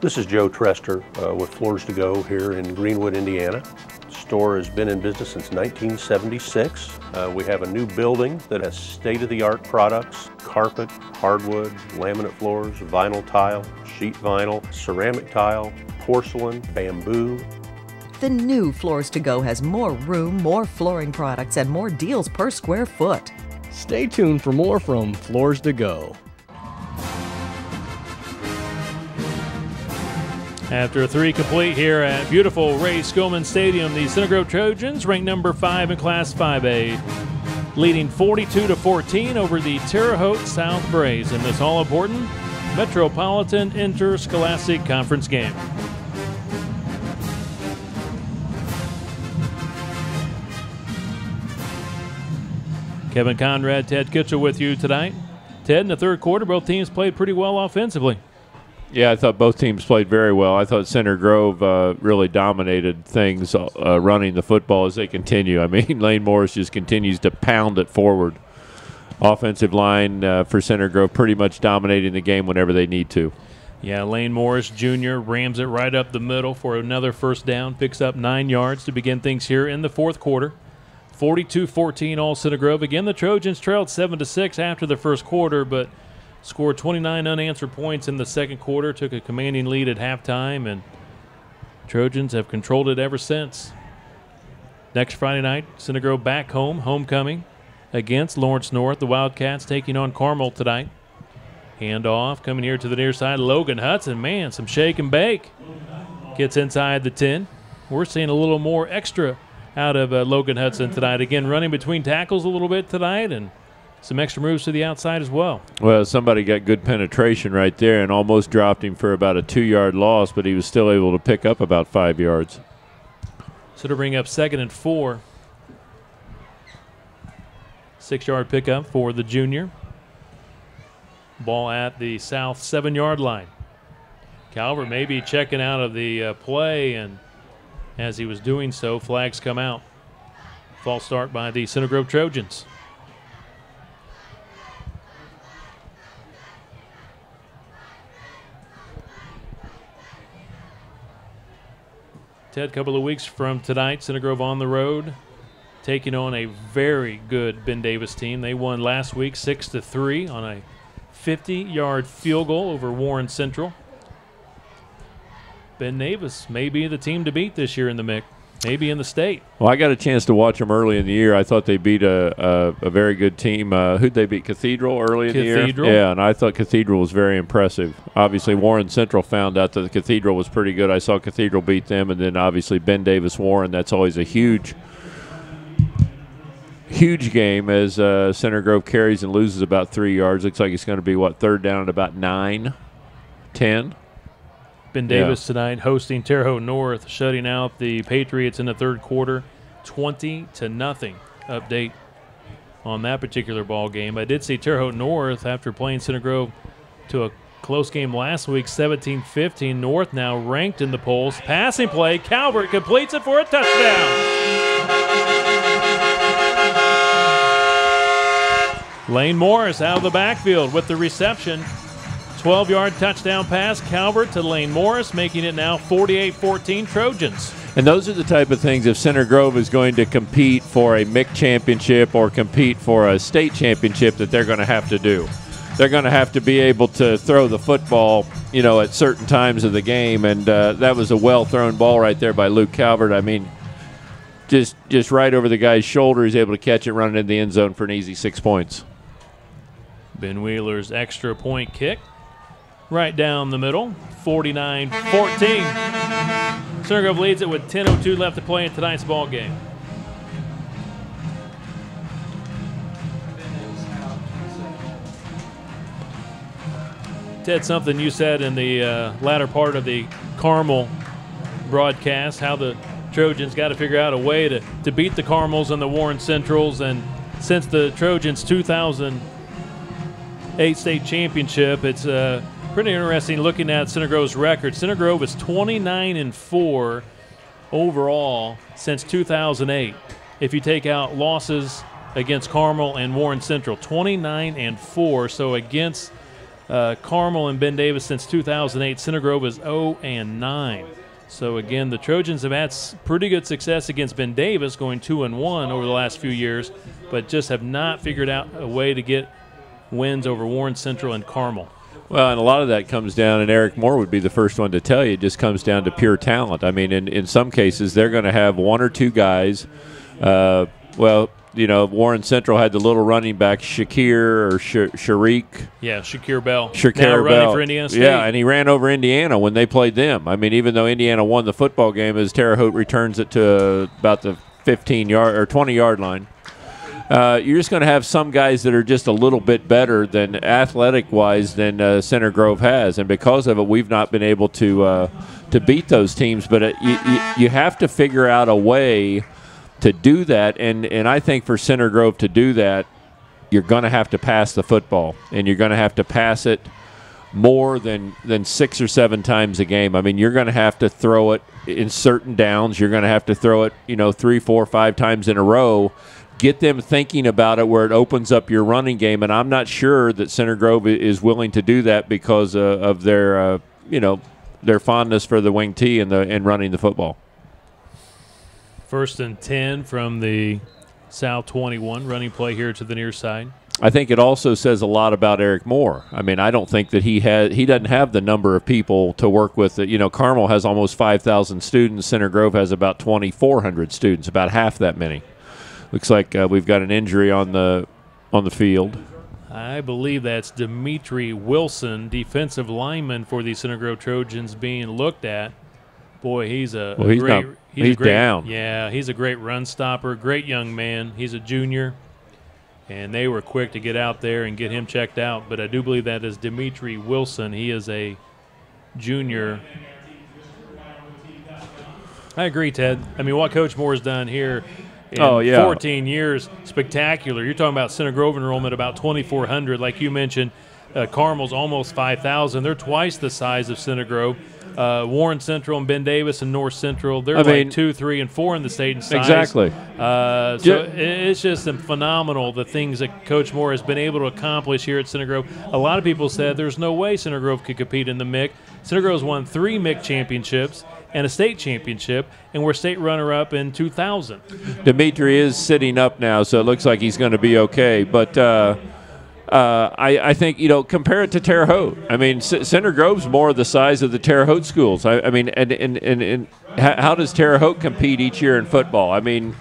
This is Joe Trester with Floors to Go here in Greenwood, Indiana. store has been in business since 1976. We have a new building that has state-of-the-art products: carpet, hardwood, laminate floors, vinyl tile, sheet vinyl, ceramic tile, porcelain, bamboo. The new Floors to Go has more room, more flooring products, and more deals per square foot. Stay tuned for more from Floors to Go. After 3 complete here at beautiful Ray Skillman Stadium, the Center Grove Trojans ranked number 5 in Class 5A, leading 42-14 over the Terre Haute South Braves in this all-important Metropolitan Interscholastic Conference game. Kevin Conrad, Ted Kitchell with you tonight. Ted, in the third quarter, both teams played pretty well offensively. Yeah, I thought both teams played very well. I thought Center Grove really dominated things running the football as they continue. I mean, Lane Morris just continues to pound it forward. Offensive line for Center Grove pretty much dominating the game whenever they need to. Yeah, Lane Morris Jr. rams it right up the middle for another first down, picks up 9 yards to begin things here in the fourth quarter. 42-14 all Center Grove. Again, the Trojans trailed 7-6 after the first quarter, but scored 29 unanswered points in the second quarter, took a commanding lead at halftime, and Trojans have controlled it ever since. Next Friday night, Center Grove back home, homecoming against Lawrence North. The Wildcats taking on Carmel tonight. Handoff coming here to the near side. Logan Hudson, man, some shake and bake. Gets inside the 10. We're seeing a little more extra out of Logan Hudson tonight. Again, running between tackles a little bit tonight and some extra moves to the outside as well. Well, somebody got good penetration right there and almost dropped him for about a 2-yard loss, but he was still able to pick up about 5 yards. So to bring up 2nd and 4. 6-yard pickup for the junior. Ball at the south 7-yard line. Calvert maybe checking out of the play, and as he was doing so, flags come out. False start by the Center Grove Trojans. Ted, a couple of weeks from tonight, Center Grove on the road, taking on a very good Ben Davis team. They won last week 6-3 on a 50-yard field goal over Warren Central. Ben Davis may be the team to beat this year in the MIC, maybe in the state. Well, I got a chance to watch them early in the year. I thought they beat a very good team. Who'd they beat? Cathedral early in the year? Yeah, and I thought Cathedral was very impressive. Obviously, Warren Central found out that the Cathedral was pretty good. I saw Cathedral beat them, and then obviously Ben Davis Warren. That's always a huge game as Center Grove carries and loses about 3 yards. Looks like it's going to be, third down at about 9, 10. Ben Davis tonight hosting Terre Haute North, shutting out the Patriots in the third quarter, 20-0. Update on that particular ball game. I did see Terre Haute North, after playing Center Grove to a close game last week, 17-15. North now ranked in the polls. Passing play, Calvert completes it for a touchdown. Lane Morris out of the backfield with the reception. 12-yard touchdown pass, Calvert to Lane Morris, making it now 48-14 Trojans. And those are the type of things, if Center Grove is going to compete for a MIC championship or compete for a state championship, that they're going to have to do. They're going to have to be able to throw the football, at certain times of the game. And that was a well-thrown ball right there by Luke Calvert. I mean, just right over the guy's shoulder. He's able to catch it, run it in the end zone for an easy 6 points. Ben Wheeler's extra point kick. Right down the middle, 49-14. Center Grove leads it with 10:02 left to play in tonight's ball game. Ted, something you said in the latter part of the Carmel broadcast, how the Trojans got to figure out a way to beat the Carmels and the Warren Centrals. And since the Trojans' 2008 state championship, it's pretty interesting looking at Center Grove's record. Center Grove is 29-4 overall since 2008. If you take out losses against Carmel and Warren Central, 29-4. So against Carmel and Ben Davis since 2008, Center Grove is 0-9. So, again, the Trojans have had pretty good success against Ben Davis, going 2-1 over the last few years, but just have not figured out a way to get wins over Warren Central and Carmel. Well, and a lot of that comes down, and Eric Moore would be the first one to tell you, it just comes down to pure talent. I mean, in some cases, they're going to have one or two guys. Warren Central had the little running back, Shakir or Sharik. Yeah, Shakir Bell. Shakir now Bell. running for Indiana State. Yeah, and he ran over Indiana when they played them. I mean, even though Indiana won the football game, as Terre Haute returns it to about the 15-yard or 20-yard line. You're just going to have some guys that are just a little bit better than athletic-wise than Center Grove has, and because of it, we've not been able to beat those teams. But you have to figure out a way to do that, and I think for Center Grove to do that, you're going to have to pass the football, and you're going to have to pass it more than 6 or 7 times a game. I mean, you're going to have to throw it in certain downs. You're going to have to throw it, 3, 4, 5 times in a row. Get them thinking about it where it opens up your running game, and I'm not sure that Center Grove is willing to do that because of their fondness for the wing T and running the football. 1st and 10 from the South 21, running play here to the near side. I think it also says a lot about Eric Moore. I mean, I don't think that he doesn't have the number of people to work with. Carmel has almost 5,000 students. Center Grove has about 2,400 students, about half that many. Looks like we've got an injury on the field. I believe that's Dimitri Wilson, defensive lineman for the Center Grove Trojans, being looked at. Boy, he's down. Yeah, he's a great run stopper, great young man. He's a junior, and they were quick to get out there and get him checked out. But I do believe that is Dimitri Wilson. He is a junior. I agree, Ted. I mean, what Coach Moore's done here in 14 years, spectacular. You're talking about Center Grove enrollment about 2,400. Like you mentioned, Carmel's almost 5,000. They're twice the size of Center Grove. Warren Central and Ben Davis and North Central, they're 2, 3, and 4 in the state in size. Exactly. It's just phenomenal the things that Coach Moore has been able to accomplish here at Center Grove. A lot of people said there's no way Center Grove could compete in the MIC. Center Grove's won 3 MIC championships and a state championship, and we're state runner-up in 2000. Dimitri is sitting up now, so it looks like he's going to be okay. But I think, compare it to Terre Haute. I mean, Center Grove's more the size of the Terre Haute schools. I mean, and how does Terre Haute compete each year in football? I mean,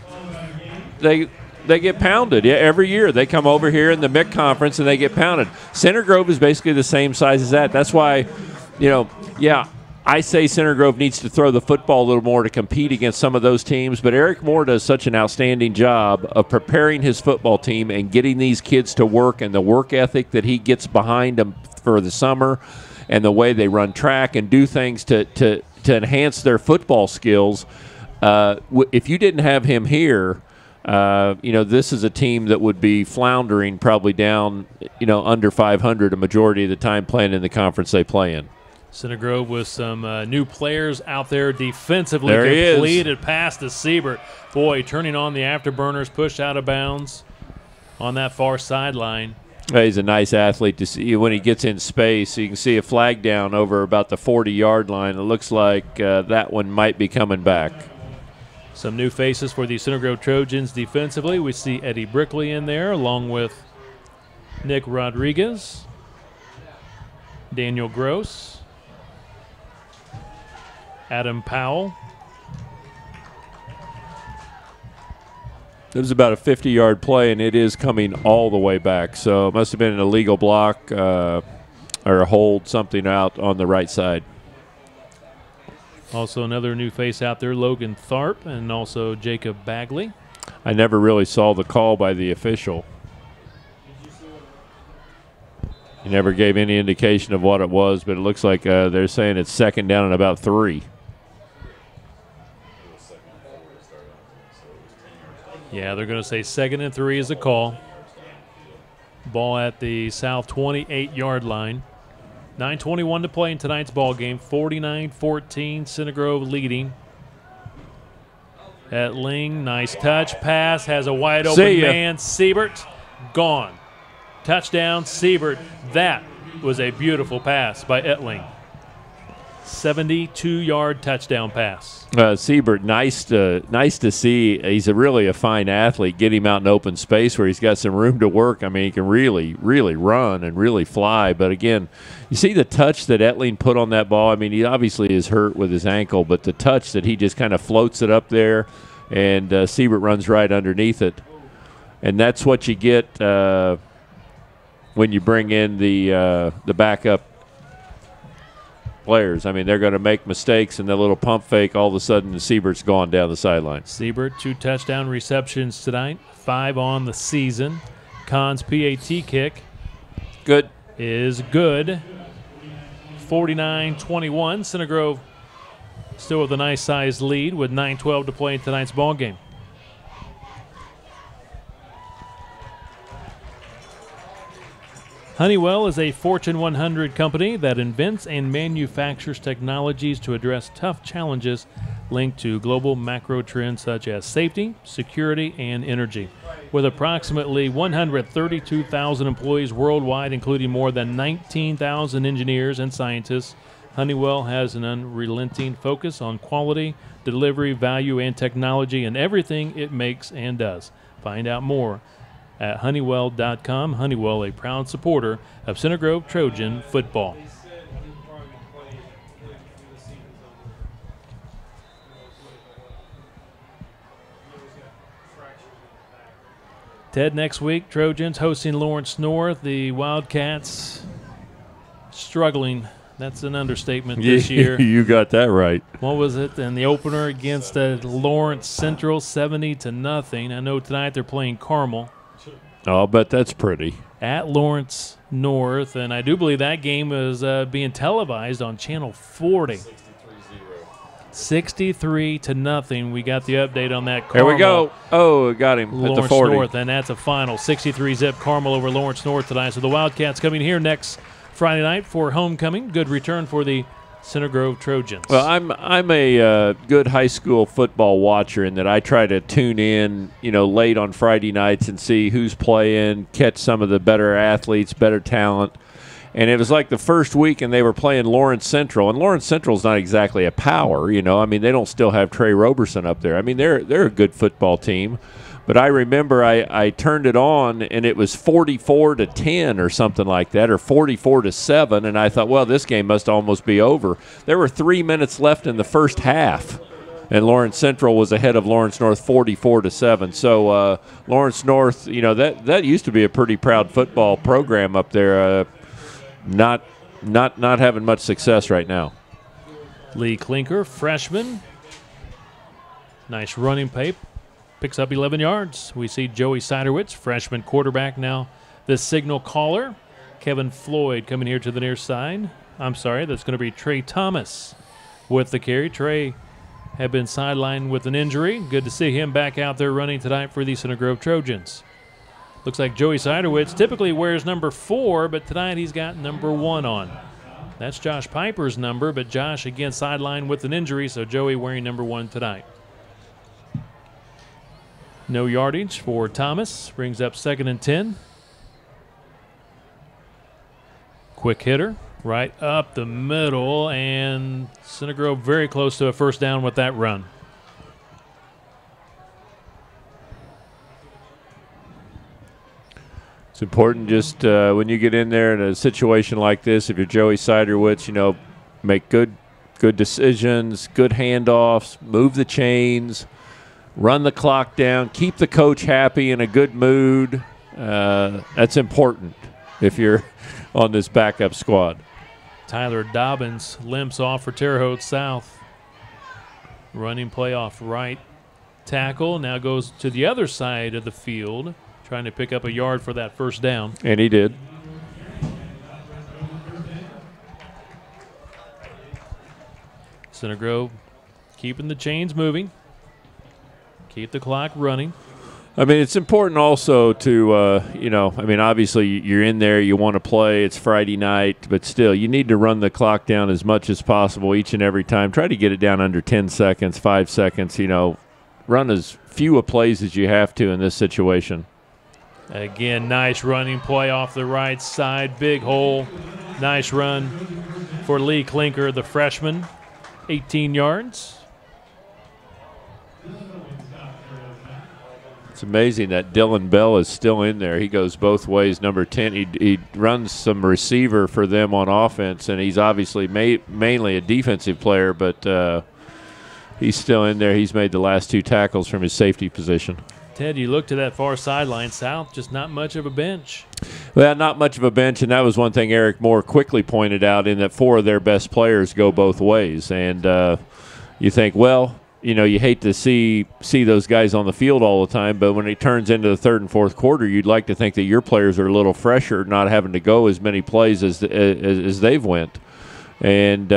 they get pounded. Yeah, every year they come over here in the MIC conference and they get pounded. Center Grove is basically the same size as that. That's why, I say Center Grove needs to throw the football a little more to compete against some of those teams, but Eric Moore does such an outstanding job of preparing his football team and getting these kids to work, and the work ethic that he gets behind them for the summer and the way they run track and do things to enhance their football skills. If you didn't have him here, this is a team that would be floundering probably down, under 500 a majority of the time playing in the conference they play in. Center Grove with some new players out there defensively. There completed pass to Siebert. Boy, turning on the afterburners, pushed out of bounds on that far sideline. He's a nice athlete to see. When he gets in space, you can see a flag down over about the 40-yard line. It looks like that one might be coming back. Some new faces for the Center Grove Trojans defensively. We see Eddie Brickley in there along with Nick Rodriguez, Daniel Gross, Adam Powell. It was about a 50-yard play, and it is coming all the way back. So it must have been an illegal block or a hold, something out on the right side. Also another new face out there, Logan Tharp, and also Jacob Bagley. I never really saw the call by the official. He never gave any indication of what it was, but it looks like they're saying it's second down and about 3. Yeah, they're going to say 2nd and 3 is a call. Ball at the South 28-yard line. 9:21 to play in tonight's ball game. 49-14, Center Grove leading. Etling, nice touch, pass, has a wide open man. Siebert, gone. Touchdown, Siebert. That was a beautiful pass by Etling. 72-yard touchdown pass. Siebert, nice to see. He's really a fine athlete. Get him out in open space where he's got some room to work. I mean, he can really, really run and really fly. But, again, you see the touch that Etling put on that ball. I mean, he obviously is hurt with his ankle, but the touch that he just kind of floats it up there, and Siebert runs right underneath it. And that's what you get when you bring in the backup players. I mean, they're going to make mistakes, and the little pump fake, all of a sudden, Siebert's gone down the sideline. Siebert, 2 touchdown receptions tonight, 5 on the season. Kahn's PAT kick good is good. 49-21. Center Grove still with a nice-sized lead with 9:12 to play in tonight's ball game. Honeywell is a Fortune 100 company that invents and manufactures technologies to address tough challenges linked to global macro trends such as safety, security, and energy. With approximately 132,000 employees worldwide, including more than 19,000 engineers and scientists, Honeywell has an unrelenting focus on quality, delivery, value, and technology in everything it makes and does. Find out more at Honeywell.com. Honeywell, a proud supporter of Center Grove Trojan football. Ted, next week, Trojans hosting Lawrence North. The Wildcats struggling. That's an understatement this year. You got that right. What was it in the opener against Lawrence Central, 70-0? I know tonight they're playing Carmel. Oh, but that's pretty. At Lawrence North, and I do believe that game is being televised on Channel 40. 63-0. We got the update on that. Carmel, there we go. Oh, got him Lawrence at the 40. North, and that's a final 63-zip Carmel over Lawrence North tonight. So the Wildcats coming here next Friday night for homecoming. Good return for the Center Grove Trojans. Well, I'm a good high school football watcher in that I try to tune in, late on Friday nights and see who's playing, catch some of the better athletes, better talent. And it was like the first week, and they were playing Lawrence Central, and Lawrence Central's not exactly a power, I mean, they don't still have Trey Roberson up there. I mean, they're a good football team. But I remember I turned it on, and it was 44-10 or something like that, or 44-7, and I thought, well, this game must almost be over. There were 3 minutes left in the first half, and Lawrence Central was ahead of Lawrence North 44-7. So Lawrence North, that used to be a pretty proud football program up there. Not having much success right now. Lee Klinker, freshman. Nice running pace. Picks up 11 yards. We see Joey Siderwitz, freshman quarterback, now the signal caller. Kevin Floyd coming here to the near side. I'm sorry, that's going to be Trey Thomas with the carry. Trey had been sidelined with an injury. Good to see him back out there running tonight for the Center Grove Trojans. Looks like Joey Siderwitz typically wears number 4, but tonight he's got number 1 on. That's Josh Piper's number, but Josh again sidelined with an injury, so Joey wearing number 1 tonight. No yardage for Thomas. Brings up 2nd and 10. Quick hitter right up the middle, and Center Grove very close to a first down with that run. It's important just when you get in there in a situation like this, if you're Joey Siderwitz, make good decisions, good handoffs, move the chains, run the clock down, keep the coach happy, in a good mood. That's important if you're on this backup squad. Tyler Dobbins limps off for Terre Haute South. Running play off right tackle. Now goes to the other side of the field, trying to pick up a yard for that first down. And he did. Center Grove keeping the chains moving. Keep the clock running. I mean, it's important also to, obviously you're in there, you want to play, it's Friday night, but still, you need to run the clock down as much as possible each and every time. Try to get it down under 10 seconds, 5 seconds, run as few plays as you have to in this situation. Again, nice running play off the right side, big hole, nice run for Lee Klinker, the freshman, 18 yards. It's amazing that Dylan Bell is still in there. He goes both ways, number 10. He runs some receiver for them on offense, and he's obviously mainly a defensive player, but he's still in there. He's made the last 2 tackles from his safety position. Ted, you look to that far sideline, South, just not much of a bench. Well, not much of a bench, and that was one thing Eric Moore quickly pointed out, in that 4 of their best players go both ways. And you think, well, you know, you hate to see those guys on the field all the time, but when it turns into the 3rd and 4th quarter, you'd like to think that your players are a little fresher, not having to go as many plays as they've went. And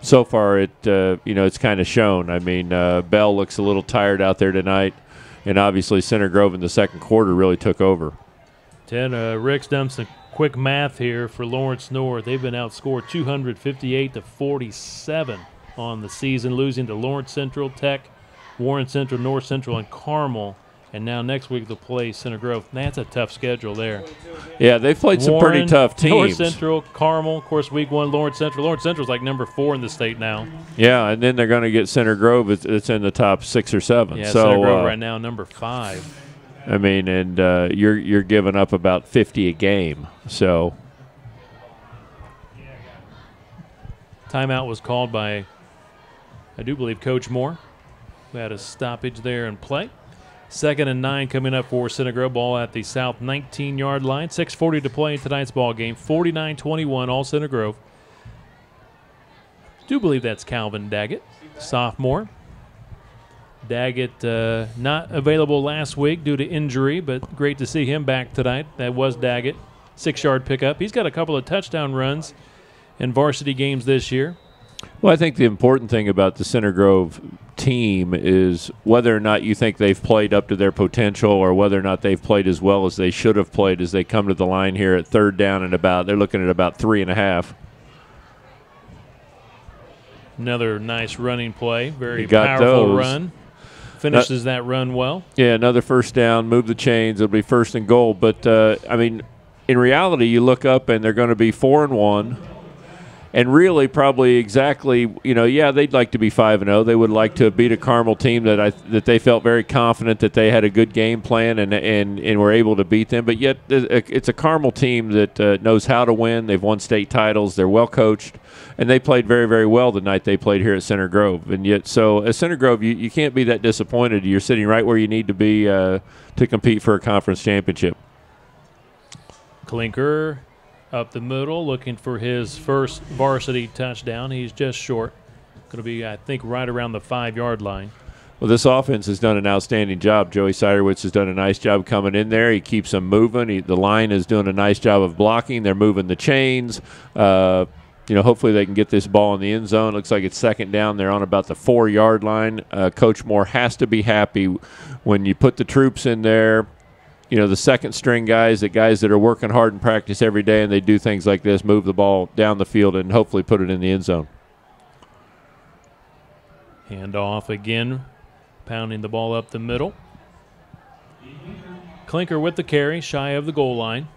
so far, it's kind of shown. I mean, Bell looks a little tired out there tonight, and obviously Center Grove in the 2nd quarter really took over. Ted, Rick's done some quick math here for Lawrence North. They've been outscored 258-47 on the season, losing to Lawrence Central, Tech, Warren Central, North Central, and Carmel. And now next week they'll play Center Grove. That's a tough schedule there. Yeah, they've played some pretty tough teams. North Central, Carmel, of course, week 1, Lawrence Central. Lawrence Central's like number 4 in the state now. Yeah, and then they're going to get Center Grove. It's in the top 6 or 7. Yeah, so, Center Grove right now, number 5. I mean, and you're giving up about 50 a game. So timeout was called by, I do believe, Coach Moore, who had a stoppage there in play. 2nd and 9 coming up for Center Grove. Ball at the south 19-yard line. 6:40 to play in tonight's ball game. 49-21, all Center Grove. Do believe that's Calvin Daggett, sophomore. Daggett not available last week due to injury, but great to see him back tonight. That was Daggett. 6-yard pickup. He's got a couple of touchdown runs in varsity games this year. Well, I think the important thing about the Center Grove team is whether or not you think they've played up to their potential, or whether or not they've played as well as they should have played as they come to the line here at 3rd down and they're looking at about 3.5. Another nice running play. Very powerful run. Finishes that run well. Yeah, another 1st down, move the chains. It'll be 1st and goal. But, I mean, in reality, you look up and they're going to be 4-1. And really, probably exactly, they'd like to be 5-0. They would like to beat a Carmel team that they felt very confident that they had a good game plan and were able to beat them. But yet, it's a Carmel team that knows how to win. They've won state titles. They're well coached, and they played very, very well the night they played here at Center Grove. And yet, so at Center Grove, you can't be that disappointed. You're sitting right where you need to be to compete for a conference championship. Klinker up the middle, looking for his first varsity touchdown. He's just short. Going to be, I think, right around the 5-yard line. Well, this offense has done an outstanding job. Joey Siderwitz has done a nice job coming in there. He keeps them moving. The line is doing a nice job of blocking. They're moving the chains. Hopefully they can get this ball in the end zone. Looks like it's 2nd down. They're on about the 4-yard line. Coach Moore has to be happy when you put the troops in there. The 2nd-string guys, the guys that are working hard in practice every day, and they do things like this, move the ball down the field and hopefully put it in the end zone. Hand off again, pounding the ball up the middle. Klinker with the carry, shy of the goal line.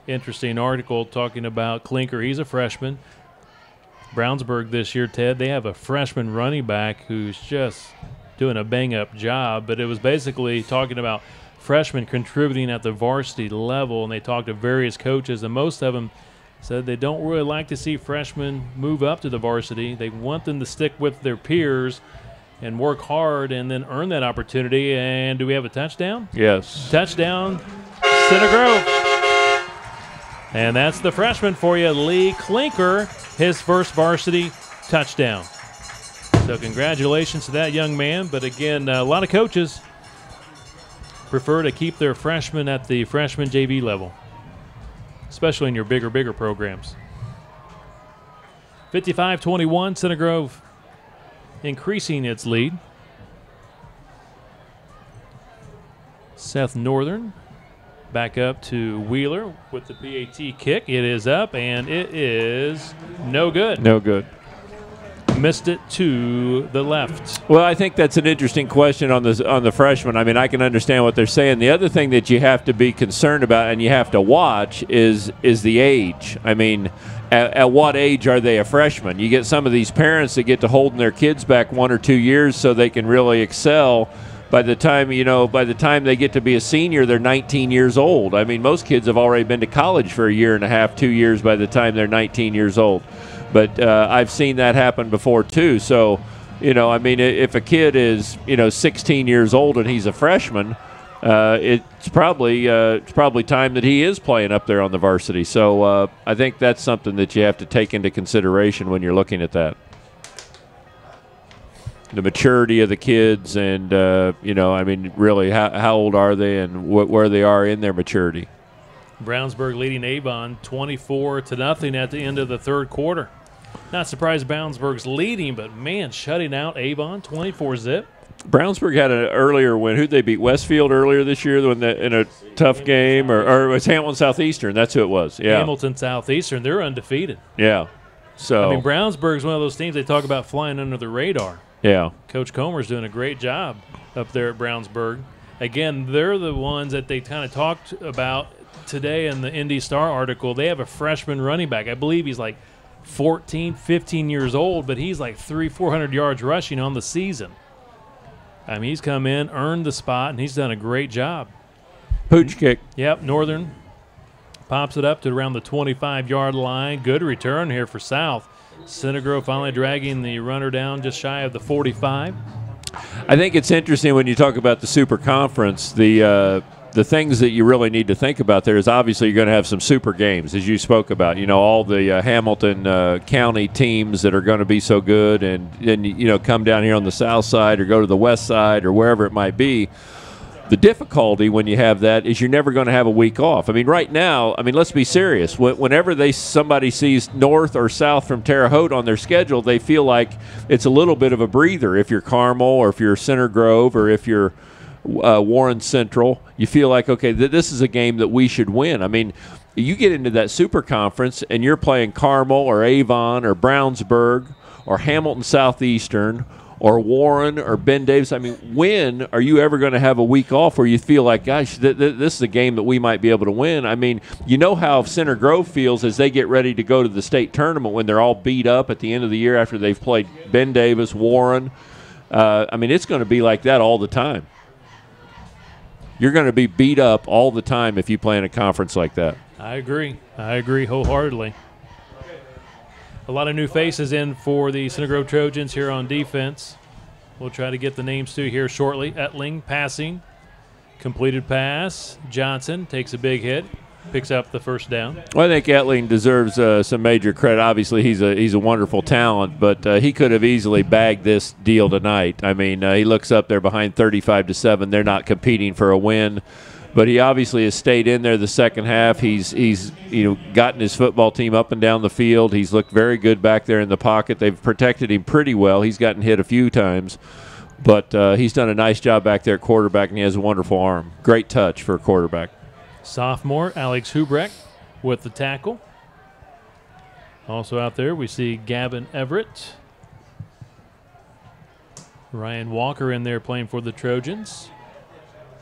Interesting article talking about Klinker. He's a freshman. Brownsburg this year, Ted, they have a freshman running back who's just doing a bang-up job, but it was basically talking about freshmen contributing at the varsity level, and they talked to various coaches, and most of them said they don't really like to see freshmen move up to the varsity. They want them to stick with their peers and work hard and then earn that opportunity. And do we have a touchdown? Yes. Touchdown, Center Grove. And that's the freshman for you, Lee Klinker, his first varsity touchdown. So congratulations to that young man. But again, a lot of coaches prefer to keep their freshmen at the freshman JV level, especially in your bigger programs. 55-21, Center Grove increasing its lead. Seth Northern back up to Wheeler with the PAT kick. It is up, and it is no good. No good. Missed it to the left. Well, I think that's an interesting question on the freshman. I mean, I can understand what they're saying. The other thing that you have to be concerned about and you have to watch is the age. I mean, at what age are they a freshman? You get some of these parents that get to holding their kids back 1 or 2 years so they can really excel. By the time they get to be a senior, they're 19 years old. I mean, most kids have already been to college for a year and a half, 2 years by the time they're 19 years old. But I've seen that happen before too. So, I mean, if a kid is 16 years old and he's a freshman, it's probably time that he is playing up there on the varsity. So I think that's something that you have to take into consideration when you're looking at that. The maturity of the kids, and I mean, really, how old are they, and where they are in their maturity. Brownsburg leading Avon 24-0 at the end of the third quarter. Not surprised Brownsburg's leading, but man, shutting out Avon 24-zip. Brownsburg had an earlier win. Who'd they beat? Westfield earlier this year in a tough game, or it was Hamilton Southeastern. That's who it was. Yeah, Hamilton Southeastern. They're undefeated. Yeah. So I mean, Brownsburg's one of those teams they talk about flying under the radar. Yeah. Coach Comer's doing a great job up there at Brownsburg. Again, they're the ones that they kind of talked about today in the Indy Star article. They have a freshman running back. I believe he's like 14, 15 years old, but he's like 300-400 yards rushing on the season. I mean, he's come in, earned the spot, and he's done a great job. Pooch kick. Yep, Northern pops it up to around the 25-yard line. Good return here for South. Center Grove finally dragging the runner down just shy of the 45. I think it's interesting when you talk about the Super Conference, the things that you really need to think about there is obviously you're going to have some super games, as you spoke about. All the Hamilton County teams that are going to be so good, and then come down here on the south side or go to the west side or wherever it might be. The difficulty when you have that is you're never going to have a week off. I mean, right now, let's be serious. Whenever somebody sees north or south from Terre Haute on their schedule, they feel like it's a little bit of a breather. If you're Carmel or if you're Center Grove or if you're Warren Central, you feel like, okay, this is a game that we should win. I mean, you get into that super conference and you're playing Carmel or Avon or Brownsburg or Hamilton Southeastern or Warren or Ben Davis. I mean, when are you ever going to have a week off where you feel like, gosh, this is a game that we might be able to win? I mean, how Center Grove feels as they get ready to go to the state tournament when they're all beat up at the end of the year after they've played Ben Davis, Warren. It's going to be like that all the time. You're going to be beat up all the time if you play in a conference like that. I agree wholeheartedly. A lot of new faces in for the Center Grove Trojans here on defense. We'll try to get the names to here shortly. Etling passing, completed pass. Johnson takes a big hit, picks up the first down. Well, I think Etling deserves some major credit. Obviously, he's a wonderful talent, but he could have easily bagged this deal tonight. I mean, he looks up there behind 35-7. They're not competing for a win. But he obviously has stayed in there the second half. He's gotten his football team up and down the field. He's looked very good back there in the pocket. They've protected him pretty well. He's gotten hit a few times. But he's done a nice job back there at quarterback, and he has a wonderful arm. Great touch for a quarterback. Sophomore Alex Hubrecht with the tackle. Also out there we see Gavin Everett. Ryan Walker in there playing for the Trojans.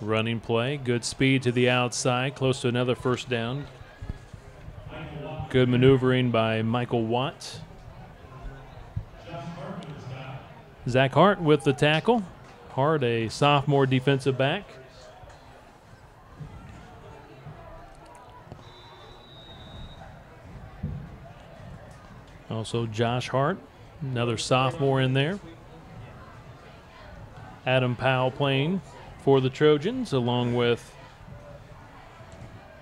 Running play, good speed to the outside, close to another first down. Good maneuvering by Michael Watt. Zach Hart with the tackle. Hart, a sophomore defensive back. Also Josh Hart, another sophomore in there. Adam Powell playing for the Trojans, along with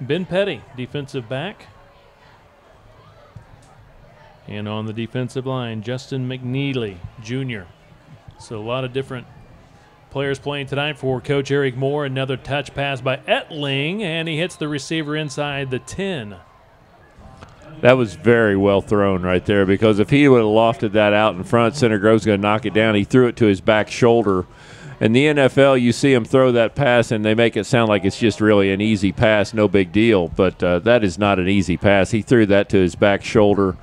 Ben Petty, defensive back. And on the defensive line, Justin McNeely, Jr. So a lot of different players playing tonight for Coach Eric Moore. Another touch pass by Etling, and he hits the receiver inside the 10. That was very well thrown right there, because if he would have lofted that out in front, Center Grove's going to knock it down. He threw it to his back shoulder. In the NFL, you see him throw that pass, and they make it sound like it's just really an easy pass, no big deal. But that is not an easy pass. He threw that to his back shoulder.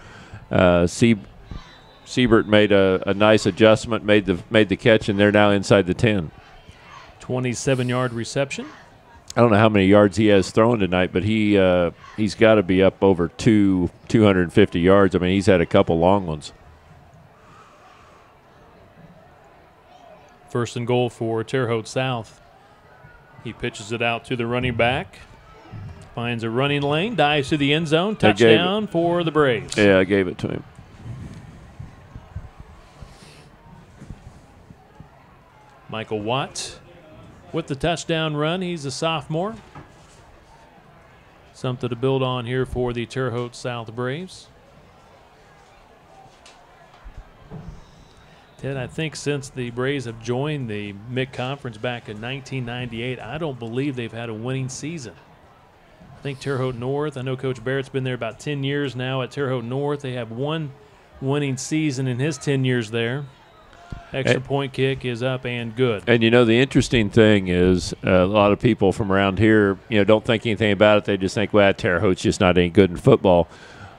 Siebert made a nice adjustment, made the catch, and they're now inside the 10. 27-yard reception. I don't know how many yards he has thrown tonight, but he's got to be up over 250 yards. I mean, he's had a couple long ones. First and goal for Terre Haute South. He pitches it out to the running back. Finds a running lane, dives to the end zone. Touchdown for the Braves. Yeah, I gave it to him. Michael Watt with the touchdown run. He's a sophomore. Something to build on here for the Terre Haute South Braves. Ted, I think since the Braves have joined the MIC Conference back in 1998, I don't believe they've had a winning season. I think Terre Haute North, I know Coach Barrett's been there about 10 years now at Terre Haute North. They have one winning season in his 10 years there. Extra point kick is up and good. And, you know, the interesting thing is a lot of people from around here, you know, don't think anything about it. They just think, well, Terre Haute's just not any good in football.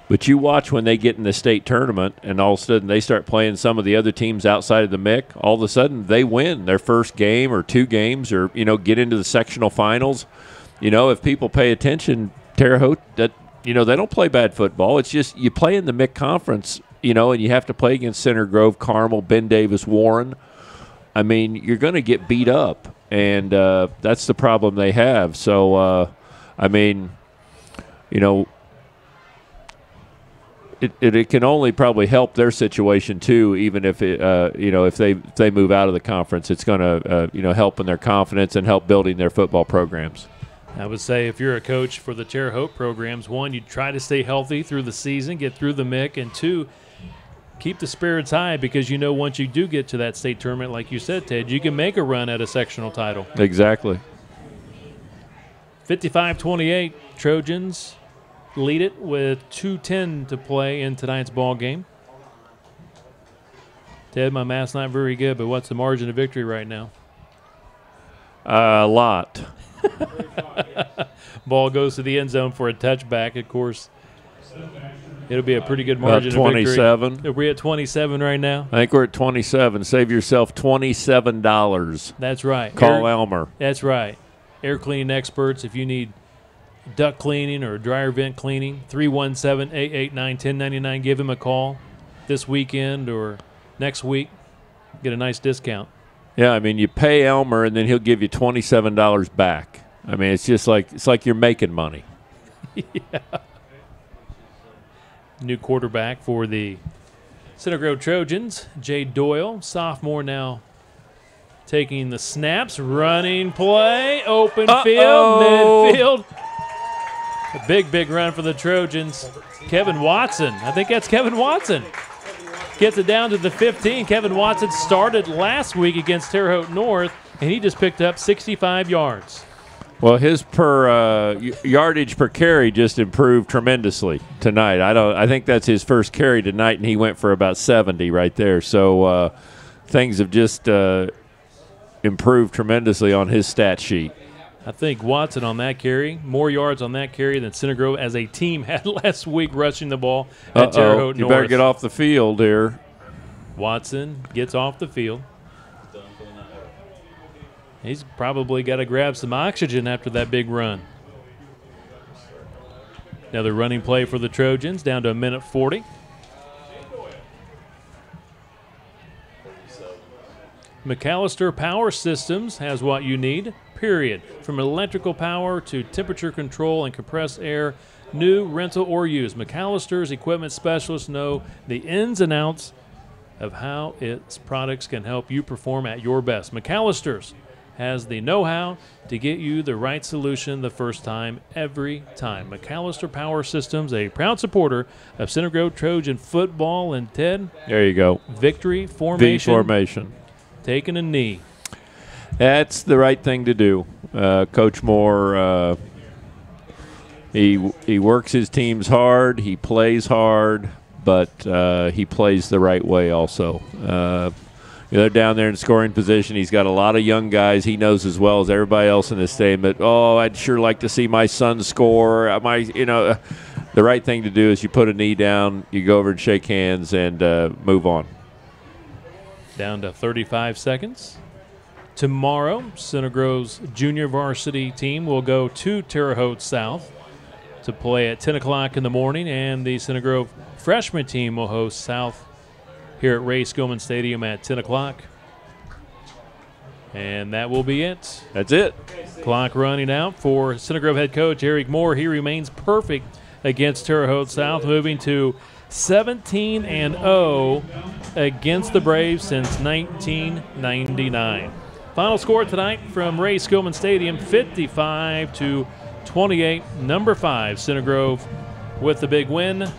But you watch when they get in the state tournament and all of a sudden they start playing some of the other teams outside of the MIC, all of a sudden they win their first game or two games or, you know, get into the sectional finals. You know, if people pay attention, Terre Haute, that, you know, they don't play bad football. It's just you play in the MIC Conference, you know, and you have to play against Center Grove, Carmel, Ben Davis, Warren. I mean, you're going to get beat up, and that's the problem they have. So, I mean, you know, it can only probably help their situation too. Even if it, you know, if they move out of the conference, it's going to you know, help in their confidence and help building their football programs. I would say if you're a coach for the Terre Haute programs, one, you try to stay healthy through the season, get through the MIC, and two, keep the spirits high because you know once you do get to that state tournament, like you said, Ted, you can make a run at a sectional title. Exactly. 55-28, Trojans lead it with 2:10 to play in tonight's ball game. Ted, my math's not very good, but what's the margin of victory right now? A lot. Ball goes to the end zone for a touchback. Of course, it'll be a pretty good margin of victory. 27. Are we at 27 right now? I think we're at 27. Save yourself $27. That's right. Call Elmer. That's right. Air cleaning experts, if you need duct cleaning or dryer vent cleaning, 317-889-1099. Give him a call this weekend or next week. Get a nice discount. Yeah, I mean, you pay Elmer, and then he'll give you $27 back. I mean, it's just like you're making money. Yeah. New quarterback for the Center Grove Trojans, Jay Doyle, sophomore now, taking the snaps, running play, open field, midfield. A big run for the Trojans. Kevin Watson, I think that's Kevin Watson. Gets it down to the 15. Kevin Watson started last week against Terre Haute North, and he just picked up 65 yards. Well, his yardage per carry just improved tremendously tonight. I think that's his first carry tonight, and he went for about 70 right there. So things have just improved tremendously on his stat sheet. I think Watson on that carry, more yards on that carry than Center Grove as a team had last week rushing the ball at Terre Haute North. You better get off the field here. Watson gets off the field. He's probably got to grab some oxygen after that big run. Another running play for the Trojans, down to 1:40. McAllister Power Systems has what you need, period. From electrical power to temperature control and compressed air, new, rental, or used. McAllister's equipment specialists know the ins and outs of how its products can help you perform at your best. McAllister's has the know-how to get you the right solution the first time, every time. McAllister Power Systems, a proud supporter of Center Grove Trojan football. And Ted, there you go. Victory formation. V formation. Taking a knee. That's the right thing to do. Coach Moore, he works his teams hard. He plays hard, but he plays the right way also. They're down there in scoring position. He's got a lot of young guys. He knows as well as everybody else in this stadium that, I'd sure like to see my son score. The right thing to do is you put a knee down, you go over and shake hands, and move on. Down to 35 seconds. Tomorrow, Center Grove's junior varsity team will go to Terre Haute South to play at 10 o'clock in the morning, and the Center Grove freshman team will host South here at Ray Skillman Stadium at 10 o'clock. And that will be it. That's it. Clock running out for Center Grove head coach Eric Moore. He remains perfect against Terre Haute South, moving to 17-0 against the Braves since 1999. Final score tonight from Ray Skillman Stadium, 55-28. Number 5, Center Grove with the big win,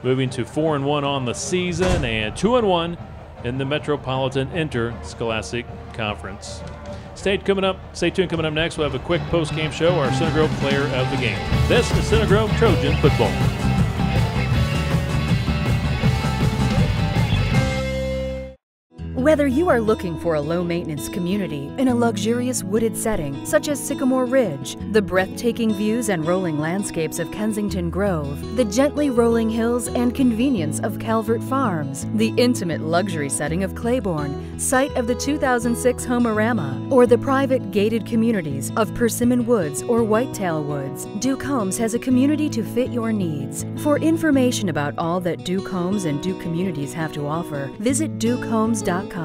moving to 4-1 on the season and 2-1 in the Metropolitan Interscholastic Conference. Stay tuned. Coming up next, we'll have a quick post-game show, our Center Grove player of the game. This is Center Grove Trojan football. Whether you are looking for a low-maintenance community in a luxurious wooded setting such as Sycamore Ridge, the breathtaking views and rolling landscapes of Kensington Grove, the gently rolling hills and convenience of Calvert Farms, the intimate luxury setting of Claiborne, site of the 2006 Homerama, or the private gated communities of Persimmon Woods or Whitetail Woods, Duke Homes has a community to fit your needs. For information about all that Duke Homes and Duke Communities have to offer, visit dukehomes.com.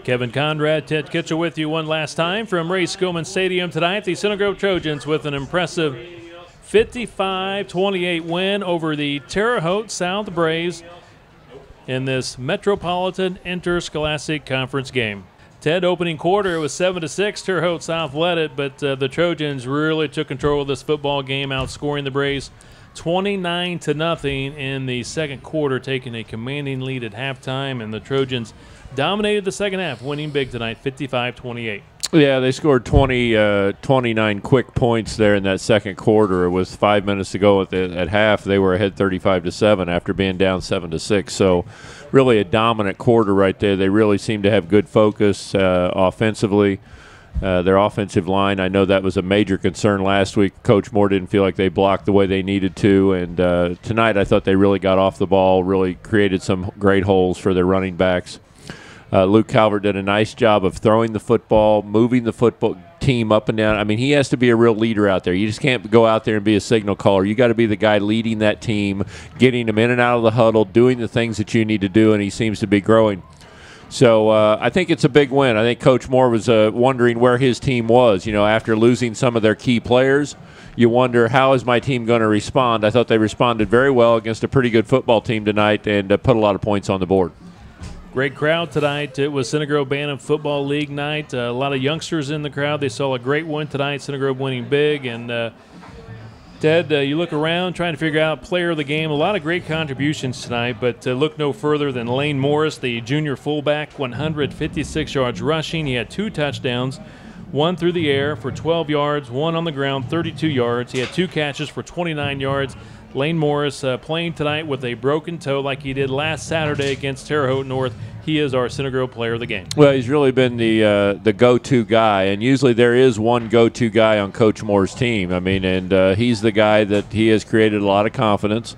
Kevin Conrad, Ted Kitchell with you one last time from Ray Skillman Stadium tonight. The Center Grove Trojans with an impressive 55-28 win over the Terre Haute South Braves in this Metropolitan Interscholastic Conference game. Ted, opening quarter, it was 7-6. Terre Haute South led it, but the Trojans really took control of this football game, outscoring the Braves 29-0 in the second quarter, taking a commanding lead at halftime, and the Trojans dominated the second half, winning big tonight, 55-28. Yeah, they scored 29 quick points there in that second quarter. It was 5 minutes to go at half. They were ahead 35-7 after being down 7-6. So really a dominant quarter right there. They really seemed to have good focus offensively. Their offensive line, I know that was a major concern last week. Coach Moore didn't feel like they blocked the way they needed to. And tonight I thought they really got off the ball, really created some great holes for their running backs. Luke Calvert did a nice job of throwing the football, moving the football team up and down. I mean, he has to be a real leader out there. You just can't go out there and be a signal caller. You got to be the guy leading that team, getting them in and out of the huddle, doing the things that you need to do, and he seems to be growing. So I think it's a big win. I think Coach Moore was wondering where his team was. You know, after losing some of their key players, you wonder, how is my team going to respond? I thought they responded very well against a pretty good football team tonight and put a lot of points on the board. Great crowd tonight. It was Center Grove Bantam Football League night. A lot of youngsters in the crowd. They saw a great win tonight. Center Grove winning big. And Ted, you look around trying to figure out player of the game. A lot of great contributions tonight, but look no further than Lane Morris, the junior fullback, 156 yards rushing. He had 2 touchdowns, one through the air for 12 yards, one on the ground, 32 yards. He had 2 catches for 29 yards. Lane Morris playing tonight with a broken toe like he did last Saturday against Terre Haute North. He is our Center Grove player of the game. Well, he's really been the go-to guy, and usually there is one go-to guy on Coach Moore's team. I mean, and he's the guy that he has created a lot of confidence.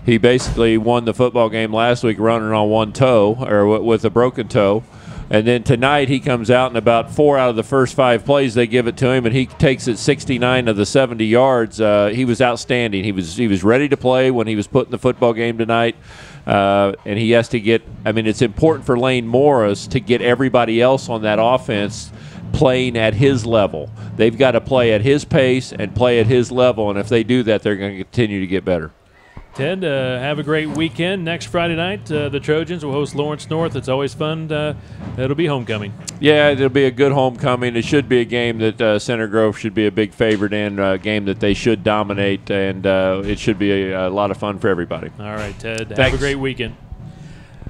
He basically won the football game last week running on one toe, or with a broken toe. And then tonight he comes out, and about 4 out of the first 5 plays they give it to him, and he takes it 69 of the 70 yards. He was outstanding. He was ready to play when he was put in the football game tonight. And he has to get – I mean, it's important for Lane Morris to get everybody else on that offense playing at his level. They've got to play at his pace and play at his level, and if they do that, they're going to continue to get better. Ted, have a great weekend. Next Friday night, the Trojans will host Lawrence North. It's always fun. It'll be homecoming. Yeah, it'll be a good homecoming. It should be a game that Center Grove should be a big favorite in, a game that they should dominate, and it should be a lot of fun for everybody. All right, Ted. Thanks. Have a great weekend.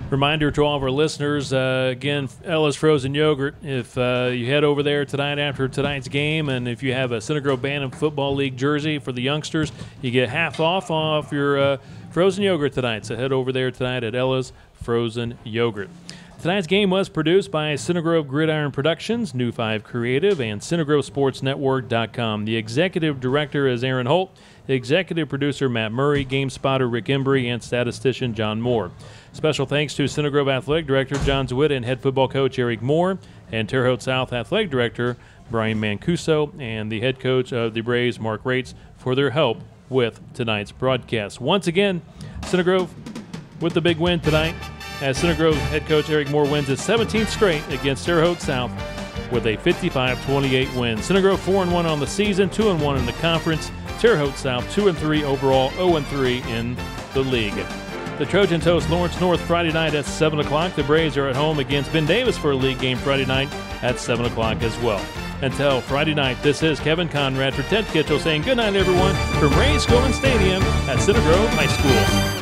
Reminder to all of our listeners, again, Ella's Frozen Yogurt. If you head over there tonight after tonight's game, and if you have a Center Grove Bantam Football League jersey for the youngsters, you get half off your frozen yogurt tonight. So head over there tonight at Ella's Frozen Yogurt. Tonight's game was produced by Center Grove Gridiron Productions, New 5 Creative, and CenterGroveSportsNetwork.com. The executive director is Aaron Holt, executive producer Matt Murray, game spotter Rick Embry, and statistician John Moore. Special thanks to Center Grove Athletic Director John Zwitt and head football coach Eric Moore, and Terre Haute South Athletic Director Brian Mancuso, and the head coach of the Braves, Mark Rates, for their help with tonight's broadcast. Once again, Center Grove with the big win tonight, as Center Grove head coach Eric Moore wins his 17th straight against Terre Haute South with a 55-28 win. Center Grove 4-1 on the season, 2-1 in the conference. Terre Haute South 2-3 overall, 0-3 in the league. The Trojans host Lawrence North Friday night at 7 o'clock. The Braves are at home against Ben Davis for a league game Friday night at 7 o'clock as well. Until Friday night, this is Kevin Conrad for Ted Kitchell saying good night, everyone, from Ray Scolen Stadium at Center Grove High School.